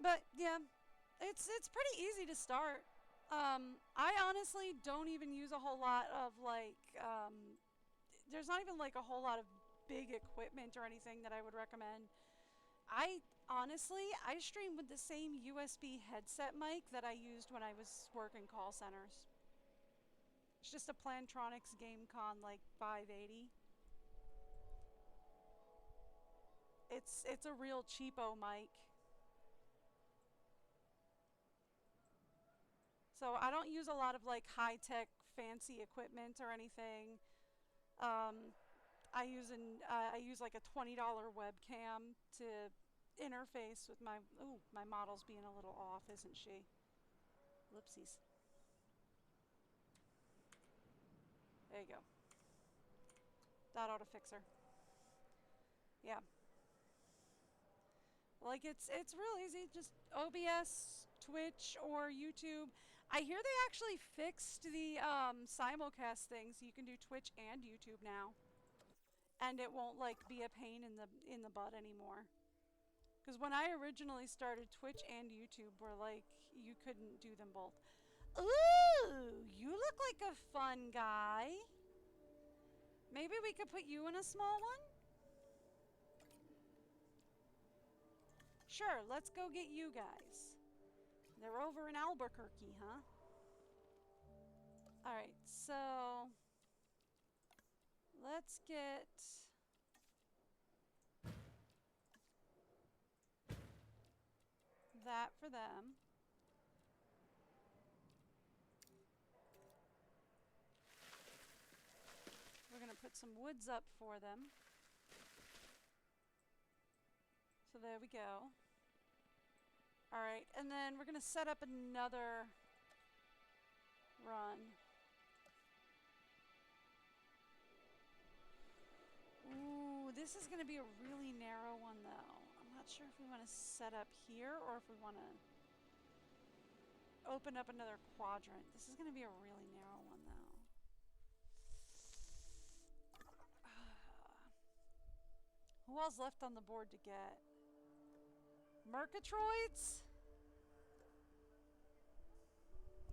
But yeah, it's pretty easy to start. I honestly don't even use a whole lot of like, there's not even like a whole lot of big equipment or anything that I would recommend. I stream with the same USB headset mic that I used when I was working call centers. It's just a Plantronics GameCon like 580. It's a real cheapo mic. So I don't use a lot of like high-tech fancy equipment or anything. I use like a $20 webcam to interface with my, ooh, my model's being a little off, isn't she? Whoopsies. There you go. That ought to fix her. Yeah. Like it's real easy, just OBS, Twitch, or YouTube. I hear they actually fixed the simulcast thing, so you can do Twitch and YouTube now. And it won't like be a pain in the butt anymore. Because when I originally started, Twitch and YouTube were like, you couldn't do them both. Ooh, you look like a fun guy. Maybe we could put you in a small one? Sure, let's go get you guys. They're over in Albuquerque, huh? Alright, so let's get that for them. We're going to put some woods up for them. So there we go. Alright, and then we're going to set up another run. Ooh, this is going to be a really narrow one, though. I'm not sure if we want to set up here or if we want to open up another quadrant. This is going to be a really narrow one, though. Who else left on the board to get? Murgatroyds?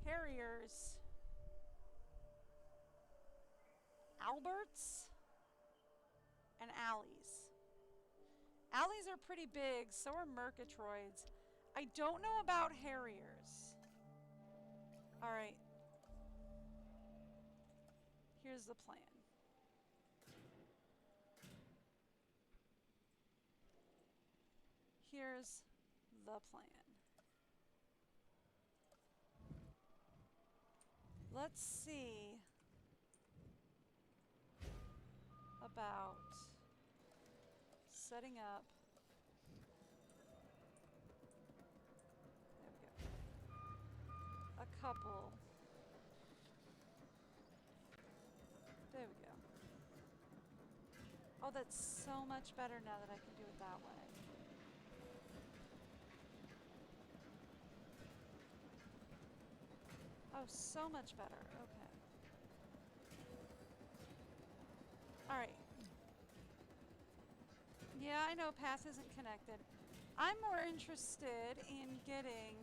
Harriers? Alberts? And Allies. Allies are pretty big, so are Murgatroyds. I don't know about Harriers. Alright. Here's the plan. Here's the plan. Let's see about setting up. There we go. A couple. There we go. Oh, that's so much better now that I can do it that way. Oh, so much better. Okay. Alright. Yeah, I know path isn't connected. I'm more interested in getting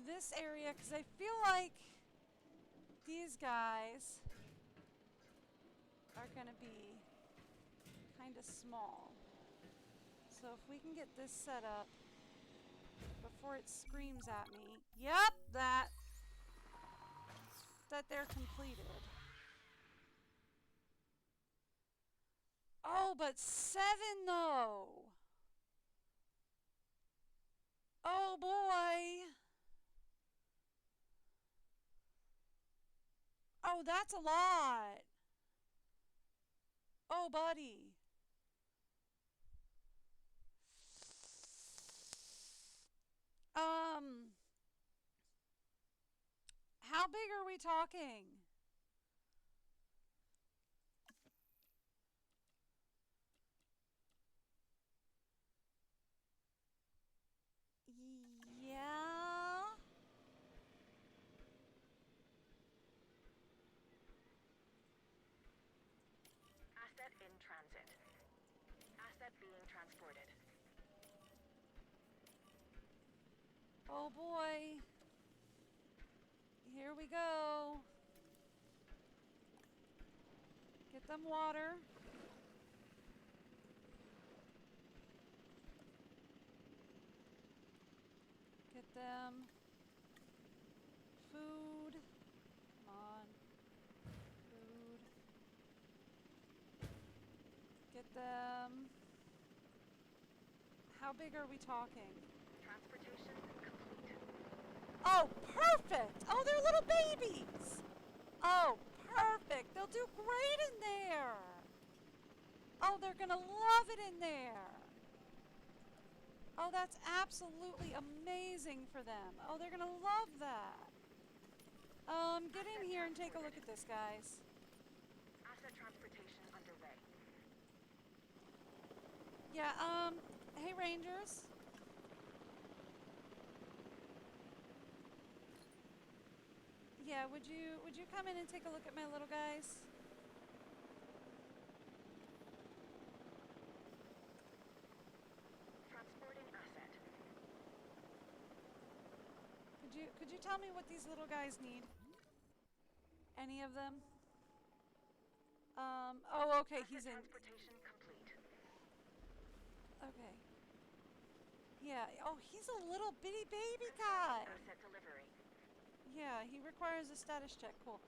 this area because I feel like these guys are going to be kind of small. So if we can get this set up before it screams at me. Yep, that they're completed. Oh, but 7 though. Oh boy. Oh, that's a lot. Oh, buddy. How big are we talking? Yeah. Asset in transit. Asset being transported. Oh boy. Here we go. Get them water. Get them food. Come on. Food. Get them. How big are we talking? Transportation complete. Oh, perfect! Oh, they're little babies! Oh, perfect! They'll do great in there! Oh, they're gonna love it in there! Oh, that's absolutely amazing for them. Oh, they're gonna love that. Get in here and take a look at this, guys. Asset transportation underway. Yeah, hey Rangers. Yeah, would you come in and take a look at my little guys? Transporting asset. Could you tell me what these little guys need? Any of them? Oh, okay, he's in. Transportation complete. Okay. Yeah. Oh, he's a little bitty baby guy. Asset delivery. Yeah, he requires a status check. Cool.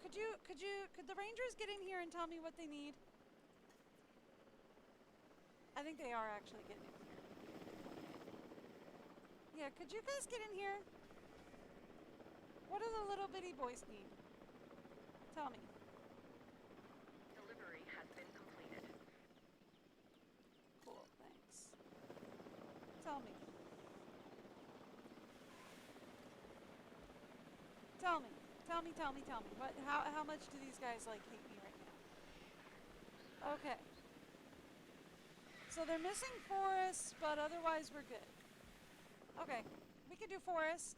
Could the Rangers get in here and tell me what they need? I think they are actually getting in here. Yeah, could you guys get in here? What do the little bitty boys need? Tell me. Delivery has been completed. Cool, thanks. Tell me. Tell me. Tell me. What? How much do these guys like hate me right now? Okay. So they're missing forest, but otherwise we're good. Okay, we can do forest.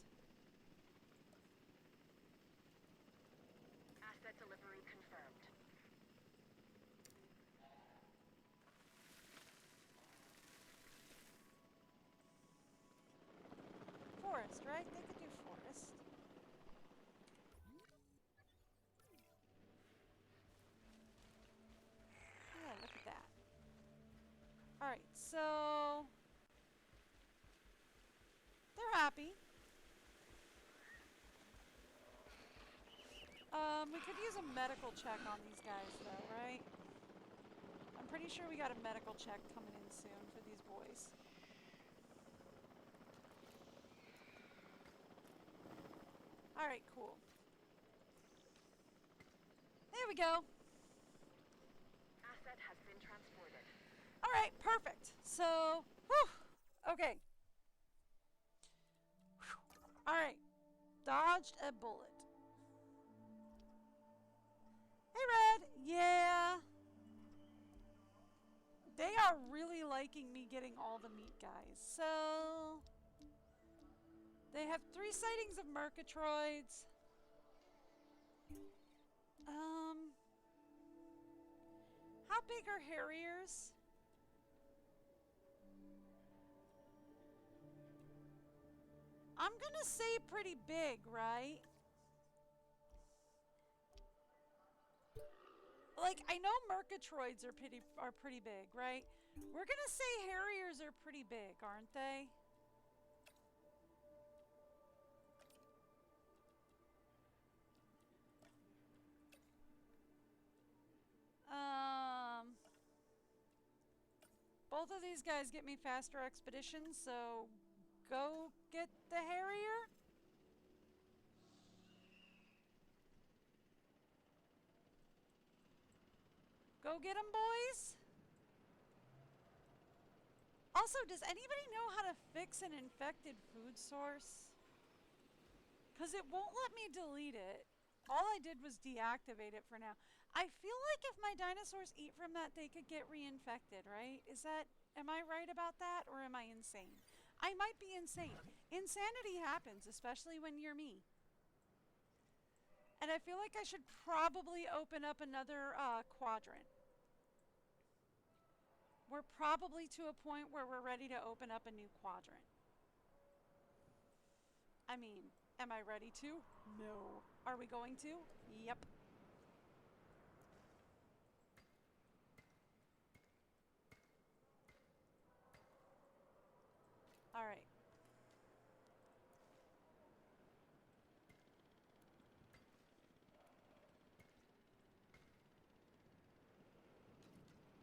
Asset delivery confirmed. Forest, right? They could do forest. Yeah, look at that. Alright, so they're happy. We could use a medical check on these guys though, right? I'm pretty sure we got a medical check coming in soon for these boys. Alright, cool. There we go. Asset has been transported. Alright, perfect. So, whew, okay. Alright, dodged a bullet. Hey, Red. Yeah. They are really liking me getting all the meat guys. So, they have 3 sightings of Murgatroyds. How big are Harriers? I'm gonna say pretty big, right? Like, I know Murgatroyds are pretty big, right? We're gonna say Harriers are pretty big, aren't they? Both of these guys get me faster expeditions, so go get the Harrier. Go get 'em, boys. Also, does anybody know how to fix an infected food source? Because it won't let me delete it. All I did was deactivate it for now. I feel like if my dinosaurs eat from that, they could get reinfected, right? Am I right about that, or am I insane? I might be insane. Insanity happens, especially when you're me. And I feel like I should probably open up another quadrant. We're probably to a point where we're ready to open up a new quadrant. I mean, am I ready to? No. Are we going to? Yep. All right.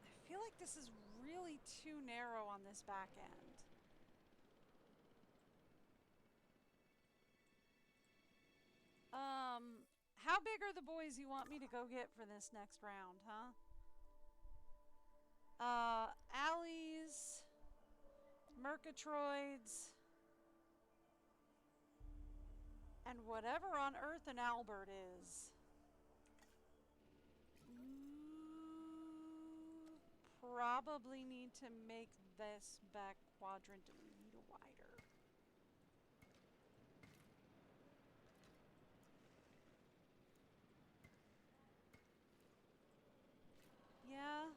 I feel like this is really too narrow on this back end. How big are the boys you want me to go get for this next round, huh? Alleys, Murgatroyds, and whatever on earth an Albert is. Probably need to make this back quadrant a little wider. Yeah.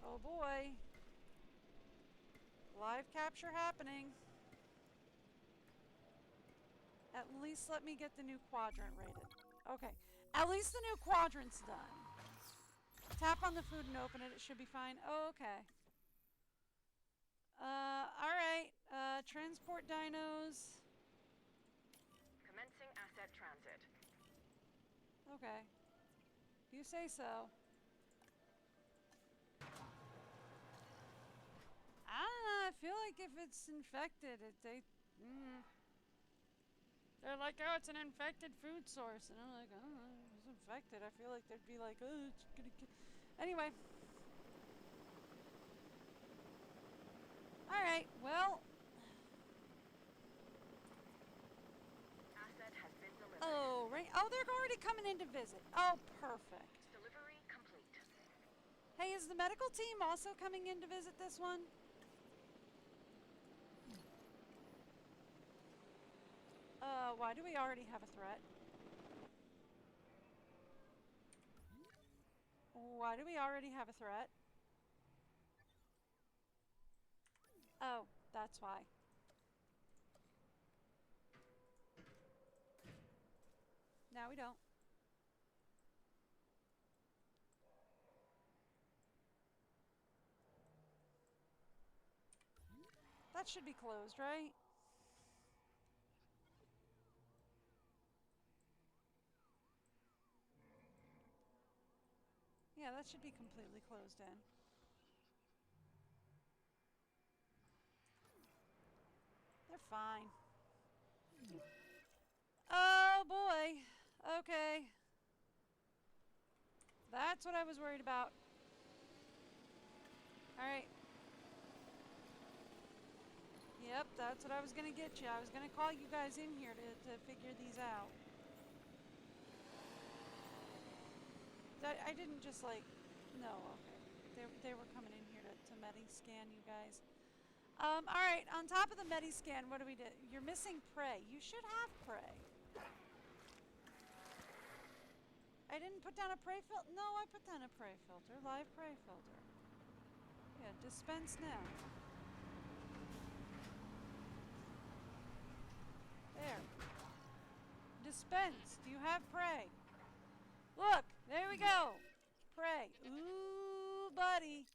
Oh boy. live capture happening. At least let me get the new quadrant rated. Okay. At least the new quadrant's done. Tap on the food and open it. It should be fine. Oh, okay. Alright. Transport dinos. Commencing asset transit. Okay. You say so. I don't know. I feel like if it's infected, they're like, oh, it's an infected food source. And I'm like, I don't know. If it's infected. I feel like they'd be like, oh, it's gonna get. Anyway. Alright, well. Asset has been delivered. Oh, right. Oh, they're already coming in to visit. Oh, perfect. Delivery complete. Hey, is the medical team also coming in to visit this one? Why do we already have a threat? Why do we already have a threat? Oh, that's why. Now we don't. That should be closed, right? Yeah, that should be completely closed in. They're fine. Oh boy. Okay. That's what I was worried about. Alright. Yep, that's what I was gonna get you. I was gonna call you guys in here to figure these out. I didn't just like, no, okay. They were coming in here to medi-scan you guys. Alright, on top of the medi-scan, what do we do? You're missing prey. You should have prey. I didn't put down a prey filter. No, I put down a prey filter. Live prey filter. Yeah, dispense now. There. Dispense. Do you have prey? Look, there we go. Prey. Ooh, buddy.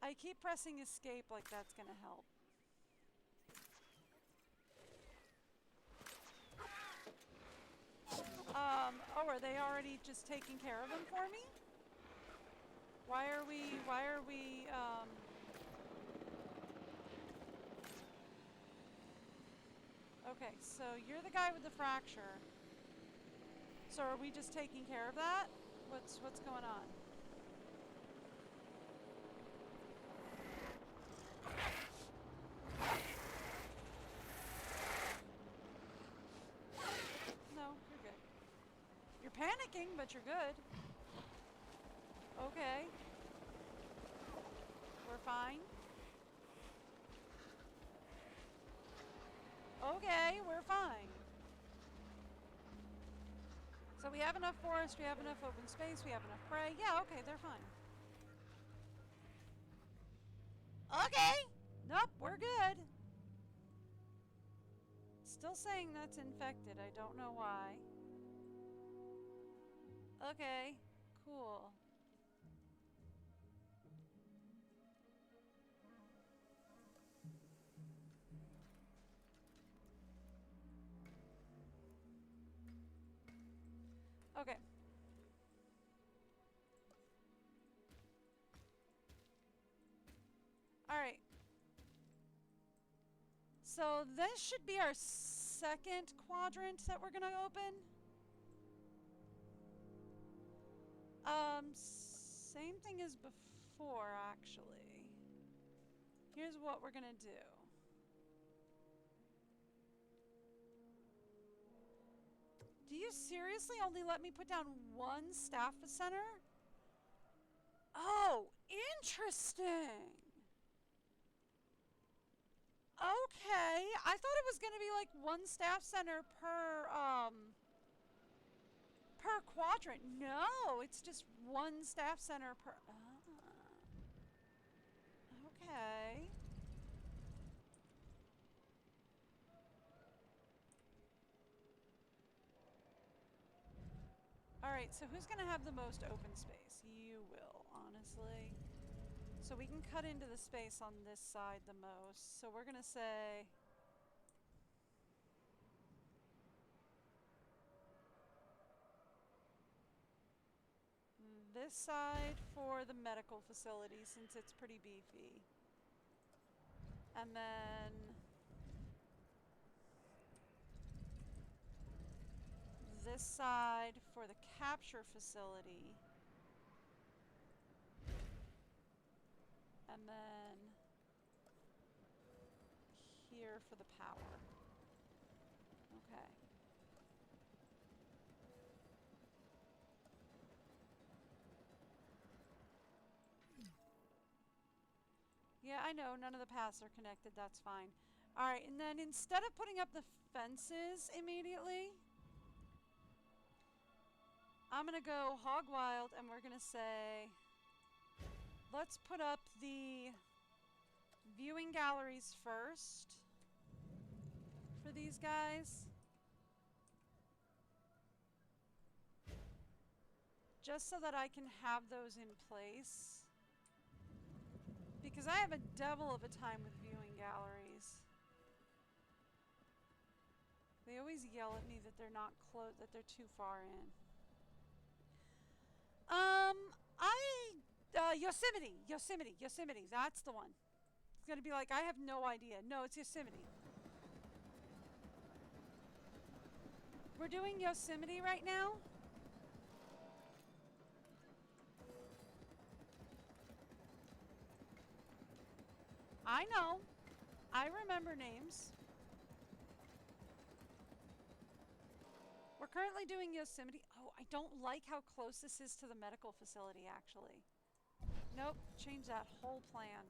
I keep pressing escape like that's gonna help. Oh, are they already just taking care of them for me? Why are we, Okay, so you're the guy with the fracture. So are we just taking care of that? What's going on? No, you're good. You're panicking, but you're good. Okay. We're fine. Okay, we're fine. So we have enough forest, we have enough open space, we have enough prey. Yeah, okay, they're fine. Okay! Nope, we're good. Still saying that's infected. I don't know why. Okay, cool. Okay. Alright. So this should be our second quadrant that we're gonna open. Same thing as before, actually. Here's what we're gonna do. Do you seriously only let me put down one staff center? Oh, interesting. Okay, I thought it was gonna be like one staff center per per quadrant. No, it's just one staff center per. Okay. Alright, so who's going to have the most open space? You will, honestly. So we can cut into the space on this side the most. So we're going to say... this side for the medical facility since it's pretty beefy. And then... this side for the capture facility. And then here for the power. Okay. Yeah, I know, none of the paths are connected, that's fine. Alright, and then instead of putting up the fences immediately, I'm gonna go hog wild and we're gonna say, let's put up the viewing galleries first for these guys. Just so that I can have those in place. Because I have a devil of a time with viewing galleries. They always yell at me that they're not close, that they're too far in. Yosemite, that's the one. It's gonna be like, I have no idea. No, it's Yosemite. We're doing Yosemite right now. I know. I remember names. We're currently doing Yosemite. Oh, I don't like how close this is to the medical facility, actually. Nope, change that whole plan.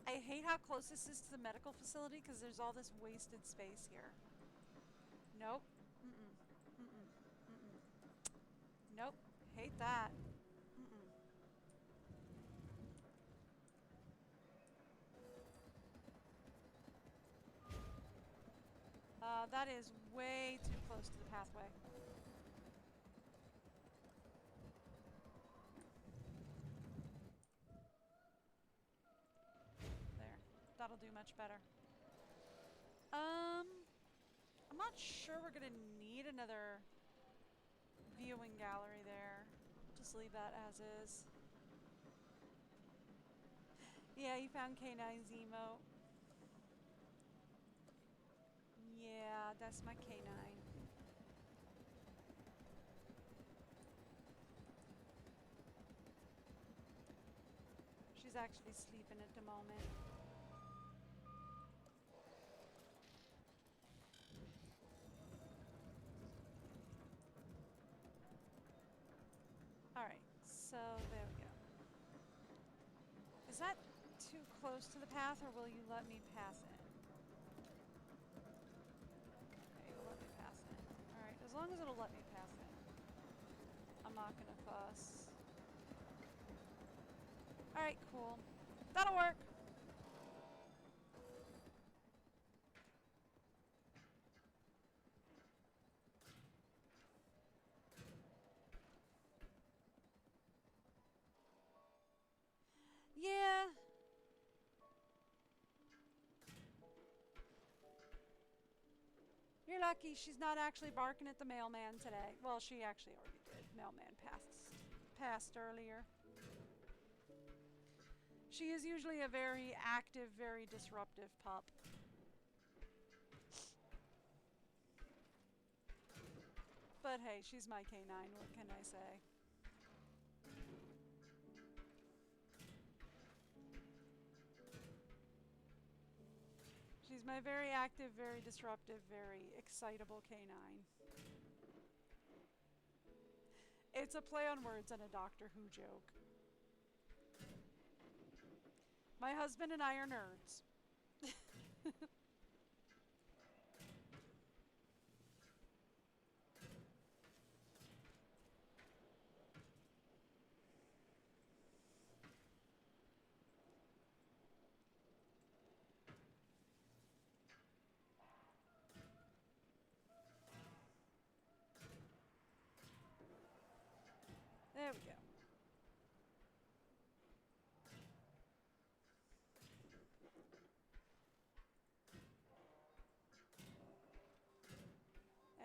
I hate how close this is to the medical facility because there's all this wasted space here. Nope. Nope, hate that. That is way too close to the pathway. There. That'll do much better. I'm not sure we're gonna need another viewing gallery there. Just leave that as is. Yeah, you found K9's emote. Yeah, that's my K9. She's actually sleeping at the moment. Alright, so there we go. Is that too close to the path, or will you let me pass it? As long as it'll let me pass in. I'm not gonna fuss. Alright, cool. That'll work! Yeah. You're lucky she's not actually barking at the mailman today. Well, she actually already did. Mailman passed earlier. She is usually a very active, very disruptive pup. But hey, she's my K9, what can I say? She's my very active, very disruptive, very excitable K9. It's a play on words and a Doctor Who joke. My husband and I are nerds.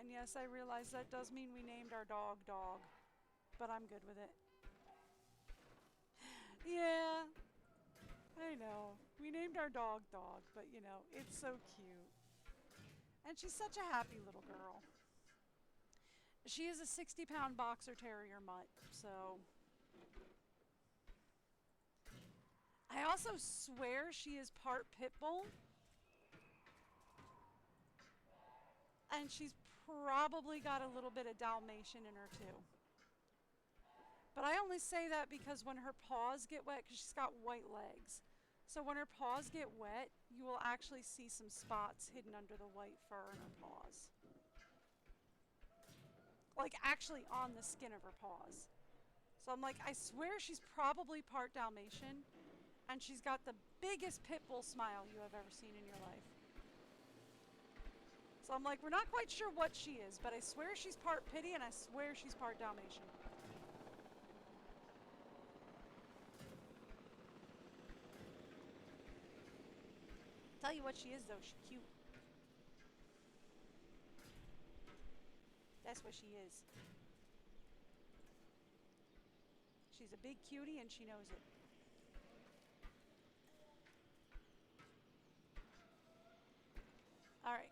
And yes, I realize that does mean we named our dog Dog, but I'm good with it. Yeah, I know. We named our dog Dog, but you know, it's so cute. And she's such a happy little girl. She is a 60-pound boxer terrier mutt, so. I also swear she is part pit bull. And she's probably got a little bit of Dalmatian in her too. But I only say that because when her paws get wet, because she's got white legs. So when her paws get wet, you will actually see some spots hidden under the white fur in her paws. Like actually on the skin of her paws. So I'm like, I swear she's probably part Dalmatian. And she's got the biggest pit bull smile you have ever seen in your life. So I'm like, we're not quite sure what she is, but I swear she's part pitty and I swear she's part Dalmatian. Tell you what she is though, she's cute. That's what she is. She's a big cutie and she knows it. All right.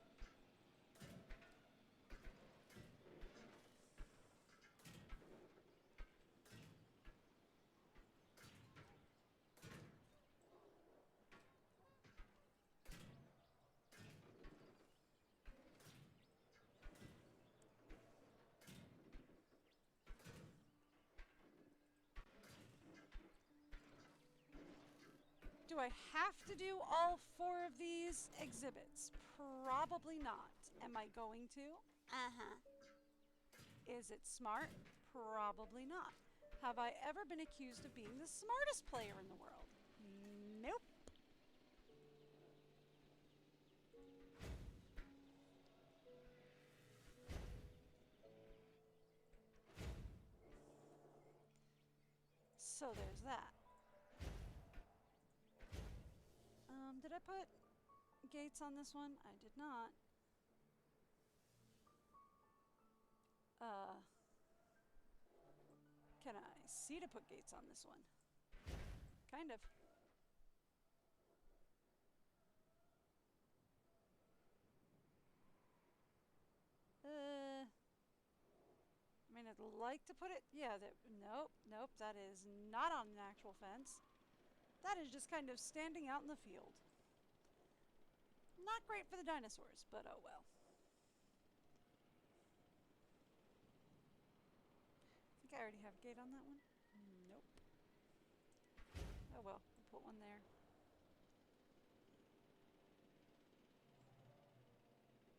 Do I have to do all 4 of these exhibits? Probably not. Am I going to? Uh-huh. Is it smart? Probably not. Have I ever been accused of being the smartest player in the world? Nope. So there's that. Did I put gates on this one? I did not. Can I see to put gates on this one? Kind of. I mean, I'd like to put it, yeah, nope, that is not on an actual fence. That is just kind of standing out in the field. Not great for the dinosaurs, but oh well. I think I already have a gate on that one. Nope. Oh well, we'll put one there.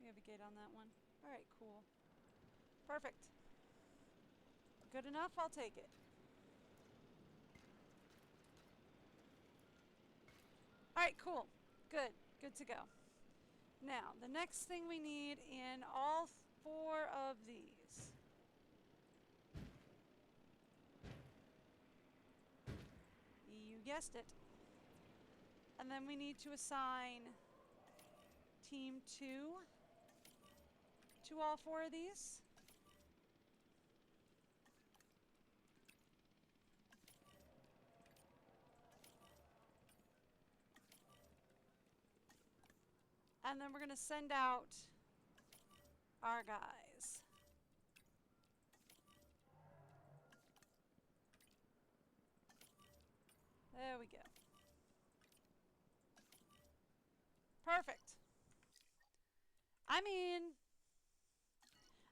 We have a gate on that one. Alright, cool. Perfect. Good enough, I'll take it. Alright, cool. Good. Good to go. Now, the next thing we need in all 4 of these. You guessed it. And then we need to assign Team 2 to all 4 of these. And then we're going to send out our guys. There we go. Perfect. I mean,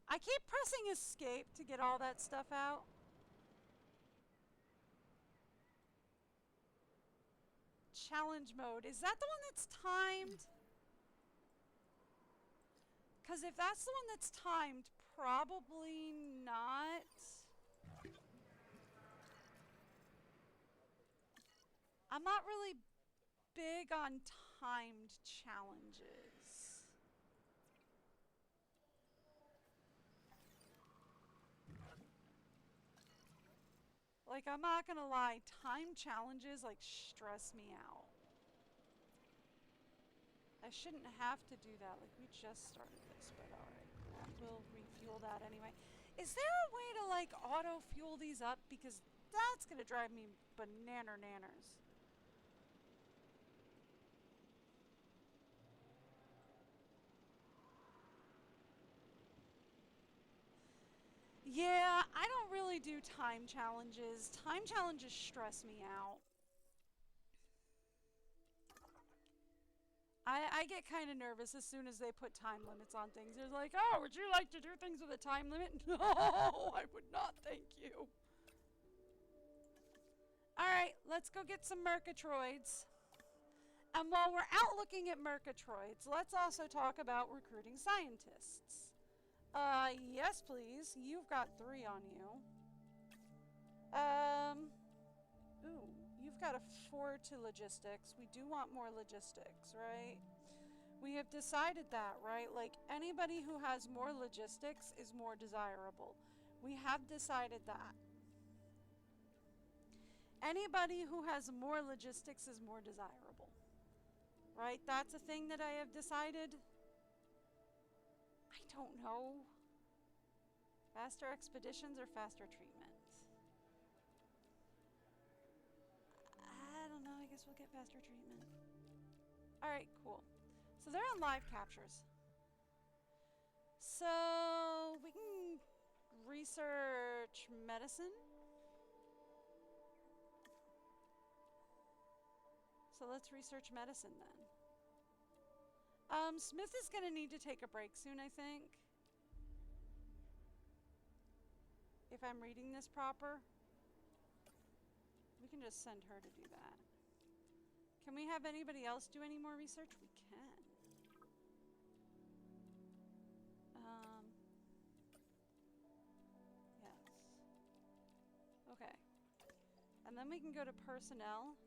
I keep pressing escape to get all that stuff out. Challenge mode. Is that the one that's timed? Because if that's the one that's timed, probably not. I'm not really big on timed challenges. Like, I'm not gonna lie, time challenges like stress me out. I shouldn't have to do that. Like, we just started this, but alright. we'll refuel that anyway. Is there a way to, like, auto-fuel these up? Because that's gonna drive me bananer-nanners. Yeah, I don't really do time challenges. Time challenges stress me out. I get kind of nervous as soon as they put time limits on things. They're like, oh, would you like to do things with a time limit? No, I would not, thank you. Alright, let's go get some Mercatroids. And while we're out looking at Mercatroids, let's also talk about recruiting scientists. Yes, please. You've got 3 on you. Ooh, you've got a 4 to logistics. We do want more logistics, right? We have decided that, right? Like, anybody who has more logistics is more desirable. We have decided that. Anybody who has more logistics is more desirable. Right? That's a thing that I have decided. I don't know. Faster expeditions or faster treatment? I don't know. I guess we'll get faster treatment. Alright, cool. So they're on live captures. So we can research medicine. So let's research medicine then. Smith is going to need to take a break soon, I think. If I'm reading this proper. We can just send her to do that. Can we have anybody else do any more research? We can. Yes. Okay. And then we can go to personnel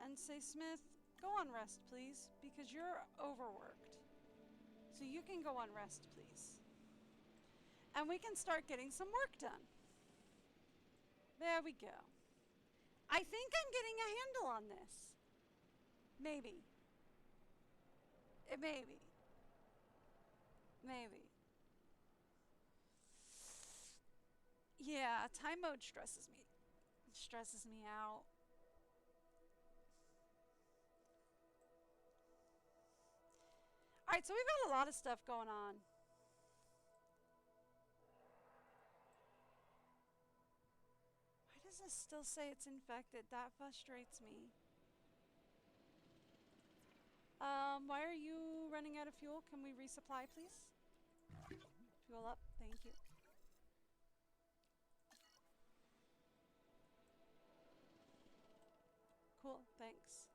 and say, Smith, go on rest, please, because you're overworked. So you can go on rest, please. And we can start getting some work done. There we go. I think I'm getting a handle on this. Maybe. Maybe. Maybe. Yeah, time mode stresses me. Stresses me out. Alright, so we've got a lot of stuff going on. Why does this still say it's infected? That frustrates me. Why are you running out of fuel? Can we resupply, please? Fuel up, thank you. Cool, thanks.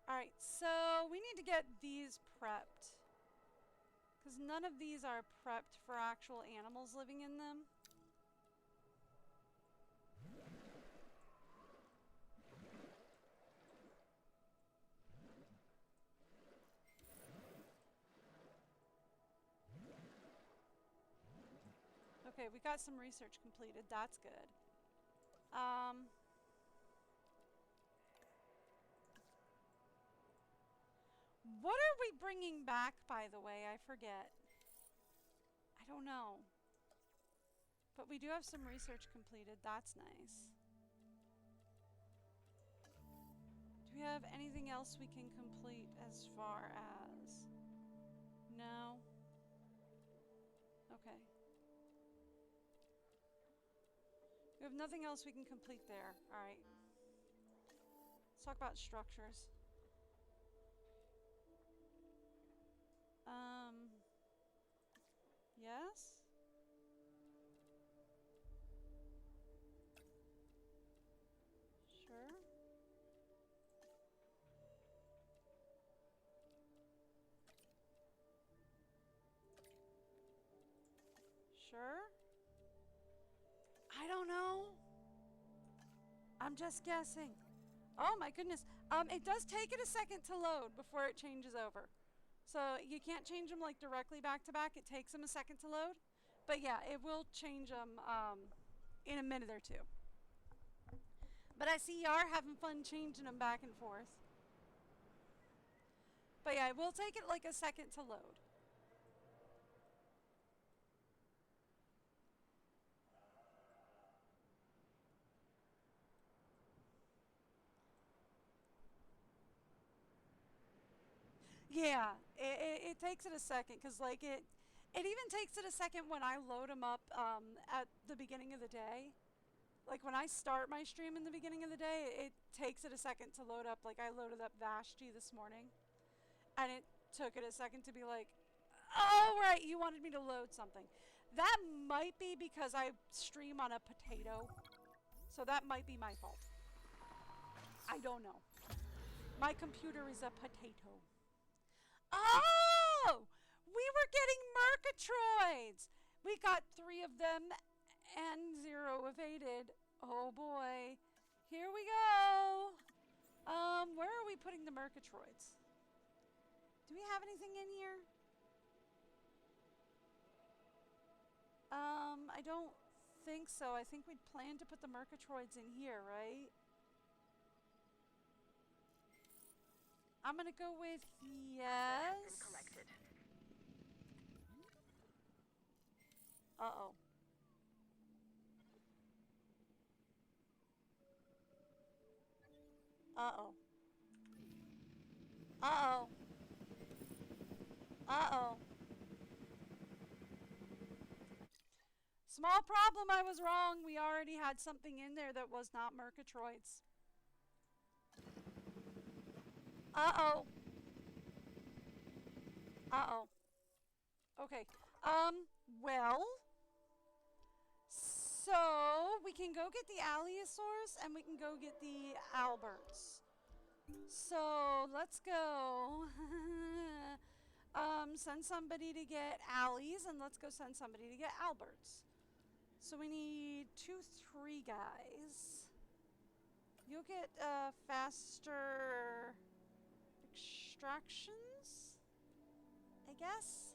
Alright, so we need to get these prepped. Because none of these are prepped for actual animals living in them. Okay, we got some research completed. That's good. What are we bringing back, by the way? I forget. I don't know. But we do have some research completed. That's nice. Do we have anything else we can complete as far as... No? Okay. We have nothing else we can complete there. Alright. Let's talk about structures. Yes? Sure. Sure. I don't know. I'm just guessing. Oh my goodness. It does take it a second to load before it changes over. So you can't change them like directly back to back. It takes them a second to load. But yeah, it will change them in a minute or two. But I see you are having fun changing them back and forth. But yeah, it will take it like a second to load. Yeah, it takes it a second because like it even takes it a second when I load them up at the beginning of the day. Like when I start my stream in the beginning of the day, it takes it a second to load up. Like I loaded up Vashti this morning, and it took it a second to be like, oh right, you wanted me to load something. That might be because I stream on a potato, so that might be my fault. I don't know. My computer is a potato. Oh! We were getting Murgatroyds! We got 3 of them and 0 evaded. Oh boy. Here we go. Where are we putting the Murgatroyds? Do we have anything in here? I don't think so. I think we'd planned to put the Murgatroyds in here, right? I'm gonna go with yes. Uh-oh. Uh-oh. Uh-oh. Uh-oh. Small problem, I was wrong. We already had something in there that was not Murgatroyds. Uh-oh. Uh-oh. Okay. Well. So, we can go get the Allosaurs and we can go get the Alberts. So, let's go. Send somebody to get Allies and let's go send somebody to get Alberts. So, we need 2, 3 guys. You'll get faster extractions, I guess.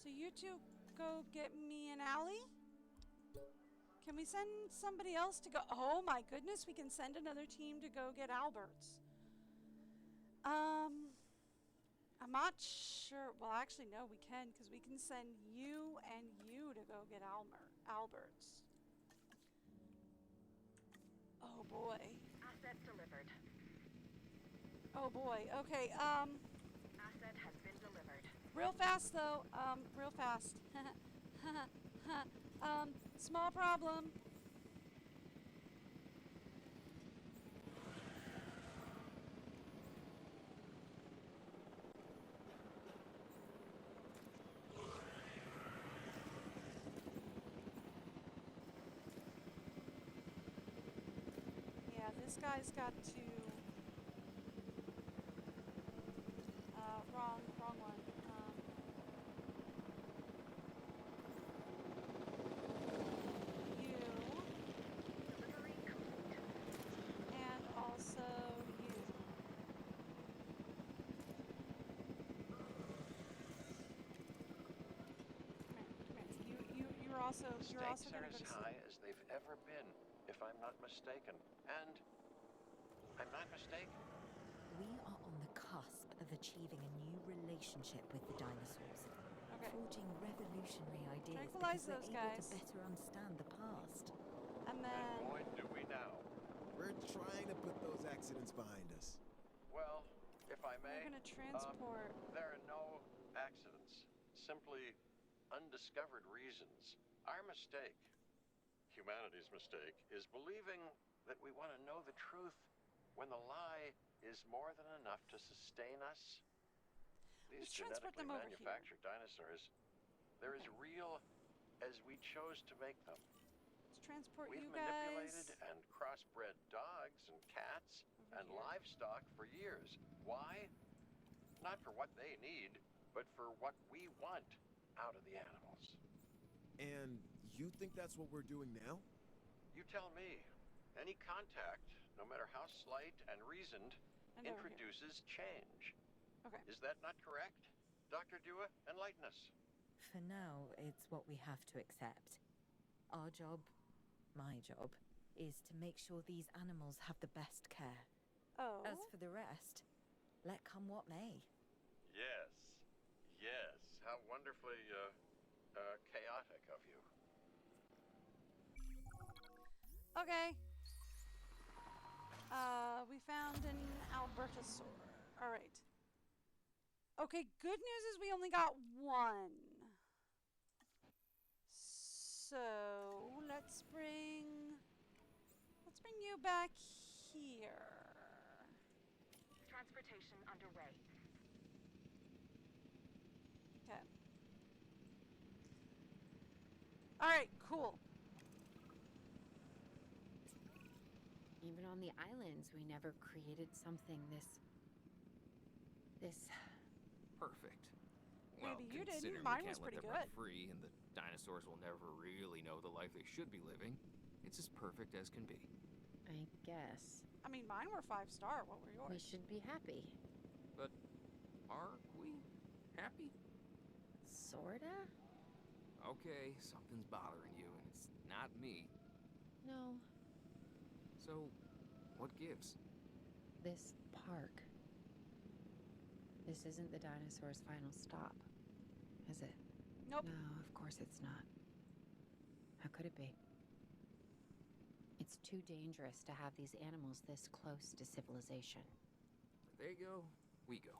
So you two go get me an Allie. Can we send somebody else to go? Oh my goodness, we can send another team to go get Alberts. I'm not sure. Well, actually, no, we can because we can send you and you to go get Alberts. Oh boy. Asset delivered. Oh boy. Okay. Asset has been delivered. Real fast though. Real fast. Small problem. Yeah, this guy's got to. Wrong one. You. Delivery complete. And also you. You're also Stakes gonna are go as to high sleep. as they've ever been, if I'm not mistaken. And I'm not mistaken. We are on the cusp of achieving a new relationship with the dinosaurs. Okay. Forging revolutionary ideas Tranquilize because those we're able guys. to better understand the past. And then And boy, do we now. We're trying to put those accidents behind us. Well, if I may, we're gonna transport. there are no accidents. Simply undiscovered reasons. Our mistake, humanity's mistake, is believing that we want to know the truth when the lie is more than enough to sustain us. These Let's transport genetically them over manufactured dinosaurs, they're as real as we chose to make them. Let's transport We've you manipulated guys. and crossbred dogs and cats Over and here. livestock for years. Why? Not for what they need, but for what we want out of the animals. And you think that's what we're doing now? You tell me. Any contact, no matter how slight and reasoned, And over here. introduces change. Okay. Is that not correct? Dr. Dua, enlighten us. For now, it's what we have to accept. Our job, my job, is to make sure these animals have the best care. Oh. As for the rest, let come what may. Yes. Yes. How wonderfully, chaotic of you. Okay. We found an Albertosaur. All right. Okay, good news is we only got one. So let's bring you back here. Transportation underway. Okay. All right, cool. Even on the islands, we never created something this Perfect. Well, Maybe you didn't. considering Mine we was can't let pretty them run good. free and the dinosaurs will never really know the life they should be living, it's as perfect as can be. I guess. I mean, mine were 5-star. What were We yours? should be happy. But are we happy? Sorta? Okay, something's bothering you, and it's not me. No. So, what gives? This park. This isn't the dinosaur's final stop, is it? Nope. No, of course it's not. How could it be? It's too dangerous to have these animals this close to civilization. They go, we go.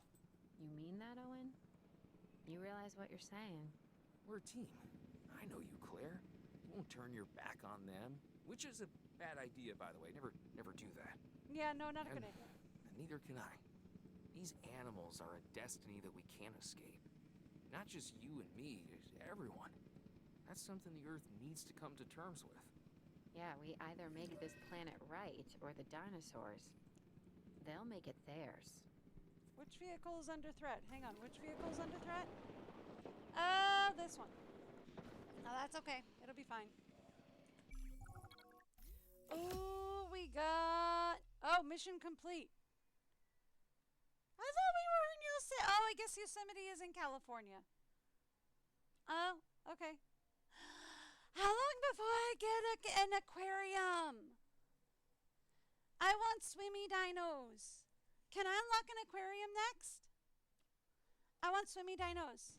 You mean that, Owen? You realize what you're saying? We're a team. I know you, Claire. You won't turn your back on them, which is a bad idea, by the way. Never do that. Yeah, no, not a good idea. And neither can I. These animals are a destiny that we can't escape. Not just you and me, everyone. That's something the Earth needs to come to terms with. Yeah, we either make this planet right, or the dinosaurs. They'll make it theirs. Which vehicle is under threat? Hang on, which vehicle is under threat? This one. No, that's okay. It'll be fine. Oh, we got... Oh, mission complete. I thought we were in Yosemite. Oh, I guess Yosemite is in California. Oh, okay. How long before I get an aquarium? I want swimmy dinos. Can I unlock an aquarium next? I want swimmy dinos.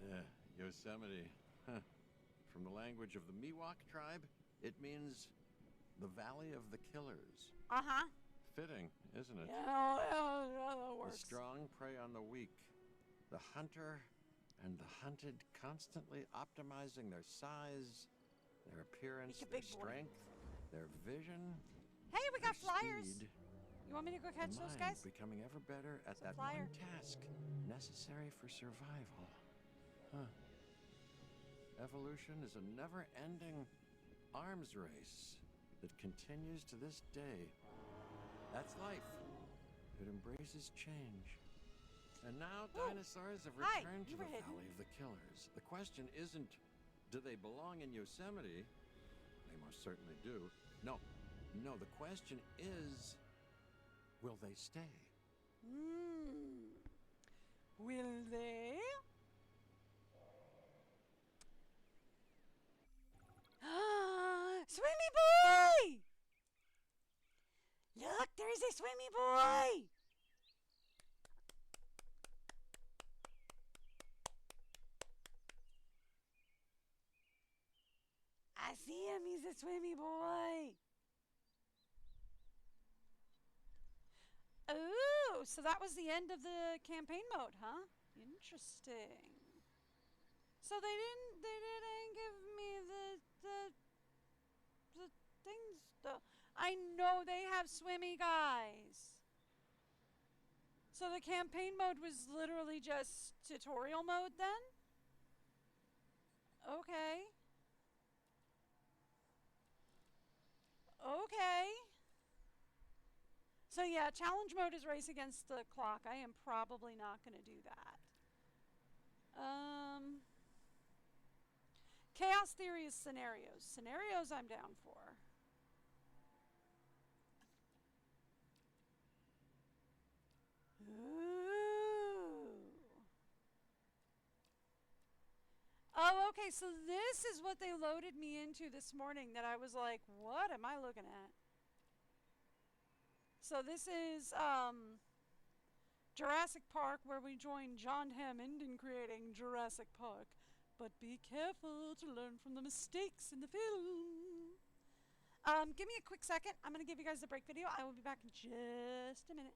Yeah, Yosemite. Huh. From the language of the Miwok tribe, it means the Valley of the Killers. Uh-huh. Fitting, isn't it? Yeah, that The works. strong prey on the weak. The hunter and the hunted constantly optimizing their size, their appearance, Make a their big boy. strength, their vision. Hey, we got their flyers. speed, You want me to go catch the those mind guys? becoming ever better at It's a that flyer. one task necessary for survival. Huh. Evolution is a never-ending arms race that continues to this day. That's life. It embraces change. And now dinosaurs have Hi, returned you to were the hidden. Valley of the Killers. The question isn't, do they belong in Yosemite? They most certainly do. No, the question is, will they stay? Will they? Swimmy boy! Look, there's a swimmy boy! I see him, he's a swimmy boy. Ooh, so that was the end of the campaign mode, huh? Interesting. So they didn't give me the things though. I know they have swimmy guys. So the campaign mode was literally just tutorial mode then? Okay. Okay. So yeah, challenge mode is race against the clock. I am probably not going to do that. Chaos theory is scenarios. Scenarios I'm down for. Ooh. Oh, okay, so this is what they loaded me into this morning that I was like, what am I looking at? So this is Jurassic Park, where we join John Hammond in creating Jurassic Park. But be careful to learn from the mistakes in the film. Give me a quick second. I'm going to give you guys the break video. I will be back in just a minute.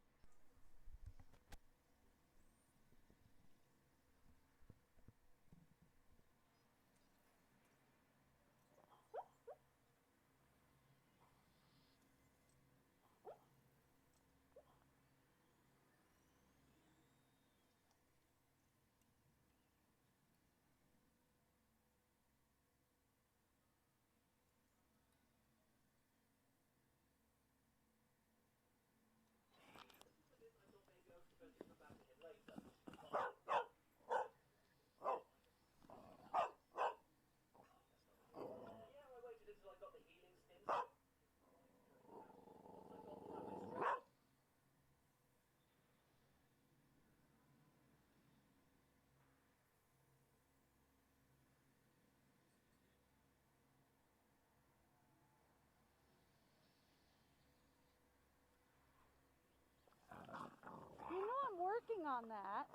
working on that.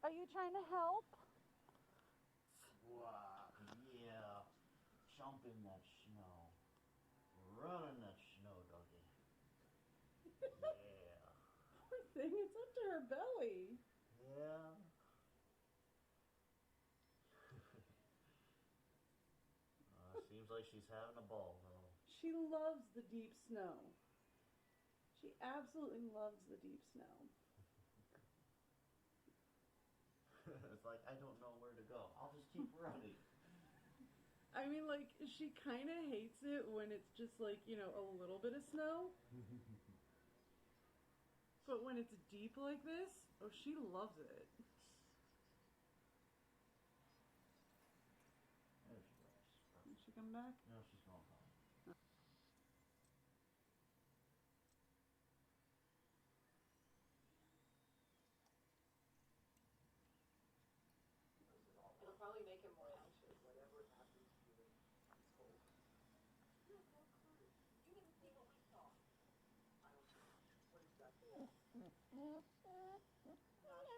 Are you trying to help? Wow, yeah. Jump in that snow. Run in that snow, doggy. Yeah. Poor thing, it's up to her belly. Yeah. Seems like she's having a ball, though. She loves the deep snow. She absolutely loves the deep snow. It's like, I don't know where to go. I'll just keep running. I mean, like, she kind of hates it when it's just like, you know, a little bit of snow. But when it's deep like this, oh, she loves it. There she goes. Did she come back? No, she's going home. It'll probably make him more anxious. Whatever happens to you, it's cold. You have no clue. You didn't see what we saw. I don't know. What exactly? I'm not sure. I'm not sure.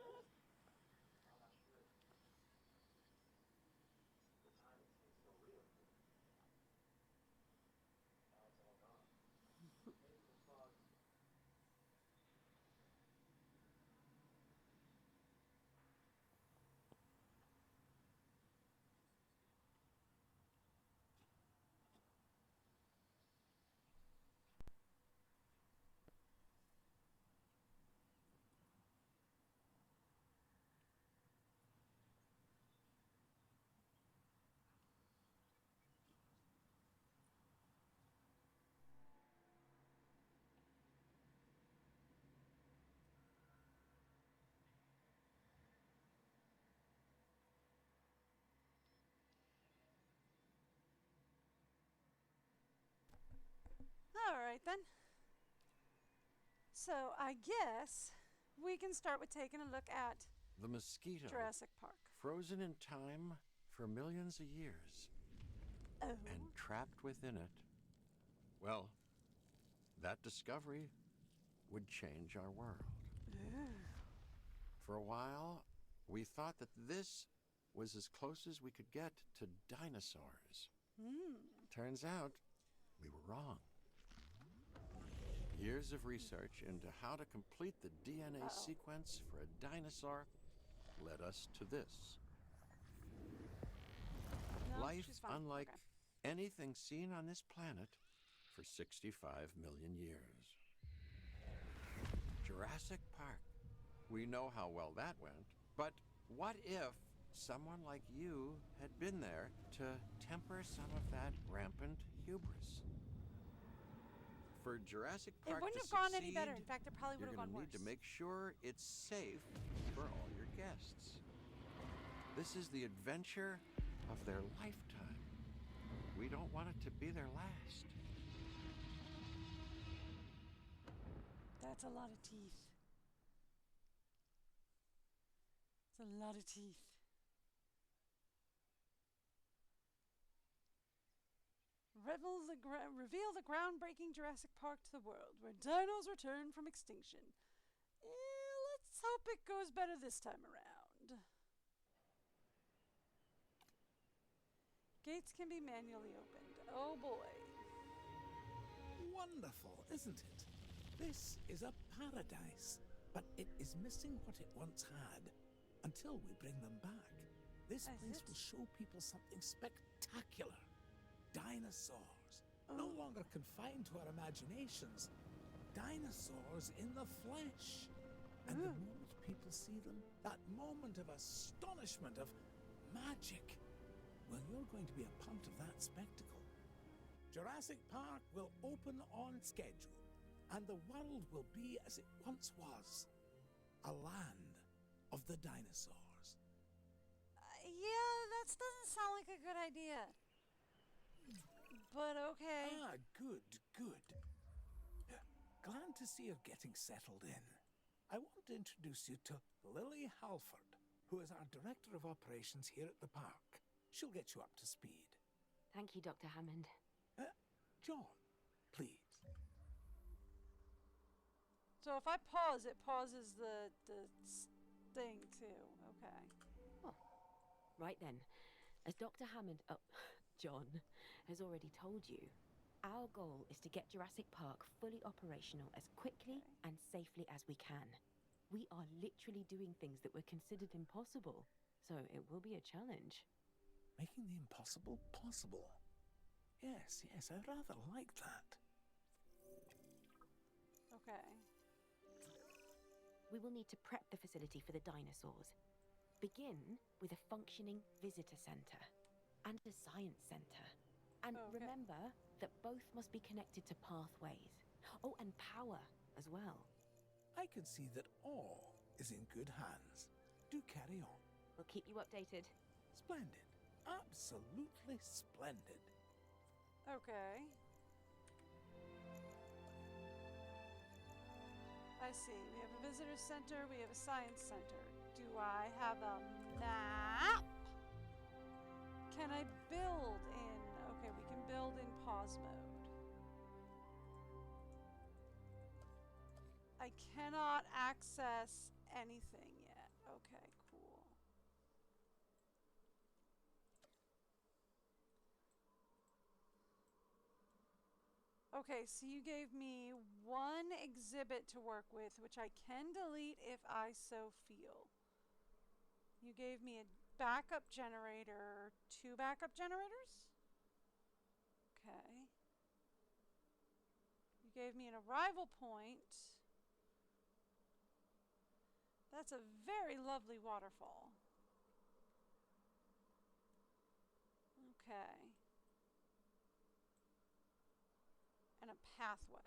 The time it seems so real here. Now it's all gone. Maybe the fog. All right then. So I guess we can start with taking a look at The mosquito. Jurassic Park. Frozen in time for millions of years. Oh. And trapped within it. Well, that discovery would change our world. For a while, we thought that this was as close as we could get to dinosaurs. Turns out, we were wrong. Years of research into how to complete the DNA sequence for a dinosaur led us to this. No, Life she's fine. unlike Okay. anything seen on this planet for 65 million years. Jurassic Park. We know how well that went. But what if someone like you had been there to temper some of that rampant hubris? For Jurassic Park It wouldn't to have gone any succeed, better. In fact, it probably would you're have gone going to worse. need to make sure it's safe for all your guests. This is the adventure of their lifetime. We don't want it to be their last. That's a lot of teeth. It's a lot of teeth. Reveal the groundbreaking Jurassic Park to the world, where dinos return from extinction. Let's hope it goes better this time around. Gates can be manually opened. Oh boy. Wonderful, isn't it? This is a paradise, but it is missing what it once had until we bring them back. This place will show people something spectacular. Dinosaurs, no longer confined to our imaginations. Dinosaurs in the flesh. And the moment people see them, that moment of astonishment, of magic, well, you're going to be a part of that spectacle. Jurassic Park will open on schedule, and the world will be as it once was, a land of the dinosaurs. Yeah, that doesn't sound like a good idea. But okay. Good. Glad to see you're getting settled in. I want to introduce you to Lily Halford, who is our Director of Operations here at the park. She'll get you up to speed. Thank you, Dr. Hammond. John, please. So if I pause, it pauses the thing too. Okay. Oh, right then. As Dr. Hammond, John, has already told you, our goal is to get Jurassic Park fully operational as quickly and safely as we can. We are literally doing things that were considered impossible, so it will be a challenge. Making the impossible possible. Yes, yes, I rather like that. Okay. We will need to prep the facility for the dinosaurs. Begin with a functioning visitor center and a science center. And remember that both must be connected to pathways. Oh, and power as well. I can see that all is in good hands. Do carry on. We'll keep you updated. Splendid. Absolutely splendid. Okay. I see. We have a visitor center. We have a science center. Do I have a map? Can I build in... Okay, we can build in pause mode. I cannot access anything yet. Okay, cool. Okay, so you gave me one exhibit to work with, which I can delete if I so feel. You gave me a backup generator, 2 backup generators? Okay. You gave me an arrival point. That's a very lovely waterfall. Okay. And a pathway.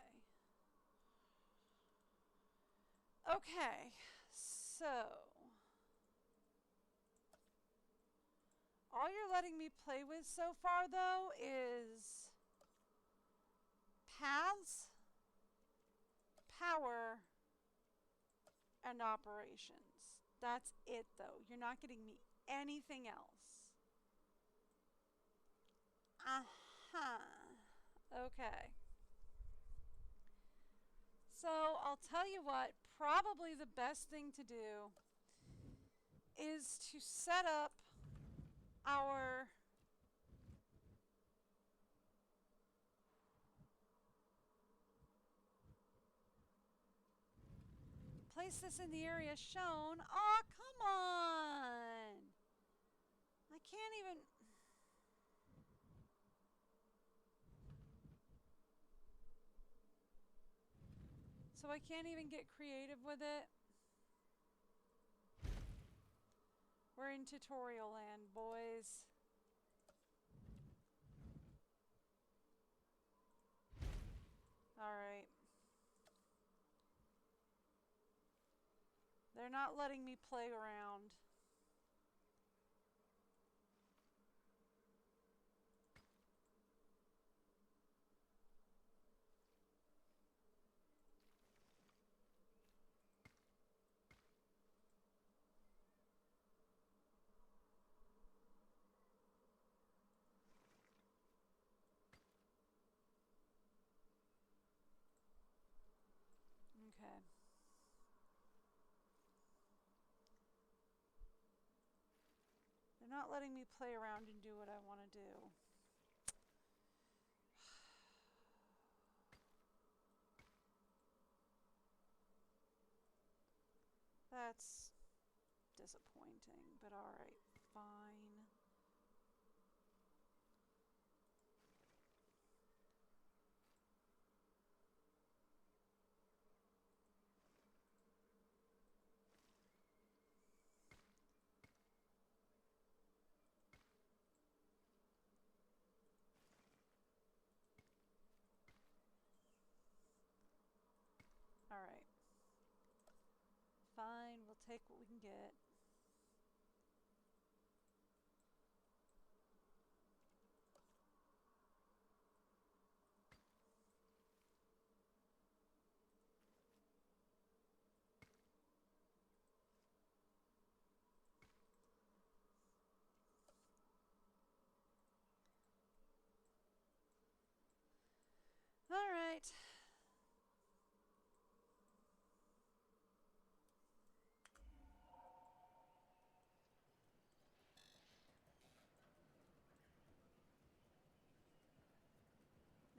Okay, so all you're letting me play with so far, though, is paths, power, and operations. That's it, though. You're not getting me anything else. Okay. So I'll tell you what, probably the best thing to do is to set up our place this in the area shown. Oh, come on. I can't even... So I can't even get creative with it. We're in tutorial land, boys. Alright. They're not letting me play around. Okay. They're not letting me play around and do what I want to do. That's disappointing, but alright, fine. Alright. Fine, we'll take what we can get. Alright.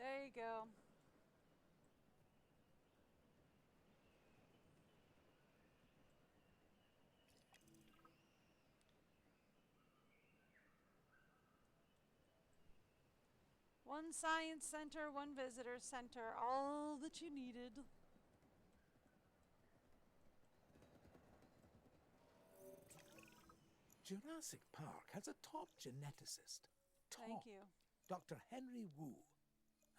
There you go. One science center, one visitor center, all that you needed. Jurassic Park has a top geneticist. Thank you. Dr. Henry Wu.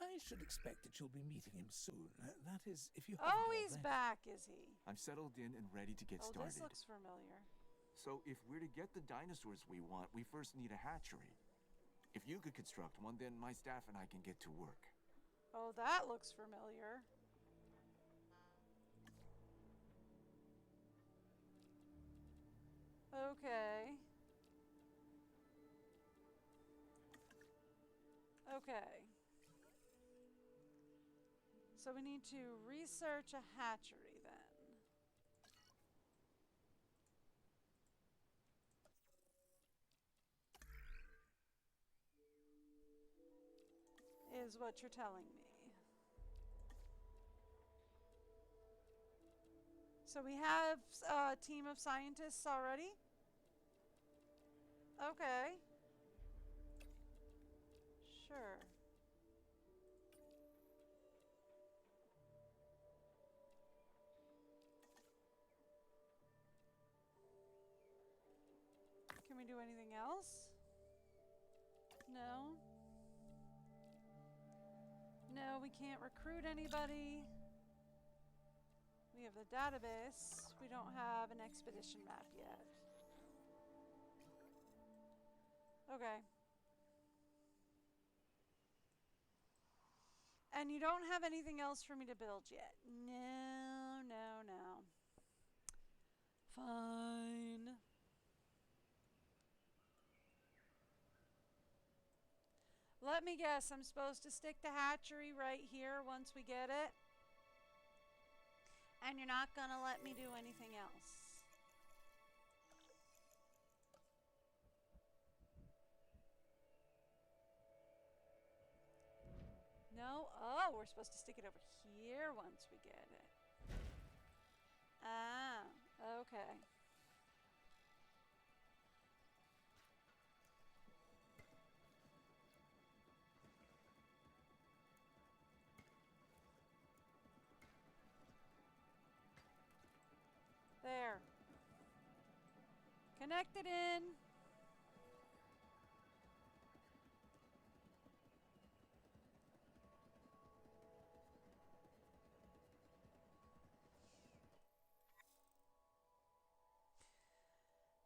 I should expect that you'll be meeting him soon. That is, if you Oh, haven't he's already. back, is he? I'm settled in and ready to get Oh, started. this looks familiar. So if we're to get the dinosaurs we want, we first need a hatchery. If you could construct one, then my staff and I can get to work. Oh, that looks familiar. Okay. Okay. So we need to research a hatchery then. Is what you're telling me. So we have a team of scientists already? Okay. Sure. Can we do anything else? No. No, we can't recruit anybody. We have the database. We don't have an expedition map yet. Okay. And you don't have anything else for me to build yet? No, no, no. Fine. Let me guess, I'm supposed to stick the hatchery right here once we get it? And you're not gonna let me do anything else? No? Oh, we're supposed to stick it over here once we get it. Ah, okay. There. Connected in.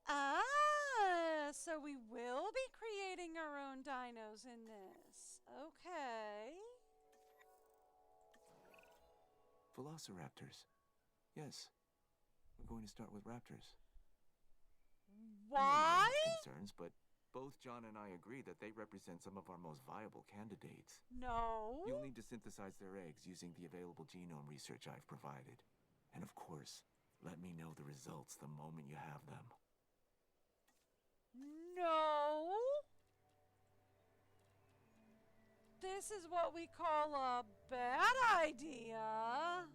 Ah, so we will be creating our own dinos in this. Okay. Velociraptors. Yes. We're going to start with raptors. Why? Concerns, but both John and I agree that they represent some of our most viable candidates. No. You'll need to synthesize their eggs using the available genome research I've provided. And of course, let me know the results the moment you have them. No. This is what we call a bad idea.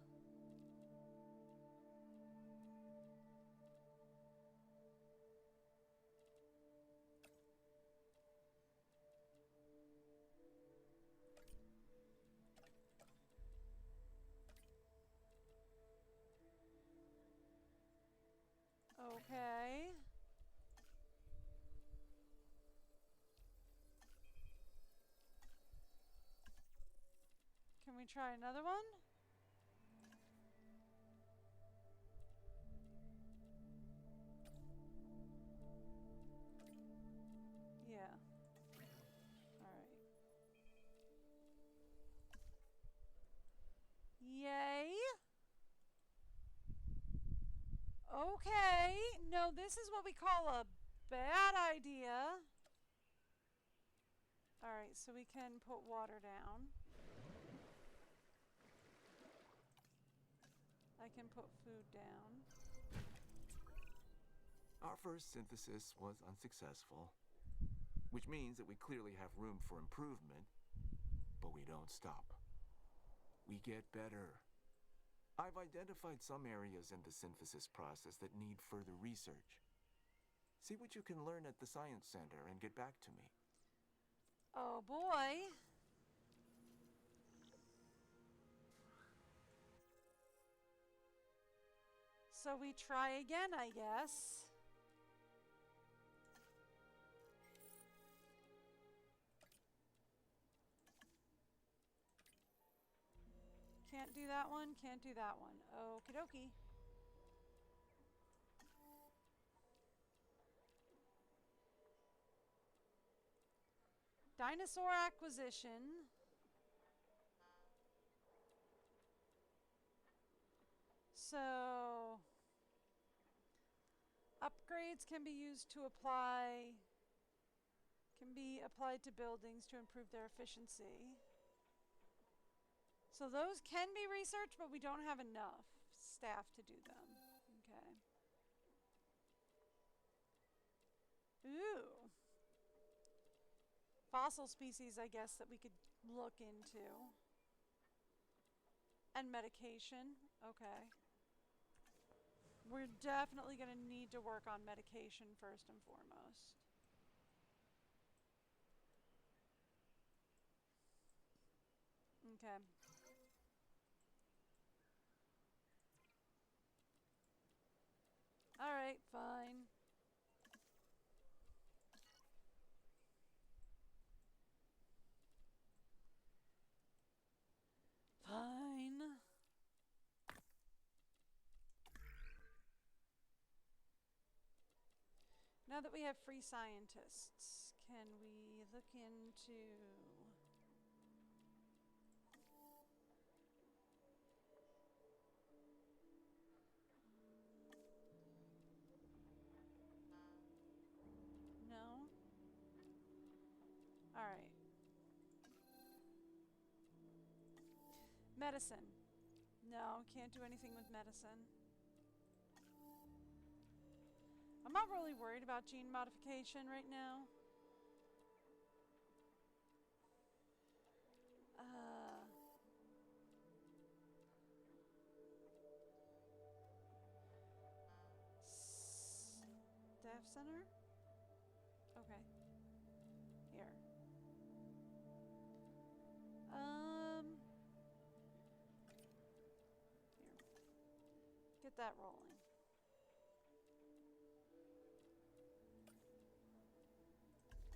Okay. Can we try another one? Yeah. All right. Yay. Okay. No, this is what we call a bad idea. All right, so we can put water down. I can put food down. Our first synthesis was unsuccessful, which means that we clearly have room for improvement. but we don't stop. We get better. I've identified some areas in the synthesis process that need further research. See what you can learn at the Science Center and get back to me. Oh boy. So we try again, I guess. Can't do that one, can't do that one. Okie dokie. Dinosaur acquisition. So upgrades can be used to be applied to buildings to improve their efficiency. So those can be researched, but we don't have enough staff to do them. Okay. Ooh. Fossil species, I guess, that we could look into. And medication. Okay. We're definitely going to need to work on medication first and foremost. Okay. All right, fine. Fine. Now that we have free scientists, can we look into... No? Alright. Medicine. No, can't do anything with medicine. I'm not really worried about gene modification right now. Staff center? Okay. Here. Here. Get that rolling.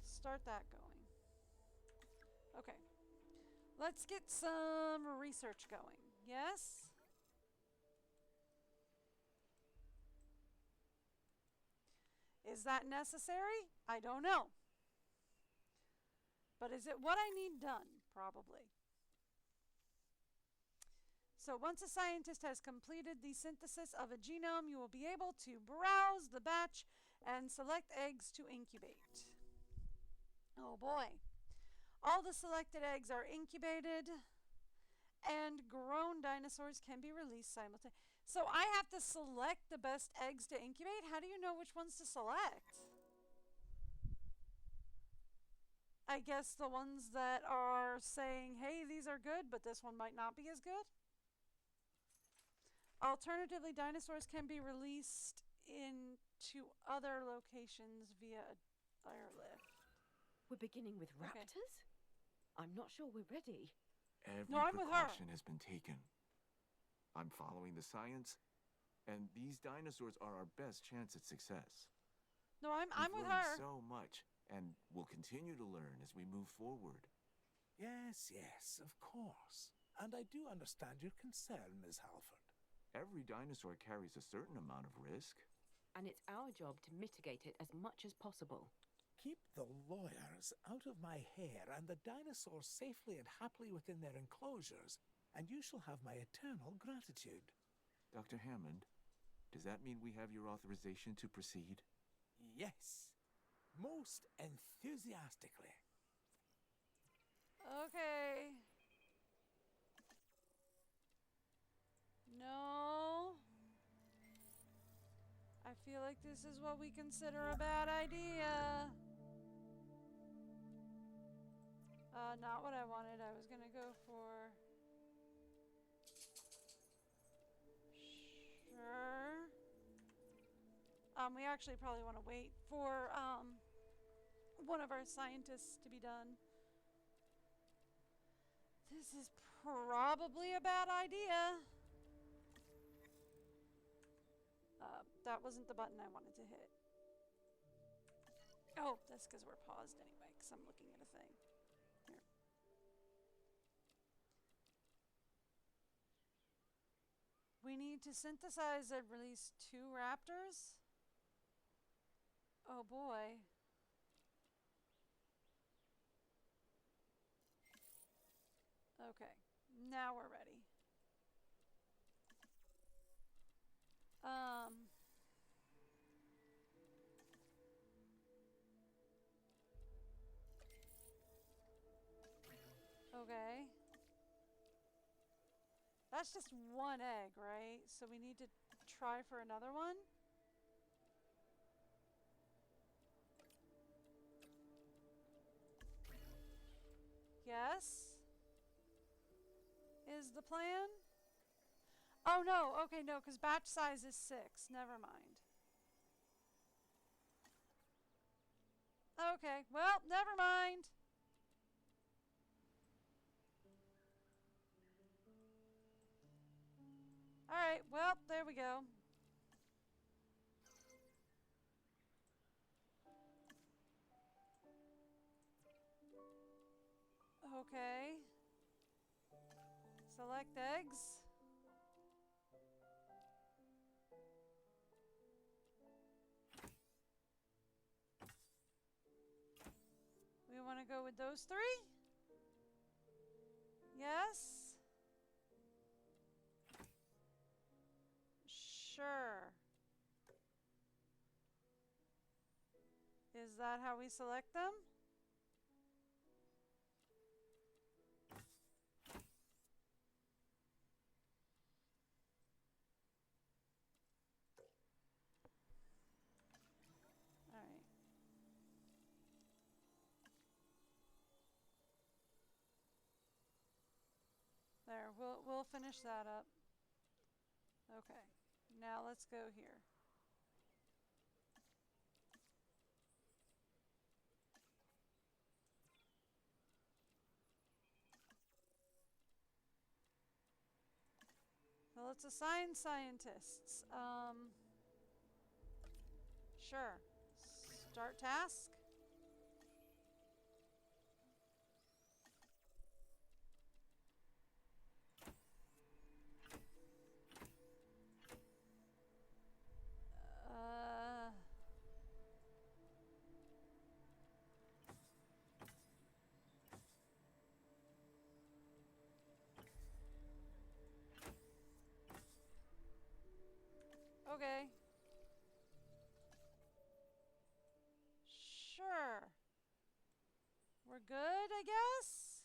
Start that going. Okay. Let's get some research going. Yes? Is that necessary? I don't know. But is it what I need done? Probably. So once a scientist has completed the synthesis of a genome, you will be able to browse the batch and select eggs to incubate. Oh boy. All the selected eggs are incubated and grown dinosaurs can be released simultaneously. So I have to select the best eggs to incubate? How do you know which ones to select? I guess the ones that are saying, hey, these are good, but this one might not be as good. Alternatively, dinosaurs can be released into other locations via a airlift. We're beginning with raptors? I'm not sure we're ready. Every No, I'm with her. precaution has been taken. I'm following the science, and these dinosaurs are our best chance at success. No, I'm with We've learned her. so much, and we'll continue to learn as we move forward. Yes, yes, of course. And I do understand your concern, Ms. Halford. Every dinosaur carries a certain amount of risk. And it's our job to mitigate it as much as possible. Keep the lawyers out of my hair and the dinosaurs safely and happily within their enclosures, and you shall have my eternal gratitude. Dr. Hammond, does that mean we have your authorization to proceed? Yes, most enthusiastically. Okay. No. I feel like this is what we consider a bad idea. Not what I wanted. I was gonna go for... Sure. We actually probably want to wait for, one of our scientists to be done. This is probably a bad idea. That wasn't the button I wanted to hit. Oh, that's because we're paused anyway, because I'm looking at a thing. Here. We need to synthesize and release 2 raptors? Oh boy. Okay, now we're ready. Okay. That's just 1 egg, right? So we need to try for another one? Yes? Is the plan? Oh no, okay, no, because batch size is 6. Never mind. Okay, well, never mind. Alright, well, there we go. Okay. Select eggs. We want to go with those 3? Yes? Sure. Is that how we select them? Alright. There, we'll finish that up. Okay. Now let's go here. Well, let's assign scientists. Sure. Start task. Okay. Sure. We're good, I guess?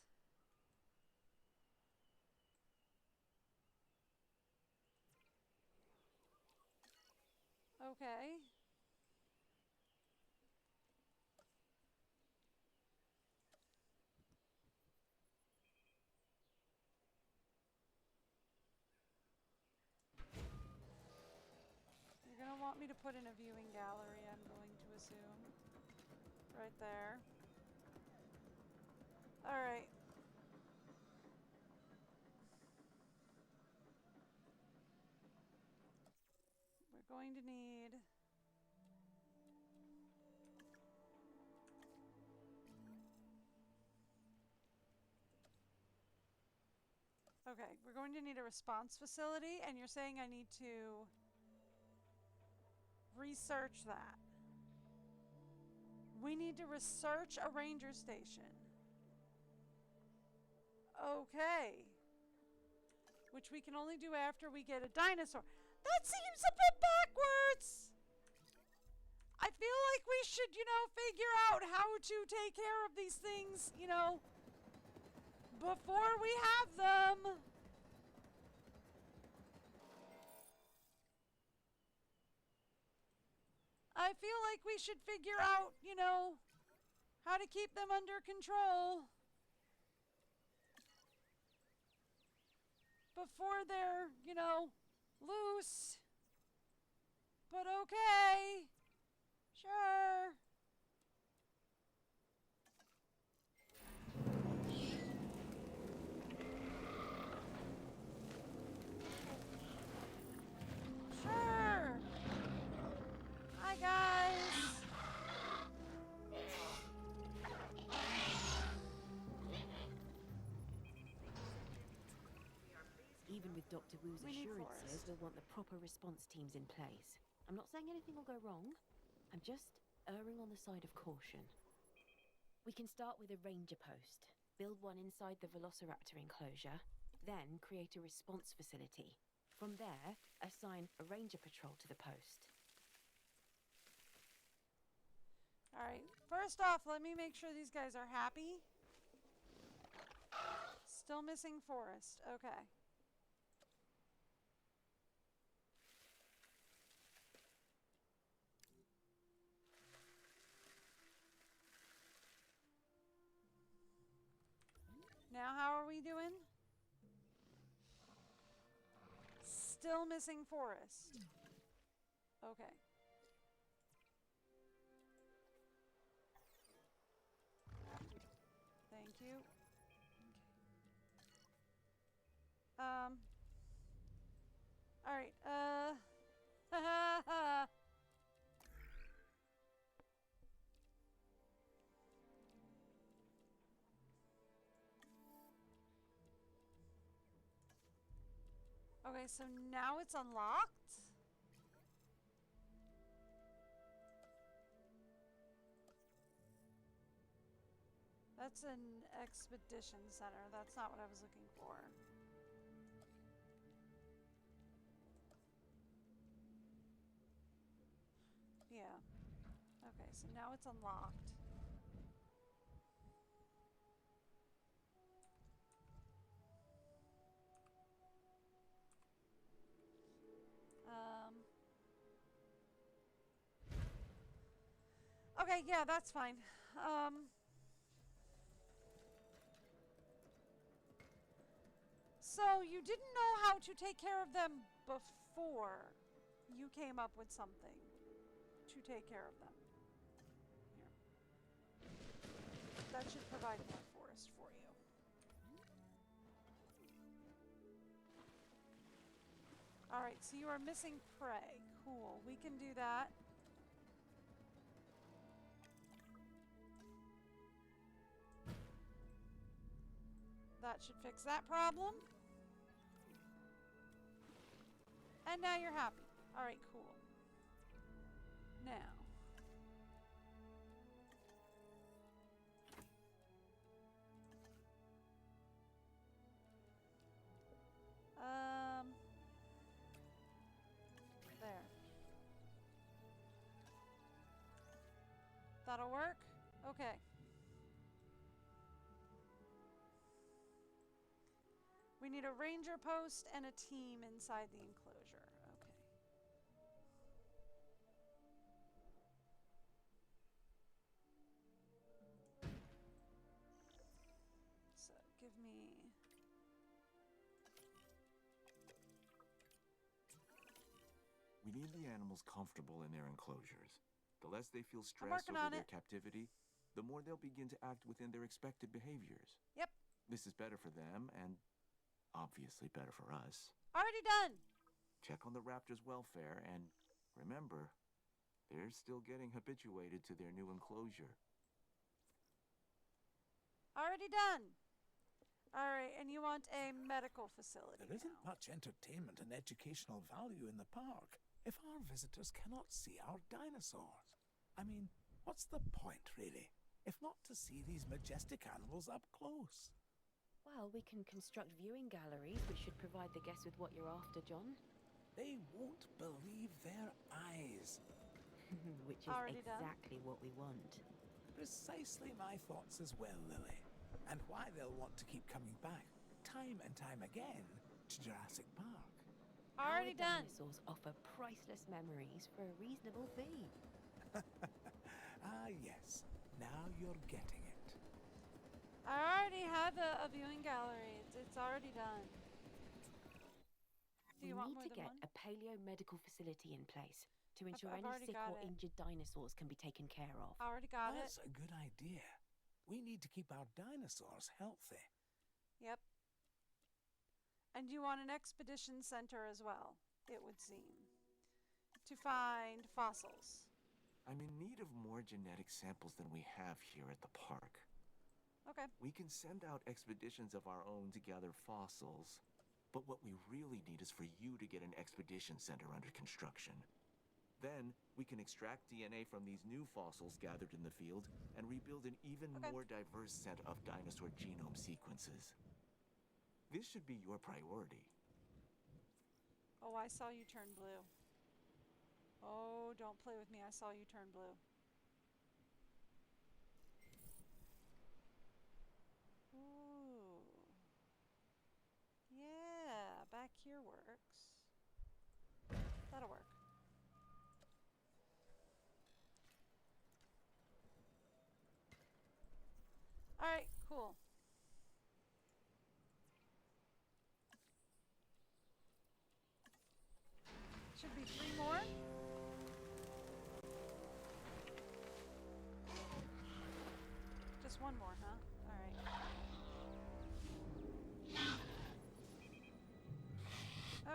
Okay. You're going to want me to put in a viewing gallery, I'm going to assume. Right there. Alright. We're going to need... Okay, we're going to need a response facility, and you're saying I need to research that. We need to research a ranger station. Okay. Which we can only do after we get a dinosaur. That seems a bit backwards! I feel like we should, figure out how to take care of these things, before we have them. I feel like we should figure out, how to keep them under control. before they're, you know, loose. But okay. Sure. Sure. Hi, guys. Even with Dr. Wu's assurances, we'll want the proper response teams in place. I'm not saying anything will go wrong. I'm just erring on the side of caution. We can start with a ranger post. Build one inside the Velociraptor enclosure, then create a response facility. From there, assign a ranger patrol to the post. Alright, first off, let me make sure these guys are happy. Still missing Forest. Okay. Now how are we doing? Still missing Forest. Okay. Thank you. Okay. Alright, okay, so now it's unlocked? That's an expedition center. That's not what I was looking for. Yeah. Okay, so now it's unlocked. Okay, yeah, that's fine. So you didn't know how to take care of them before you came up with something to take care of them. Here. That should provide more forest for you. Alright, so you are missing prey. Cool, we can do that. That should fix that problem. And now you're happy. Alright, cool. Now. There. That'll work? Okay. We need a ranger post and a team inside the enclosure. Okay. So, give me... We need the animals comfortable in their enclosures. The less they feel stress over their captivity, the more they'll begin to act within their expected behaviors. Yep. This is better for them and obviously better for us. Already done. Check on the raptors' welfare and remember, they're still getting habituated to their new enclosure. Already done. Alright, and you want a medical facility. There isn't much entertainment and educational value in the park if our visitors cannot see our dinosaurs. I mean, what's the point, really, if not to see these majestic animals up close? Well, we can construct viewing galleries, which should provide the guests with what you're after, John. They won't believe their eyes. Which is exactly what we want. Precisely my thoughts as well, Lily. And why they'll want to keep coming back, time and time again, to Jurassic Park. Already done. Dinosaurs offer priceless memories for a reasonable fee. Ah, yes. Now you're getting it. I already have a viewing gallery. It's already done. Do We you want need more to than get one? a paleo-medical facility in place to ensure I've any already sick got or it. injured dinosaurs can be taken care of. I already got That's it. a good idea. We need to keep our dinosaurs healthy. Yep. And you want an expedition center as well, it would seem, to find fossils. I'm in need of more genetic samples than we have here at the park. Okay. We can send out expeditions of our own to gather fossils, but what we really need is for you to get an expedition center under construction. Then, we can extract DNA from these new fossils gathered in the field and rebuild an even more diverse set of dinosaur genome sequences. This should be your priority. Oh, I saw you turn blue. Oh, don't play with me. I saw you turn blue. Ooh. Yeah, back here works. That'll work. Alright, cool. Should be 3 more. Just 1 more, huh? Alright.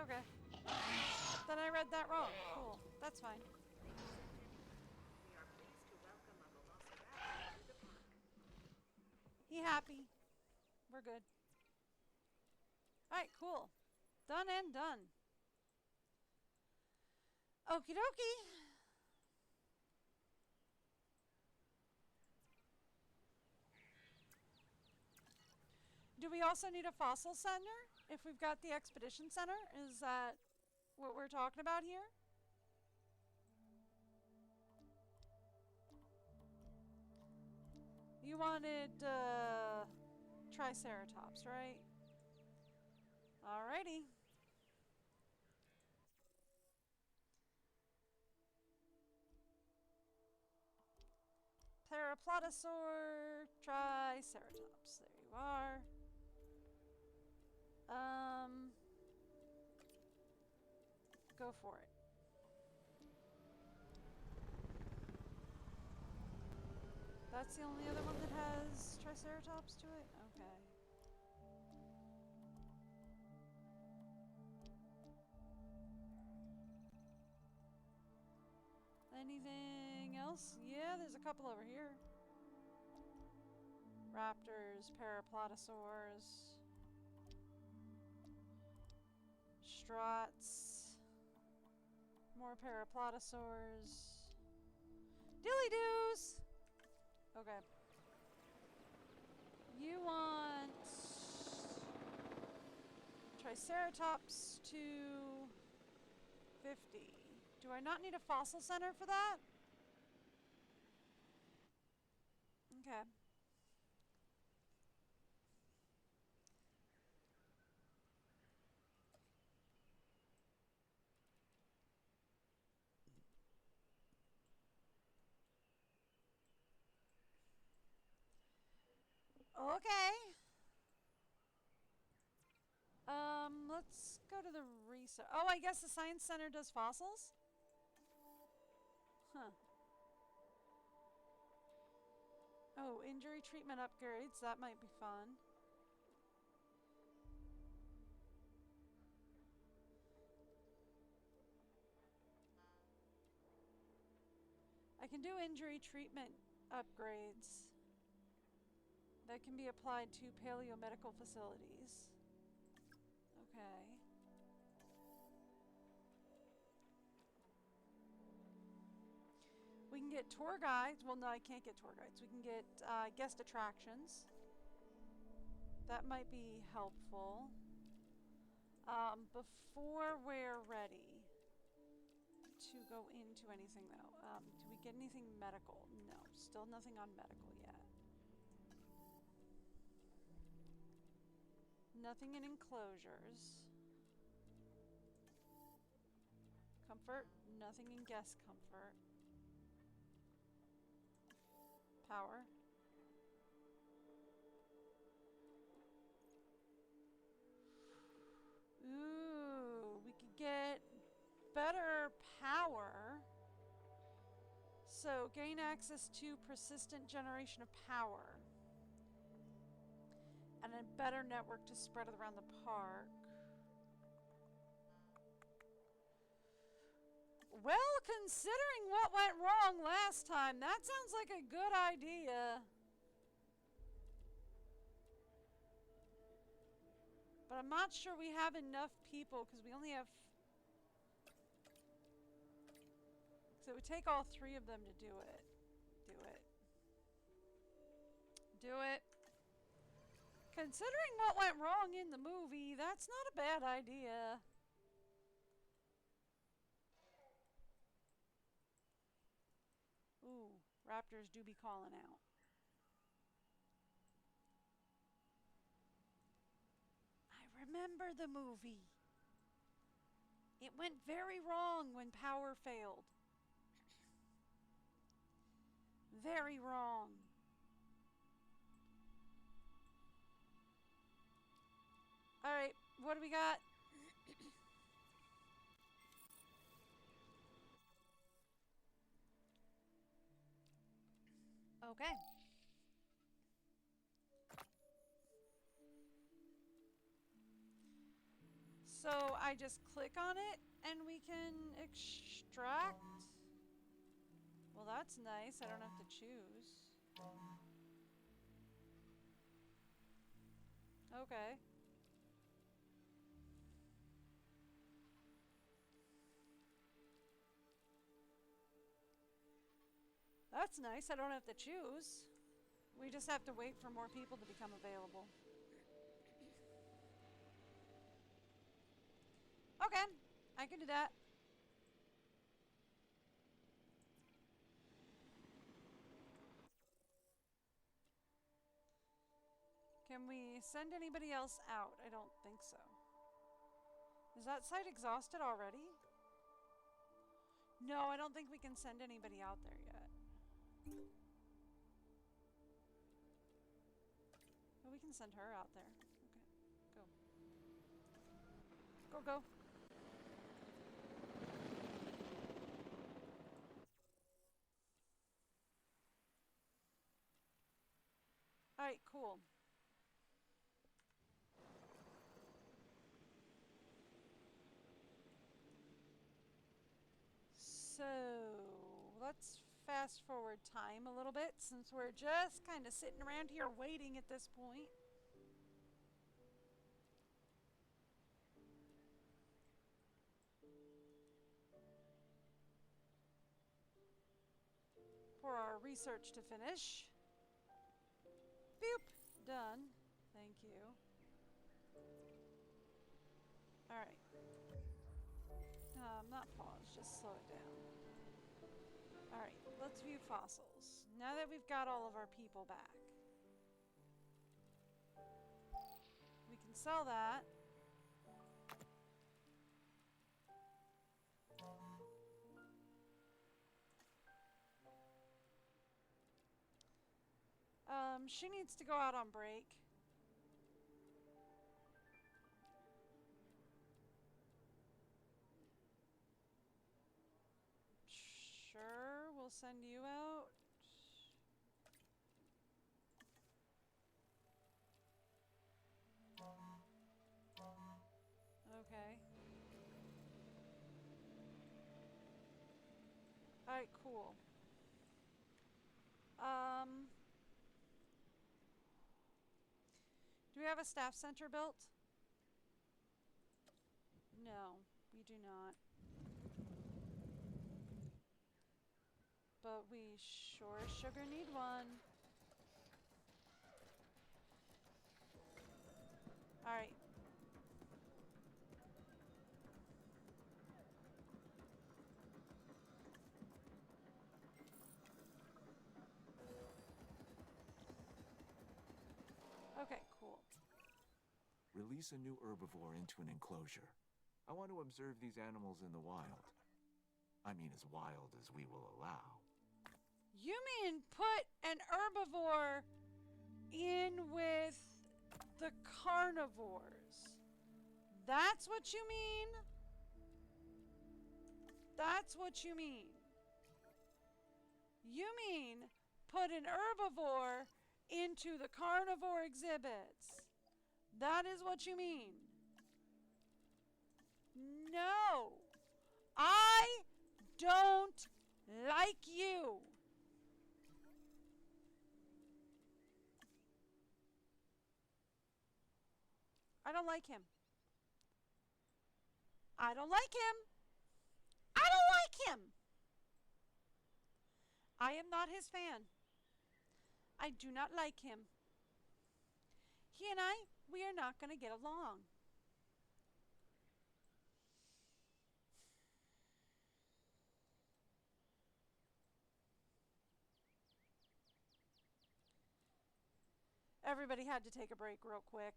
Okay. Then I read that wrong. Cool. That's fine. He happy. We're good. Alright, cool. Done and done. Okie dokie. Do we also need a fossil center if we've got the expedition center? Is that what we're talking about here? You wanted Triceratops, right? Alrighty. Paraplotosaur, Triceratops. There you are. Go for it. That's the only other one that has Triceratops to it? Okay. Anything else? Yeah, there's a couple over here. Raptors, Paraplotosaurs, Struts, more Paraplotosaurs, Dilly-doos! Okay. You want Triceratops to 50. Do I not need a fossil center for that? Okay. Okay. Let's go to the research. Oh, I guess the science center does fossils? Huh. Oh, injury treatment upgrades. That might be fun. I can do injury treatment upgrades that can be applied to paleomedical facilities. Okay. We can get tour guides. Well, no, I can't get tour guides. We can get guest attractions. That might be helpful. Before we're ready to go into anything, though, do we get anything medical? No, still nothing on medical yet. Nothing in enclosures. Comfort, nothing in guest comfort. Power. Ooh, we can better power. So, gain access to persistent generation of power. And a better network to spread it around the park. Well, considering what went wrong last time, that sounds like a good idea. But I'm not sure we have enough people because we only have... So it would take all 3 of them to do it. Do it. Do it. Considering what went wrong in the movie, that's not a bad idea. Ooh, raptors do be calling out. I remember the movie. It went very wrong when power failed. Very wrong. Alright, what do we got? Okay. So I just click on it and we can extract. Well, that's nice. I don't have to choose. Okay. That's nice. I don't have to choose. We just have to wait for more people to become available. Okay, I can do that. Can we send anybody else out? I don't think so. Is that site exhausted already? No, I don't think we can send anybody out there yet. Oh, we can send her out there. Okay, go. Go, go. Alright, cool. So, let's fast forward time a little bit since we're just kind of sitting around here waiting at this point. For our research to finish. Boop. Done. Thank you. Alright. Not pause, just slow it down. Alright, let's view fossils. Now that we've got all of our people back. We can sell that. She needs to go out on break. Sure, we'll send you out. Okay. Alright, cool. Do we have a staff center built? No, we do not. But we sure as sugar need one. Alright. Okay, cool. Release a new herbivore into an enclosure. I want to observe these animals in the wild. I mean, as wild as we will allow. You mean put an herbivore in with the carnivores? That's what you mean? That's what you mean. You mean put an herbivore into the carnivore exhibits. That is what you mean. No, I don't like you. I don't like him. I don't like him. I don't like him. I am not his fan. I do not like him. He and I, we are not going to get along. Everybody had to take a break real quick.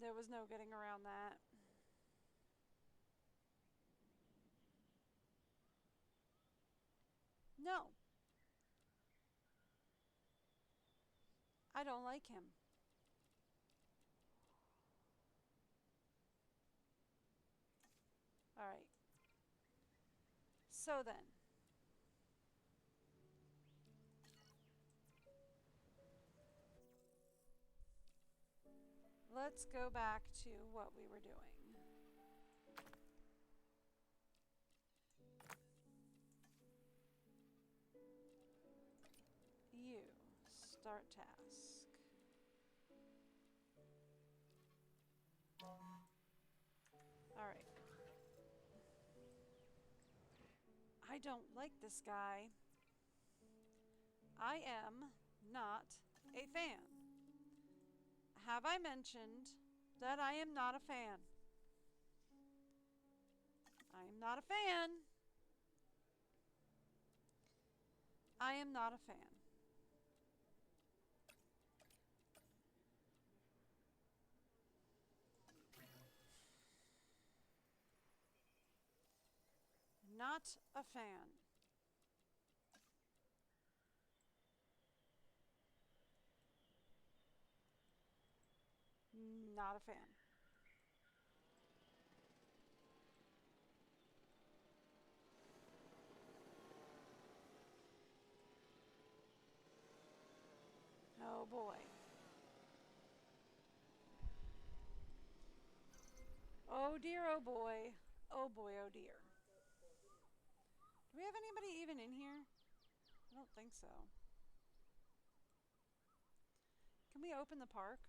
There was no getting around that. No. I don't like him. All right. So then. Let's go back to what we were doing. You, start task. All right. I don't like this guy. I am not a fan. Have I mentioned that I am not a fan? I am not a fan. I am not a fan. Not a fan. Not a fan. Oh boy. Oh dear, oh boy. Oh boy, oh dear. Do we have anybody even in here? I don't think so. Can we open the park?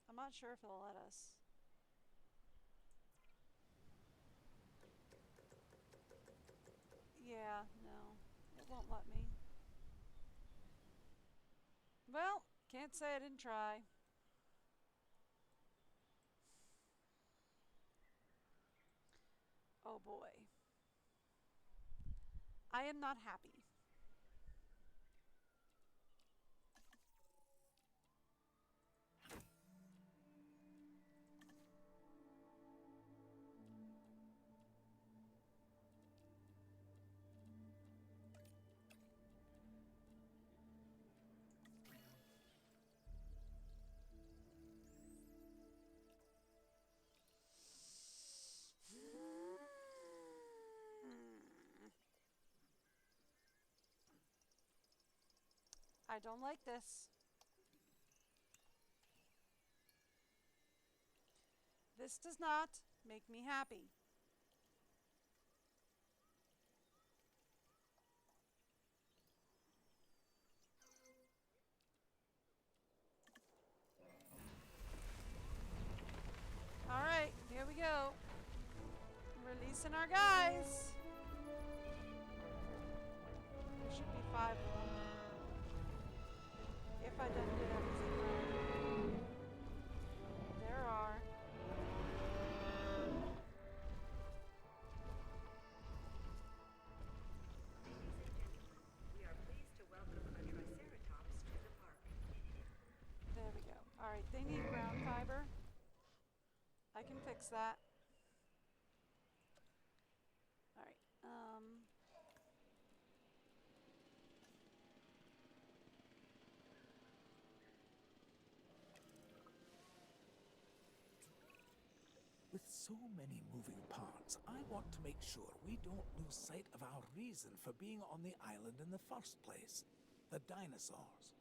I'm not sure if it'll let us. Yeah, no. It won't let me. Well, can't say I didn't try. Oh boy. I am not happy. I don't like this. This does not make me happy. All right, here we go. Releasing our guys. There should be 5 of them. If I didn't get everything right. There are. We are pleased to welcome a Triceratops to the park. There we go. All right, they need ground fiber. I can fix that. All right. With so many moving parts, I want to make sure we don't lose sight of our reason for being on the island in the first place. The dinosaurs.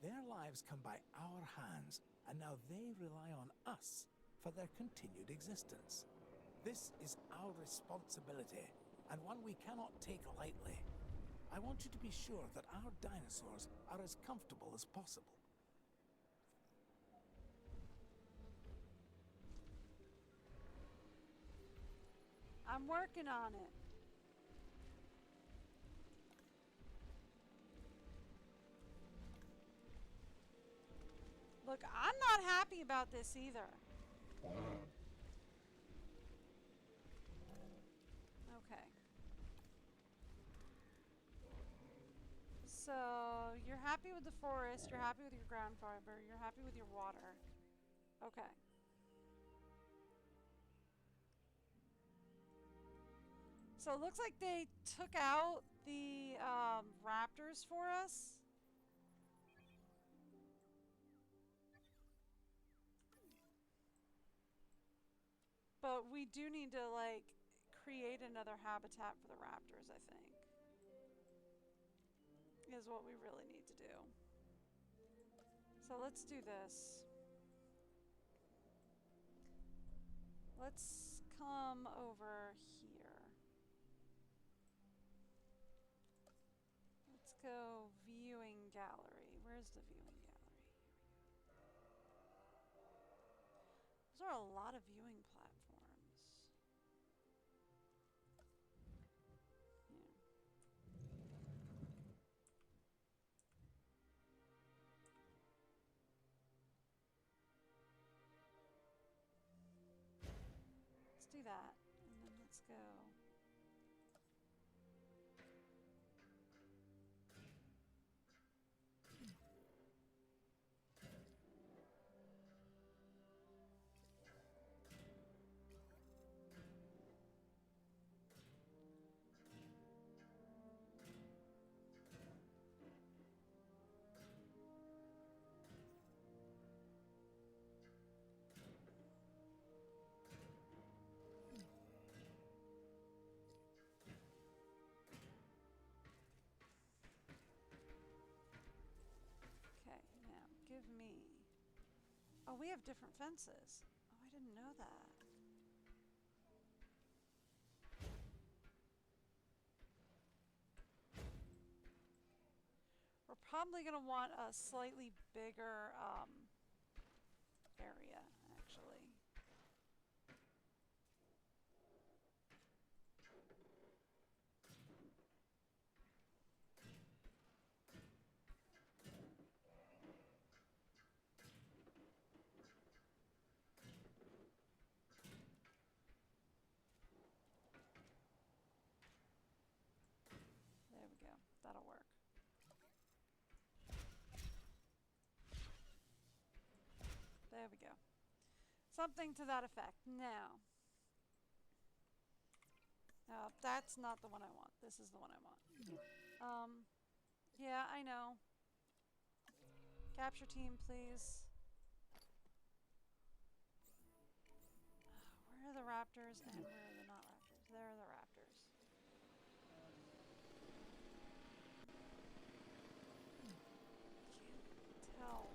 Their lives come by our hands, and now they rely on us for their continued existence. This is our responsibility, and one we cannot take lightly. I want you to be sure that our dinosaurs are as comfortable as possible. I'm working on it. Look, I'm not happy about this either. Okay. So, you're happy with the forest, you're happy with your ground fiber, you're happy with your water. Okay. So it looks like they took out the raptors for us. But we do need to, like, create another habitat for the raptors, I think. Is what we really need to do. So let's do this. Let's come over here. Let's go viewing gallery. Where's the viewing gallery? Those are a lot of viewing platforms. Yeah. Let's do that. And then let's go. Okay, now give me. Oh, we have different fences. Oh, I didn't know that. We're probably going to want a slightly bigger area, actually. There we go. That'll work. There we go. Something to that effect. Now. No, that's not the one I want. This is the one I want. Yeah, I know. Capture team, please. Where are the raptors and where are the not raptors? There are the raptors. Can't tell.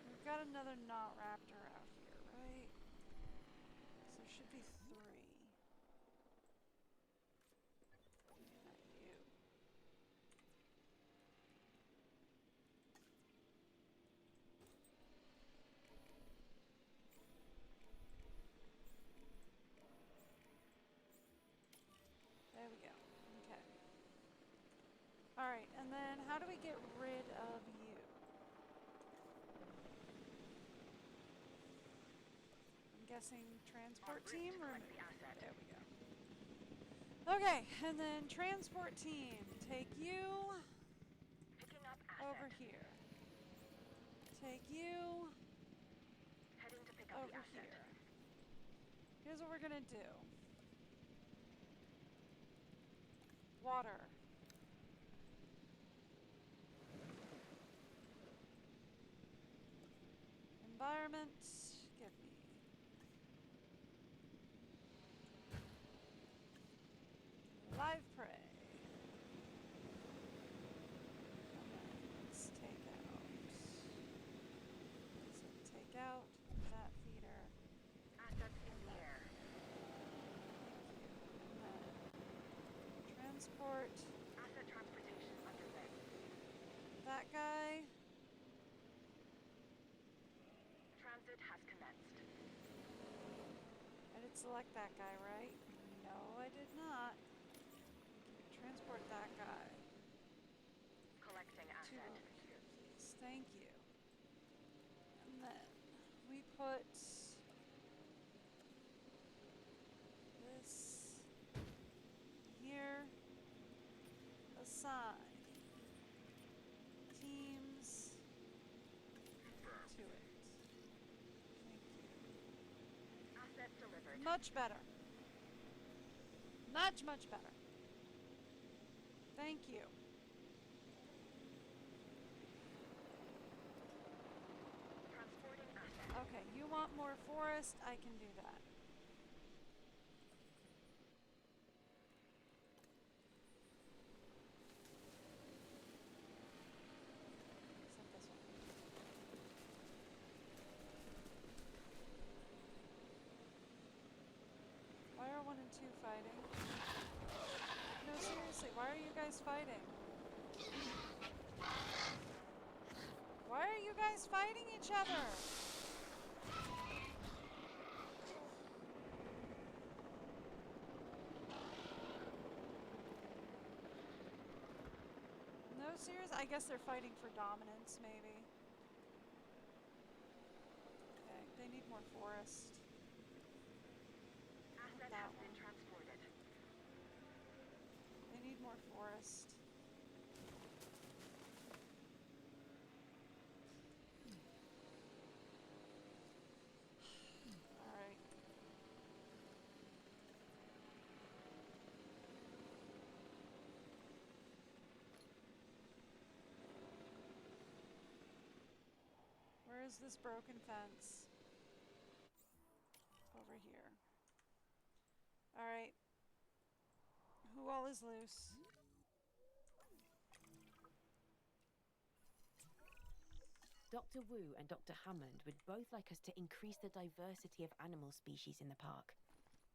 We've got another not raptor out here, right? So there should be 3. Not you. There we go. Okay. Alright, and then how do we get rid of you? I'm guessing transport team or there we go. Okay, and then transport team, take you over here. Take you Heading to pick up over the asset. here. Here's what we're gonna do. Water. Environment. Give me. Live prey. Let's take out. So take out that feeder. Assets in the air. Transport. Asset transportation underway. That guy. Transit has commenced. I did select that guy, right? No, I did not. Transport that guy. Collecting To asset. over here, please. Thank you. And then we put this here. Assign teams to it. Thank you. Asset delivered. Much better. Much, much better. Thank you. Transporting asset. Okay, you want more forest? I can do that. Except this one. Why are 1 and 2 fighting? No, seriously, why are you guys fighting? Why are you guys fighting each other? No, serious? I guess they're fighting for dominance, maybe. Okay, they need more forest. Asset That has one. been transported. They need more forest. Alright. Where is this broken fence? Over here. Alright. Who all is loose? Dr. Wu and Dr. Hammond would both like us to increase the diversity of animal species in the park,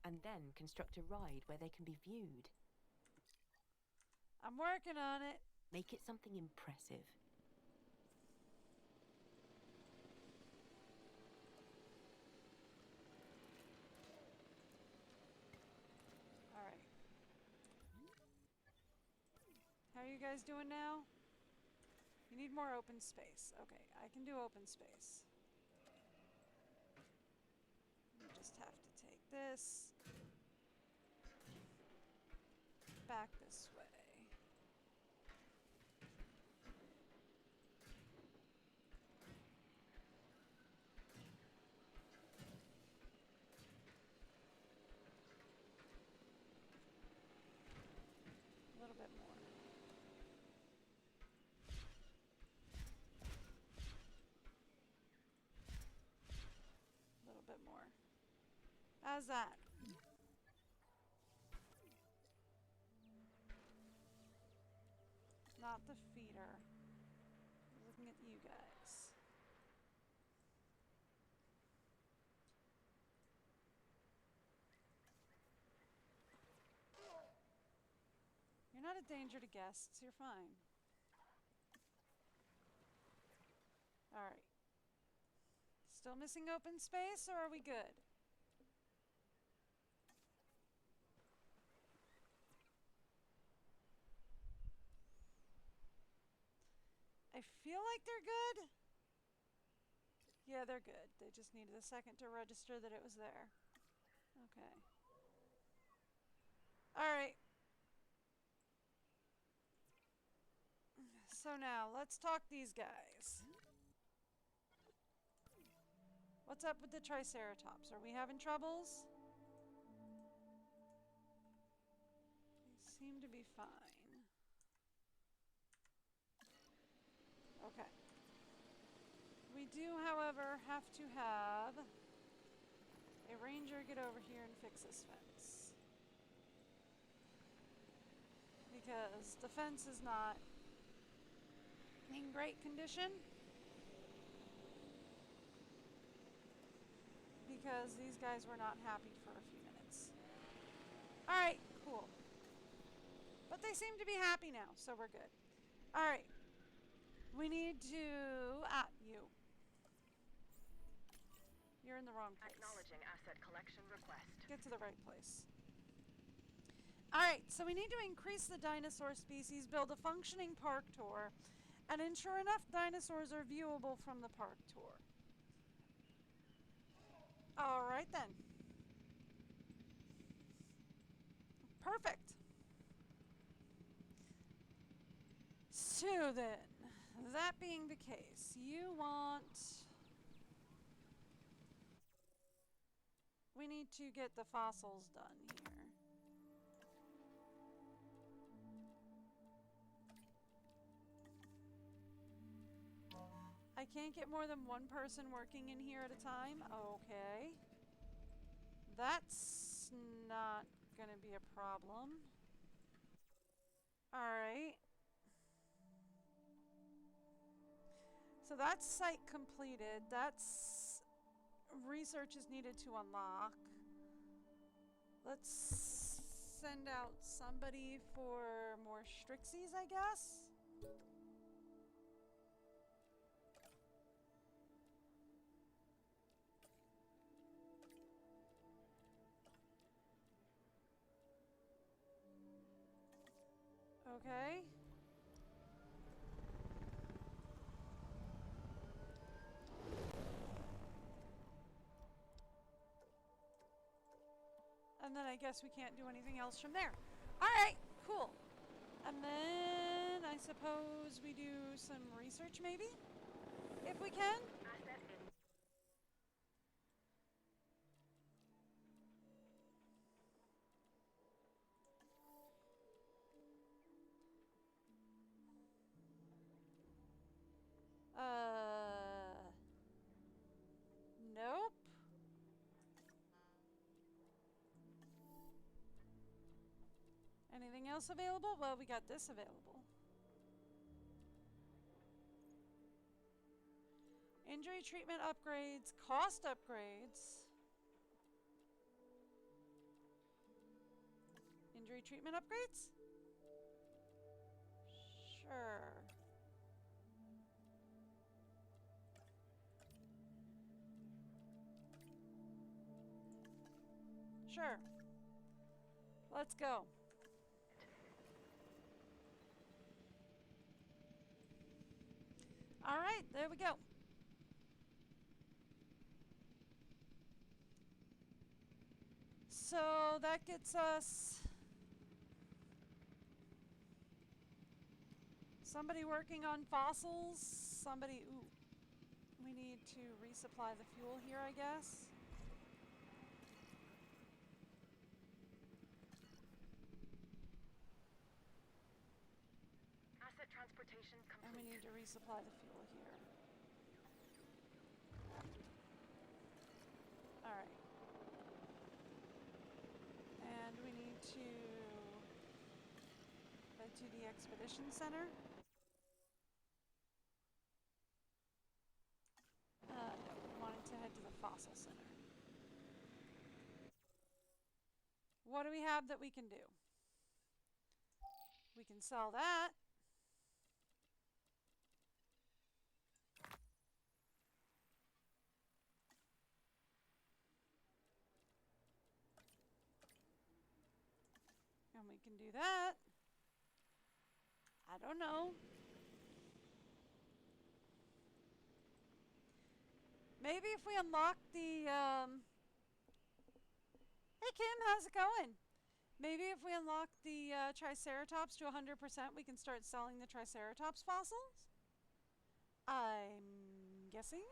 and then construct a ride where they can be viewed. I'm working on it. Make it something impressive. Alright. How are you guys doing now? You need more open space. Okay, I can do open space. You just have to take this back this way. A little bit more. A little bit more. How's that? Not the feeder. Looking at you guys. You're not a danger to guests. You're fine. Alright. Still missing open space, or are we good? I feel like they're good. Yeah, they're good. They just needed a second to register that it was there. Okay. Alright. So now, let's talk these guys. What's up with the Triceratops? Are we having troubles? They seem to be fine. Okay. We do, however, have to have a ranger get over here and fix this fence. Because the fence is not in great condition. Because these guys were not happy for a few minutes. Alright, cool. But they seem to be happy now, so we're good. Alright. We need to... you. You're in the wrong place. Acknowledging asset collection request. Get to the right place. Alright, so we need to increase the dinosaur species, build a functioning park tour, and ensure enough dinosaurs are viewable from the park tour. Alright then. Perfect. So then, that being the case, you want... We need to get the fossils done here. I can't get more than one person working in here at a time? Okay. That's not gonna be a problem. Alright. So that's site completed. That's research is needed to unlock. Let's send out somebody for more Strixies, I guess. Okay. And then I guess we can't do anything else from there. Alright, cool. And then I suppose we do some research maybe? If we can? Nope. Anything else available? Well, we got this available. Injury treatment upgrades, cost upgrades. Injury treatment upgrades? Sure. Sure. Let's go. All right, there we go. So that gets us somebody working on fossils, somebody, ooh, we need to resupply the fuel here, I guess. Asset transportation complete. And we need to resupply the fuel here. Alright. And we need to head to the expedition center. No, we wanted to head to the fossil center. What do we have that we can do? We can sell that. And we can do that. I don't know. Maybe if we unlock the, Hey Kim, how's it going? Maybe if we unlock the Triceratops to 100%, we can start selling the Triceratops fossils? I'm guessing?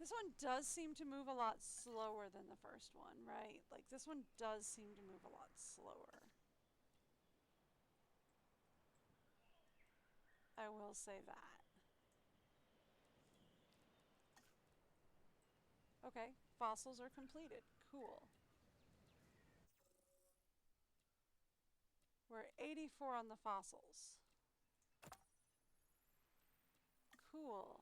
This one does seem to move a lot slower than the first one, right? Like, this one does seem to move a lot slower. I will say that. Okay, fossils are completed. Cool. We're 84 on the fossils. Cool.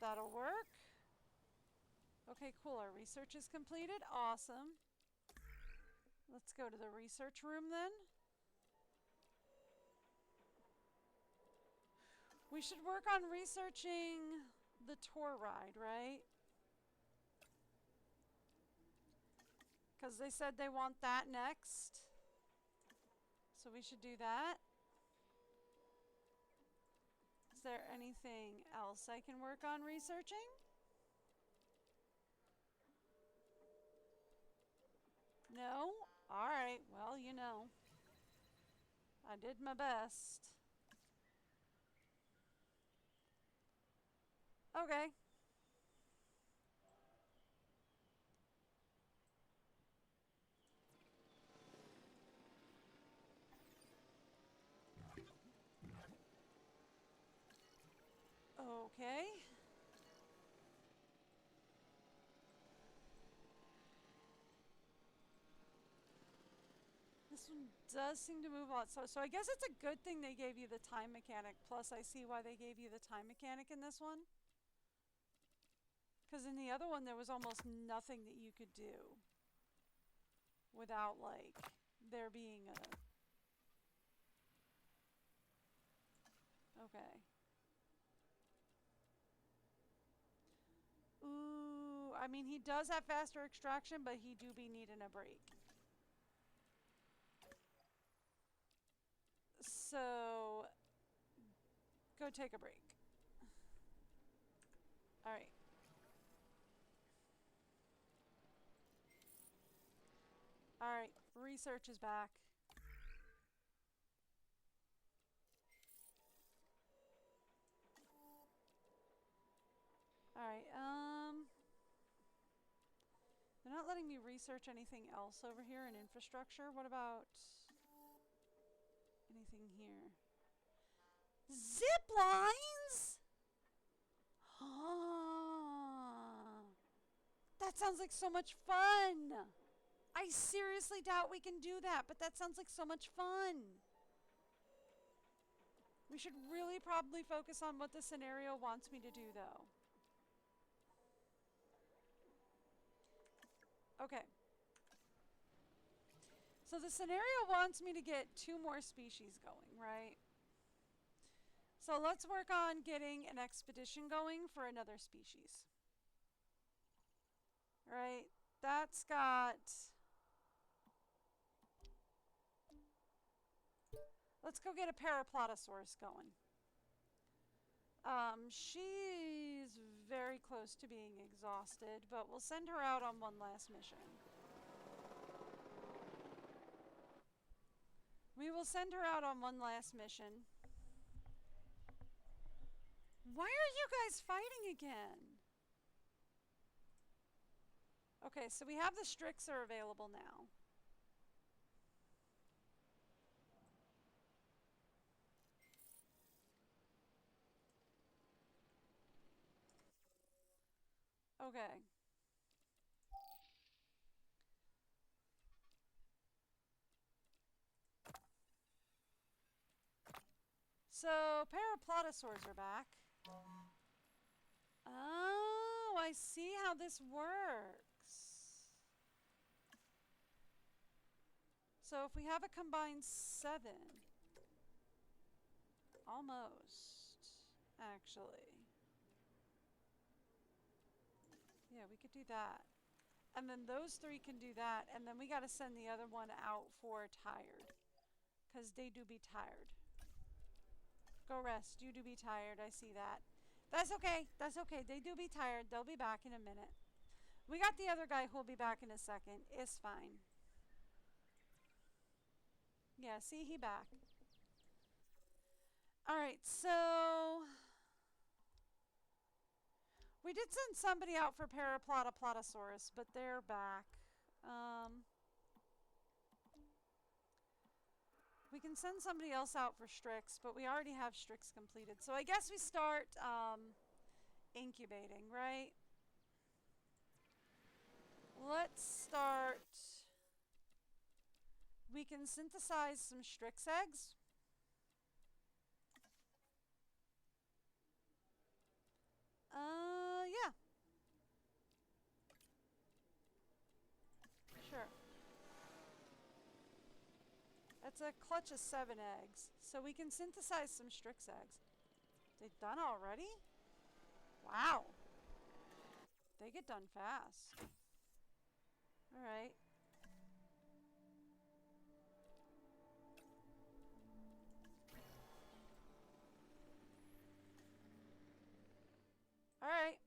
That'll work. Okay, cool. Our research is completed. Awesome. Let's go to the research room then. We should work on researching the tour ride, right? Because they said they want that next. So we should do that. Is there anything else I can work on researching? No? Alright, well, you know. I did my best. Okay. Okay. This one does seem to move a lot. So I guess it's a good thing they gave you the time mechanic. Plus, I see why they gave you the time mechanic in this one. Because in the other one, there was almost nothing that you could do without, like, there being a... Okay. Ooh, I mean, he does have faster extraction, but he do be needing a break. So, go take a break. Alright. Alright, research is back. Alright, they're not letting me research anything else over here in infrastructure. What about anything here? Zip lines? That sounds like so much fun. I seriously doubt we can do that, but that sounds like so much fun. We should really probably focus on what the scenario wants me to do, though. Okay. So the scenario wants me to get 2 more species going, right? So let's work on getting an expedition going for another species. Right? That's got... Let's go get a Paraplotosaurus going. She's very close to being exhausted, but we'll send her out on one last mission. We will send her out on one last mission. Why are you guys fighting again? Okay, so we have the Strixer available now. Okay. So, Paraplotosaurs are back. Oh, I see how this works. So if we have a combined 7, almost, actually. Yeah, we could do that. And then those 3 can do that, and then we gotta send the other one out for tired. Because they do be tired. Go rest. You do be tired. I see that. That's okay. That's okay. They do be tired. They'll be back in a minute. We got the other guy who'll be back in a second. It's fine. Yeah, see, he back. Alright, so we did send somebody out for Paraplotoplotosaurus, but they're back. We can send somebody else out for Strix, but we already have Strix completed. So I guess we start incubating, right? Let's start. We can synthesize some Strix eggs. Yeah. Sure. That's a clutch of 7 eggs. So we can synthesize some Strix eggs. They've done already? Wow. They get done fast. Alright. Alright.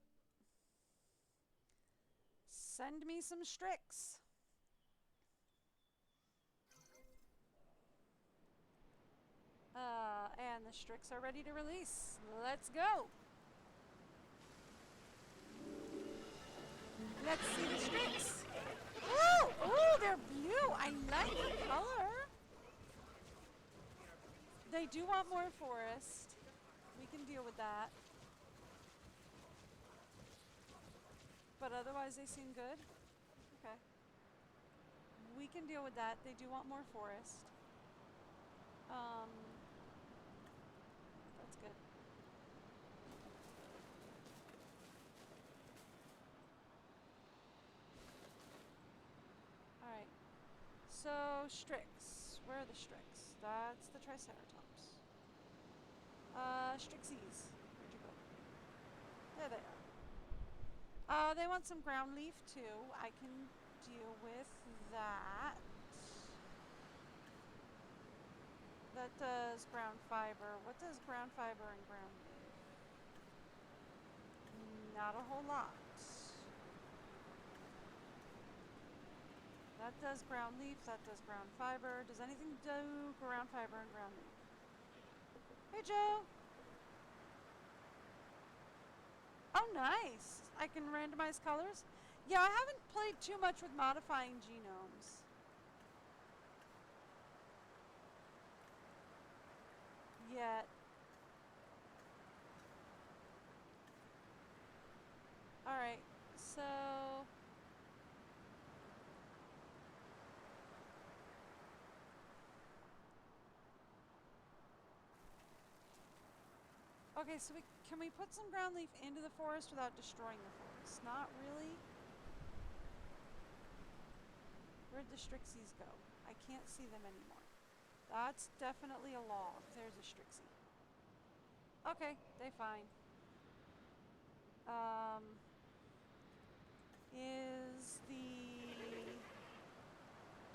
Send me some Strix. And the Strix are ready to release. Let's go. Let's see the Strix. Ooh, ooh, they're blue. I like the color. They do want more forest. We can deal with that. But otherwise they seem good. Okay. We can deal with that. They do want more forest. That's good. Alright. So, Strix. Where are the Strix? That's the Triceratops. Strixies. Where'd you go? There they are. They want some ground leaf too. I can deal with that. That does ground fiber. What does ground fiber and ground leaf? Not a whole lot. That does ground leaf. That does ground fiber. Does anything do ground fiber and ground leaf? Hey, Joe. Oh, nice. I can randomize colors. Yeah, I haven't played too much with modifying genomes. Yet. Alright, so okay, so can we put some ground leaf into the forest without destroying the forest? Not really. Where'd the Strixies go? I can't see them anymore. That's definitely a log. There's a Strixie. Okay, they fine. Is the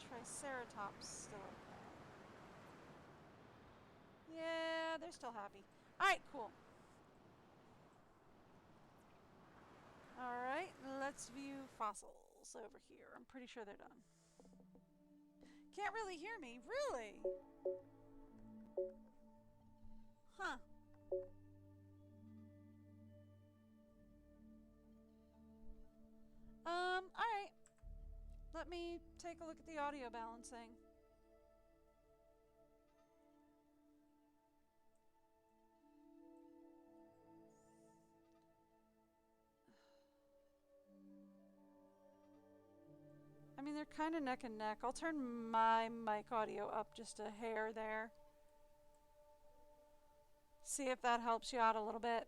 Triceratops still okay? Yeah, they're still happy. Alright, cool. Alright, let's view fossils over here. I'm pretty sure they're done. Can't really hear me. Really? Huh. Alright. Let me take a look at the audio balancing. I mean, they're kind of neck and neck. I'll turn my mic audio up just a hair there. See if that helps you out a little bit.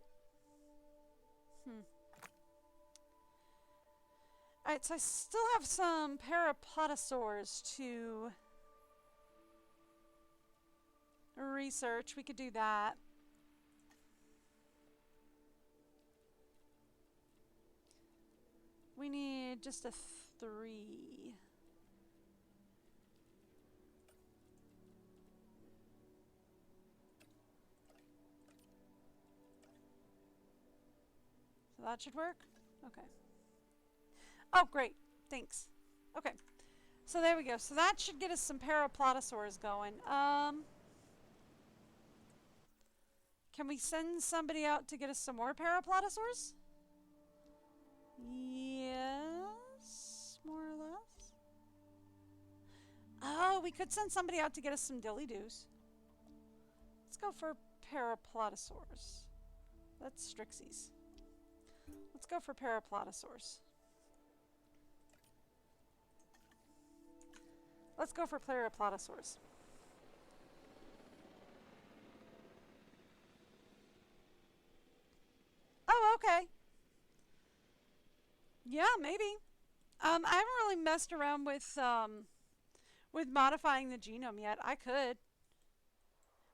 Alright, so I still have some Paraplottosaurs to research. We could do that. We need just a 3. So that should work? Okay. Oh, great. Thanks. Okay. So there we go. So that should get us some paraplotosaurs going. Can we send somebody out to get us some more paraplotosaurs? Yes, more or less. Oh, we could send somebody out to get us some dilly-doos. Let's go for paraplotosaurs. That's Strixie's. Let's go for paraplotosaurs. Let's go for paraplotosaurs. Oh, okay. Yeah, maybe. I haven't really messed around with modifying the genome yet. I could.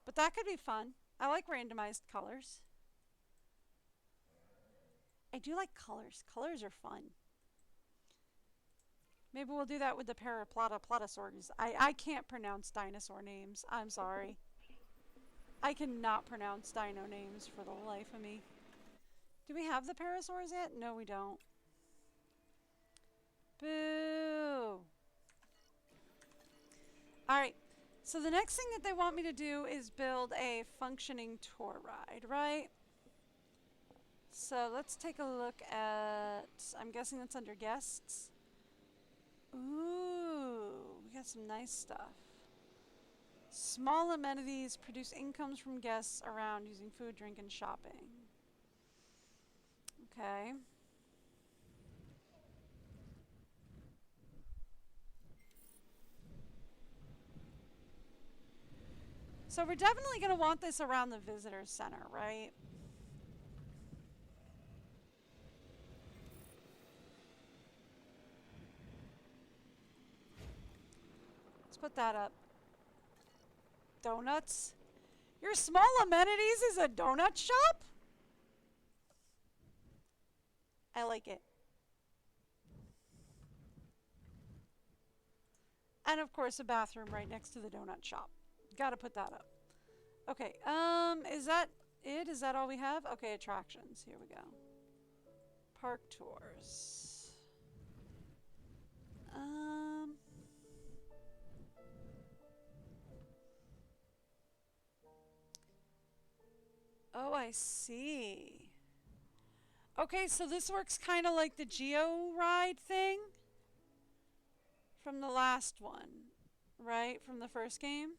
But that could be fun. I like randomized colors. I do like colors. Colors are fun. Maybe we'll do that with the paraplotosaurs. I can't pronounce dinosaur names. I'm sorry. I cannot pronounce dino names for the life of me. Do we have the parasaurs yet? No, we don't. Boo! Alright, so the next thing that they want me to do is build a functioning tour ride, right? So let's take a look at, I'm guessing that's under guests. Ooh, we got some nice stuff. Small amenities produce incomes from guests around using food, drink, and shopping. Okay. So we're definitely going to want this around the visitor center, right? Let's put that up. Donuts. Your small amenities is a donut shop? I like it. And of course a bathroom right next to the donut shop. Gotta put that up. Okay, is that it? Is that all we have? Okay, attractions. Here we go. Park tours. Oh, I see. Okay, so this works kind of like the Geo ride thing from the last one, right? From the first game.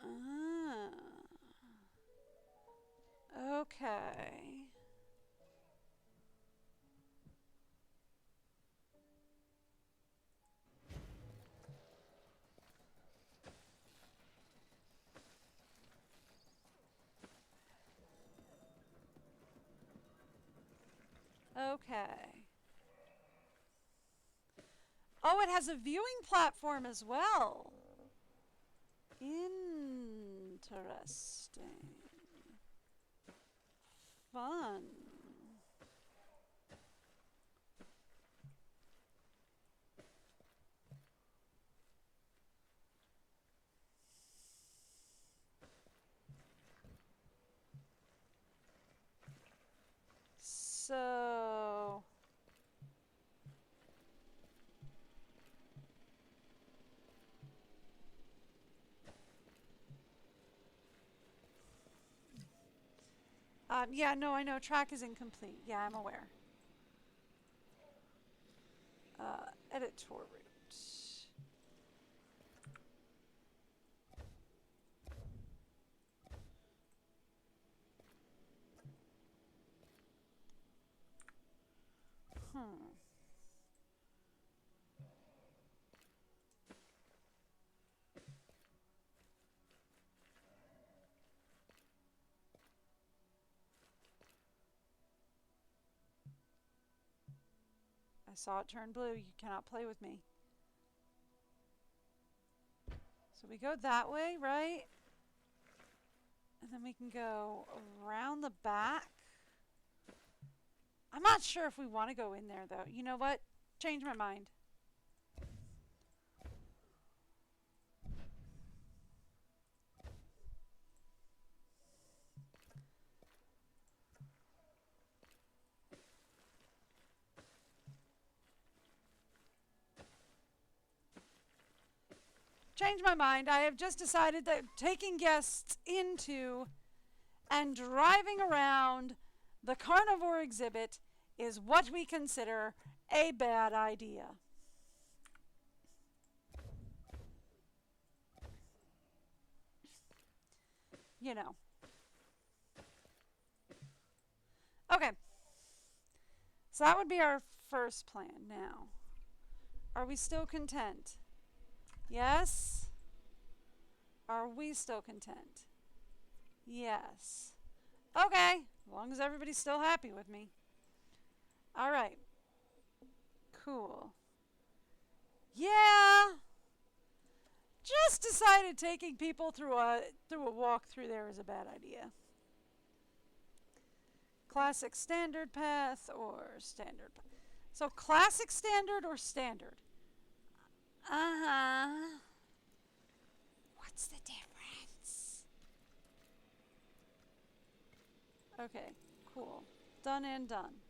Ah. Okay. Okay. Oh, it has a viewing platform as well. Interesting. Fun. So yeah, no, I know track is incomplete. Yeah, I'm aware. Edit tour route. I saw it turn blue. You cannot play with me. So we go that way, right? And then we can go around the back. I'm not sure if we want to go in there, though. You know what? Change my mind. changed my mind. I have just decided that taking guests into and driving around the carnivore exhibit is what we consider a bad idea. You know. Okay. So that would be our first plan now. Are we still content? Yes? Are we still content? Yes. Okay. As long as everybody's still happy with me. All right. Cool. Yeah. Just decided taking people through a walk through there is a bad idea. Classic standard path or standard path. So classic standard or standard? Uh-huh. What's the difference? Okay, cool. Done and done.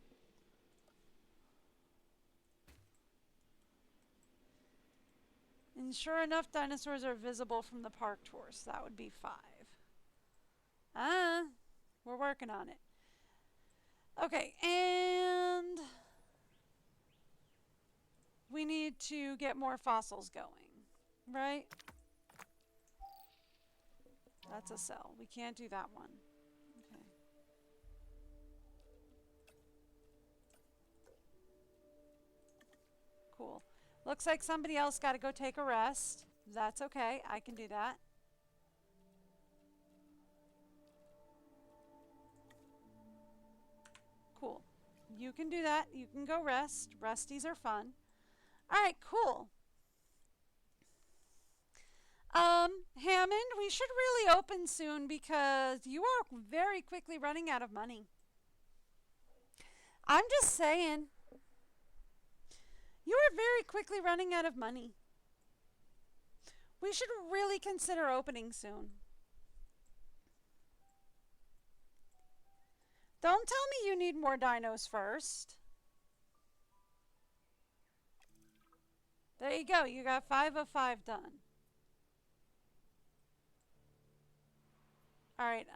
And sure enough, dinosaurs are visible from the park tours. That would be 5. We're working on it. Okay, and we need to get more fossils going, right? That's a cell. We can't do that one. Okay. Cool. Looks like somebody else got to go take a rest. That's okay. I can do that. Cool. You can do that. You can go rest. Resties are fun. All right, cool. Hammond, we should really open soon because you are very quickly running out of money. I'm just saying. You are very quickly running out of money. We should really consider opening soon. Don't tell me you need more dinos first. There you go. You got 5 of 5 done. All right.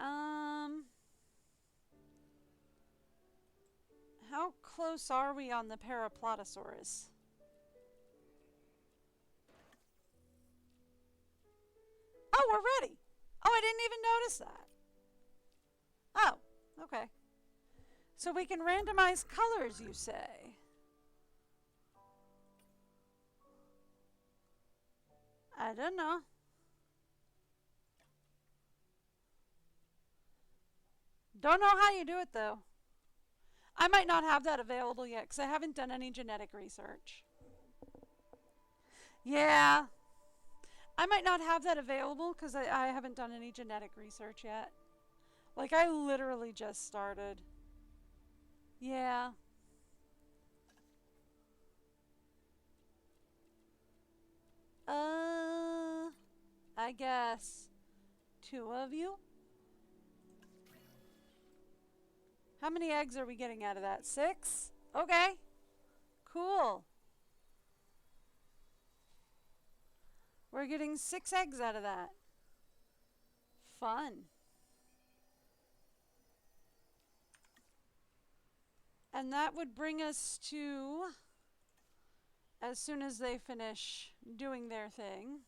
How close are we on the Paraplotosaurus? Oh, we're ready. Oh, I didn't even notice that. Oh, okay. So we can randomize colors, you say? I don't know. Don't know how you do it, though. I might not have that available yet because I haven't done any genetic research. Yeah. I might not have that available because I haven't done any genetic research yet. Like, I literally just started. Yeah. I guess 2 of you? How many eggs are we getting out of that? 6? Okay. Cool. We're getting 6 eggs out of that. Fun. And that would bring us to, as soon as they finish doing their thing.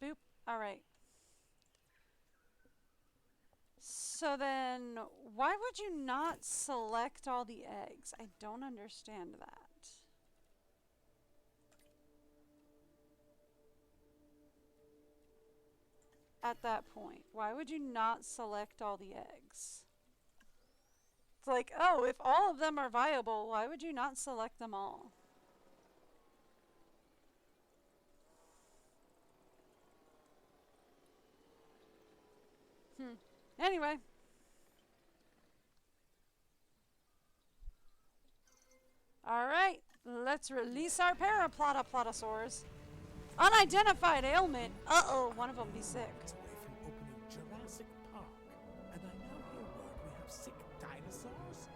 Boop. All right. So then, why would you not select all the eggs? I don't understand that. At that point, why would you not select all the eggs? It's like, oh, if all of them are viable, why would you not select them all? Anyway. Alright, let's release our Paraplotosaurs. Unidentified ailment. Uh-oh, one of them be sick. Away from opening Jurassic Park, and I now hear word we have sick dinosaurs.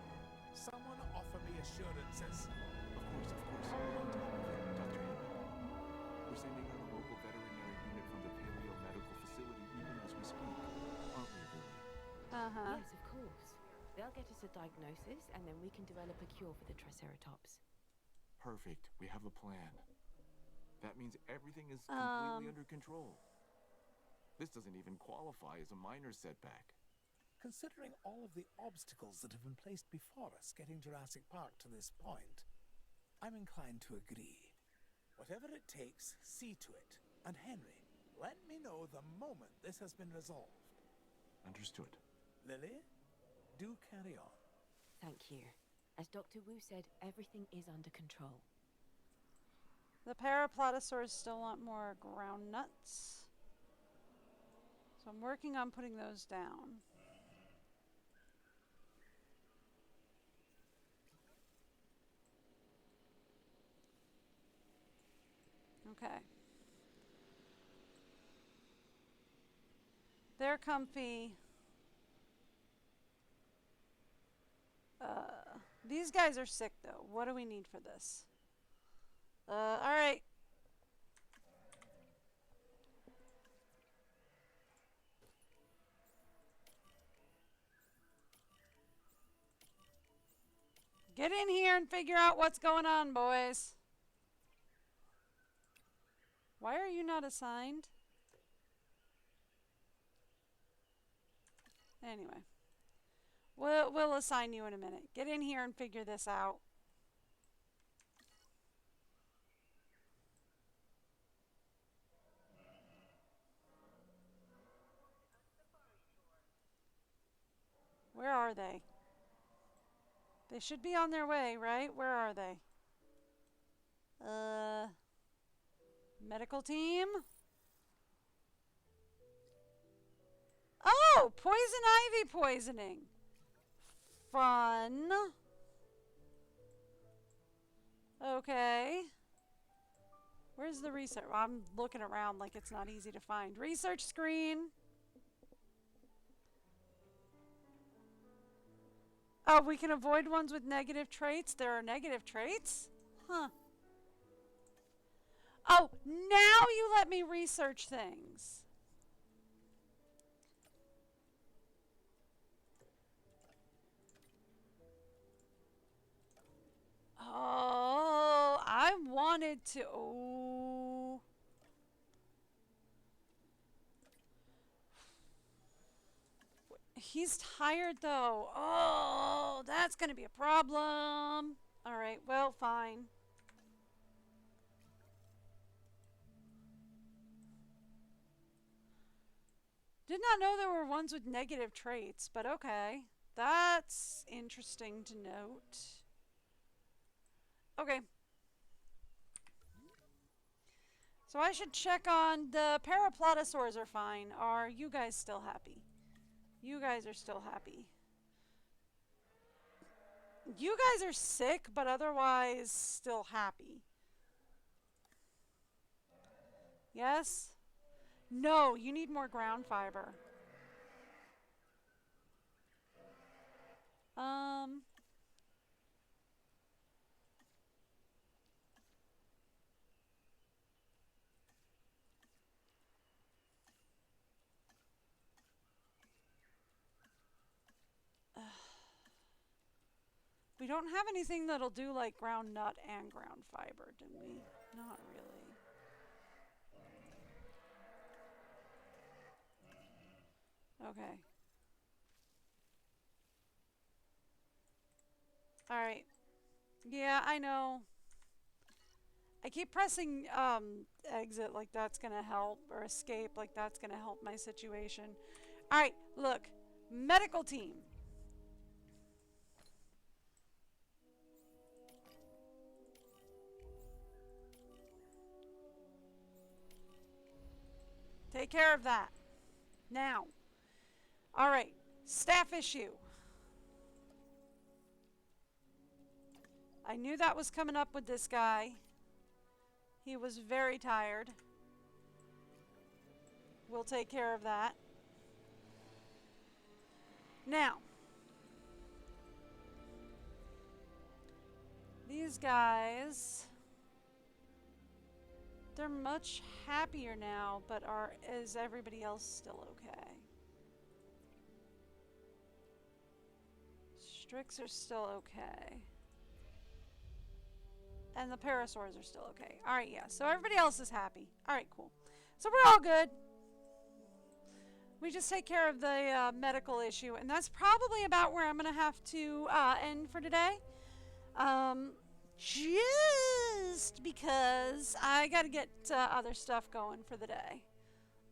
Someone offer assurances. Of course, we're on top of it, Dr. Hammond. We're sending out a local veterinary unit from the Paleo Medical Facility even as we speak. Aren't we, Lily? Uh-huh. Yes, of course. They'll get us a diagnosis, and then we can develop a cure for the Triceratops. Perfect. We have a plan. That means everything is completely under control. This doesn't even qualify as a minor setback. Considering all of the obstacles that have been placed before us getting Jurassic Park to this point, I'm inclined to agree. Whatever it takes, see to it. And Henry, let me know the moment this has been resolved. Understood. Lily, do carry on. Thank you. As Dr. Wu said, everything is under control. The Paraplatosaurs still want more ground nuts. So I'm working on putting those down. Okay. They're comfy. These guys are sick though. What do we need for this? Alright. Get in here and figure out what's going on, boys. Why are you not assigned? Anyway. We'll assign you in a minute. Get in here and figure this out. Where are they? They should be on their way, right? Where are they? Medical team? Oh, poison ivy poisoning. Fun. Okay. Where's the research? I'm looking around like it's not easy to find. Research screen. Oh, we can avoid ones with negative traits. There are negative traits? Huh. Oh, now you let me research things. Oh, I wanted to. Oh. He's tired though. Oh, that's going to be a problem. All right, well, fine. Did not know there were ones with negative traits, but okay. That's interesting to note. Okay. So I should check on the Paraplatosaurs are fine. Are you guys still happy? You guys are still happy. You guys are sick, but otherwise still happy. Yes? No, you need more ground fiber. We don't have anything that'll do like ground nut and ground fiber, do we? Not really. Okay. Alright. Yeah, I know. I keep pressing exit like that's gonna help, or escape like that's gonna help my situation. Alright, look. Medical team. Take care of that. Now. Alright. Staff issue. I knew that was coming up with this guy. He was very tired. We'll take care of that. Now. these guys. They're much happier now, but is everybody else still okay? Strix are still okay. And the parasaurs are still okay. Alright, yeah. So everybody else is happy. Alright, cool. So we're all good. We just take care of the medical issue. And that's probably about where I'm going to have to end for today. Just because I got to get other stuff going for the day.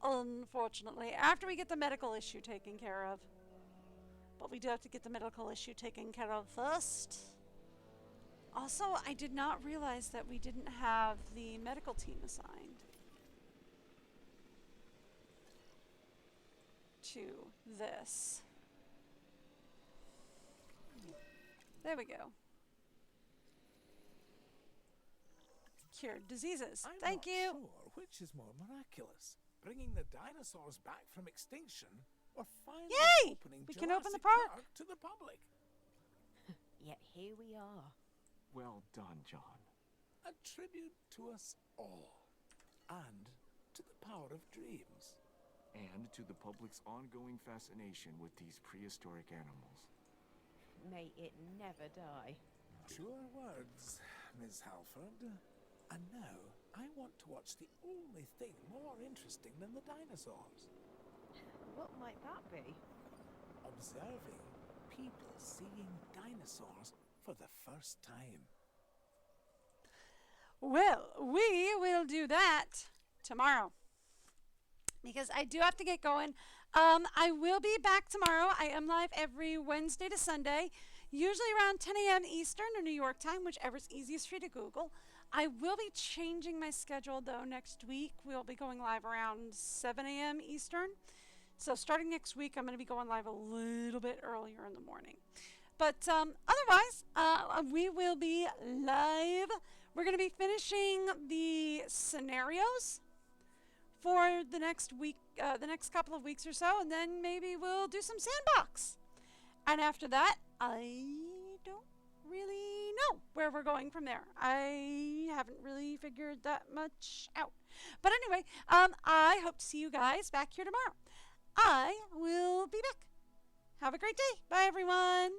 Unfortunately. After we get the medical issue taken care of. But we do have to get the medical issue taken care of first. Also, I did not realize that we didn't have the medical team assigned to this. There we go. Cured diseases. Thank you. I'm not sure which is more miraculous, bringing the dinosaurs back from extinction or finally opening we can open the Jurassic park to the public. Yet here we are. Well done, John. A tribute to us all, and to the power of dreams. And to the public's ongoing fascination with these prehistoric animals. May it never die. Sure words, Miss Halford. And now, I want to watch the only thing more interesting than the dinosaurs. What might that be? Observing people seeing dinosaurs for the first time. Well, we will do that tomorrow. Because I do have to get going. I will be back tomorrow. I am live every Wednesday to Sunday, usually around 10 a.m. Eastern or New York time, whichever's easiest for you to Google. I will be changing my schedule, though, next week. We'll be going live around 7 a.m. Eastern. So starting next week, I'm going to be going live a little bit earlier in the morning. But otherwise, we will be live. We're going to be finishing the scenarios for the next week, the next couple of weeks or so, and then maybe we'll do some sandbox. And after that, I don't really know where we're going from there. I haven't really figured that much out. But anyway, I hope to see you guys back here tomorrow. I will be back. Have a great day. Bye, everyone.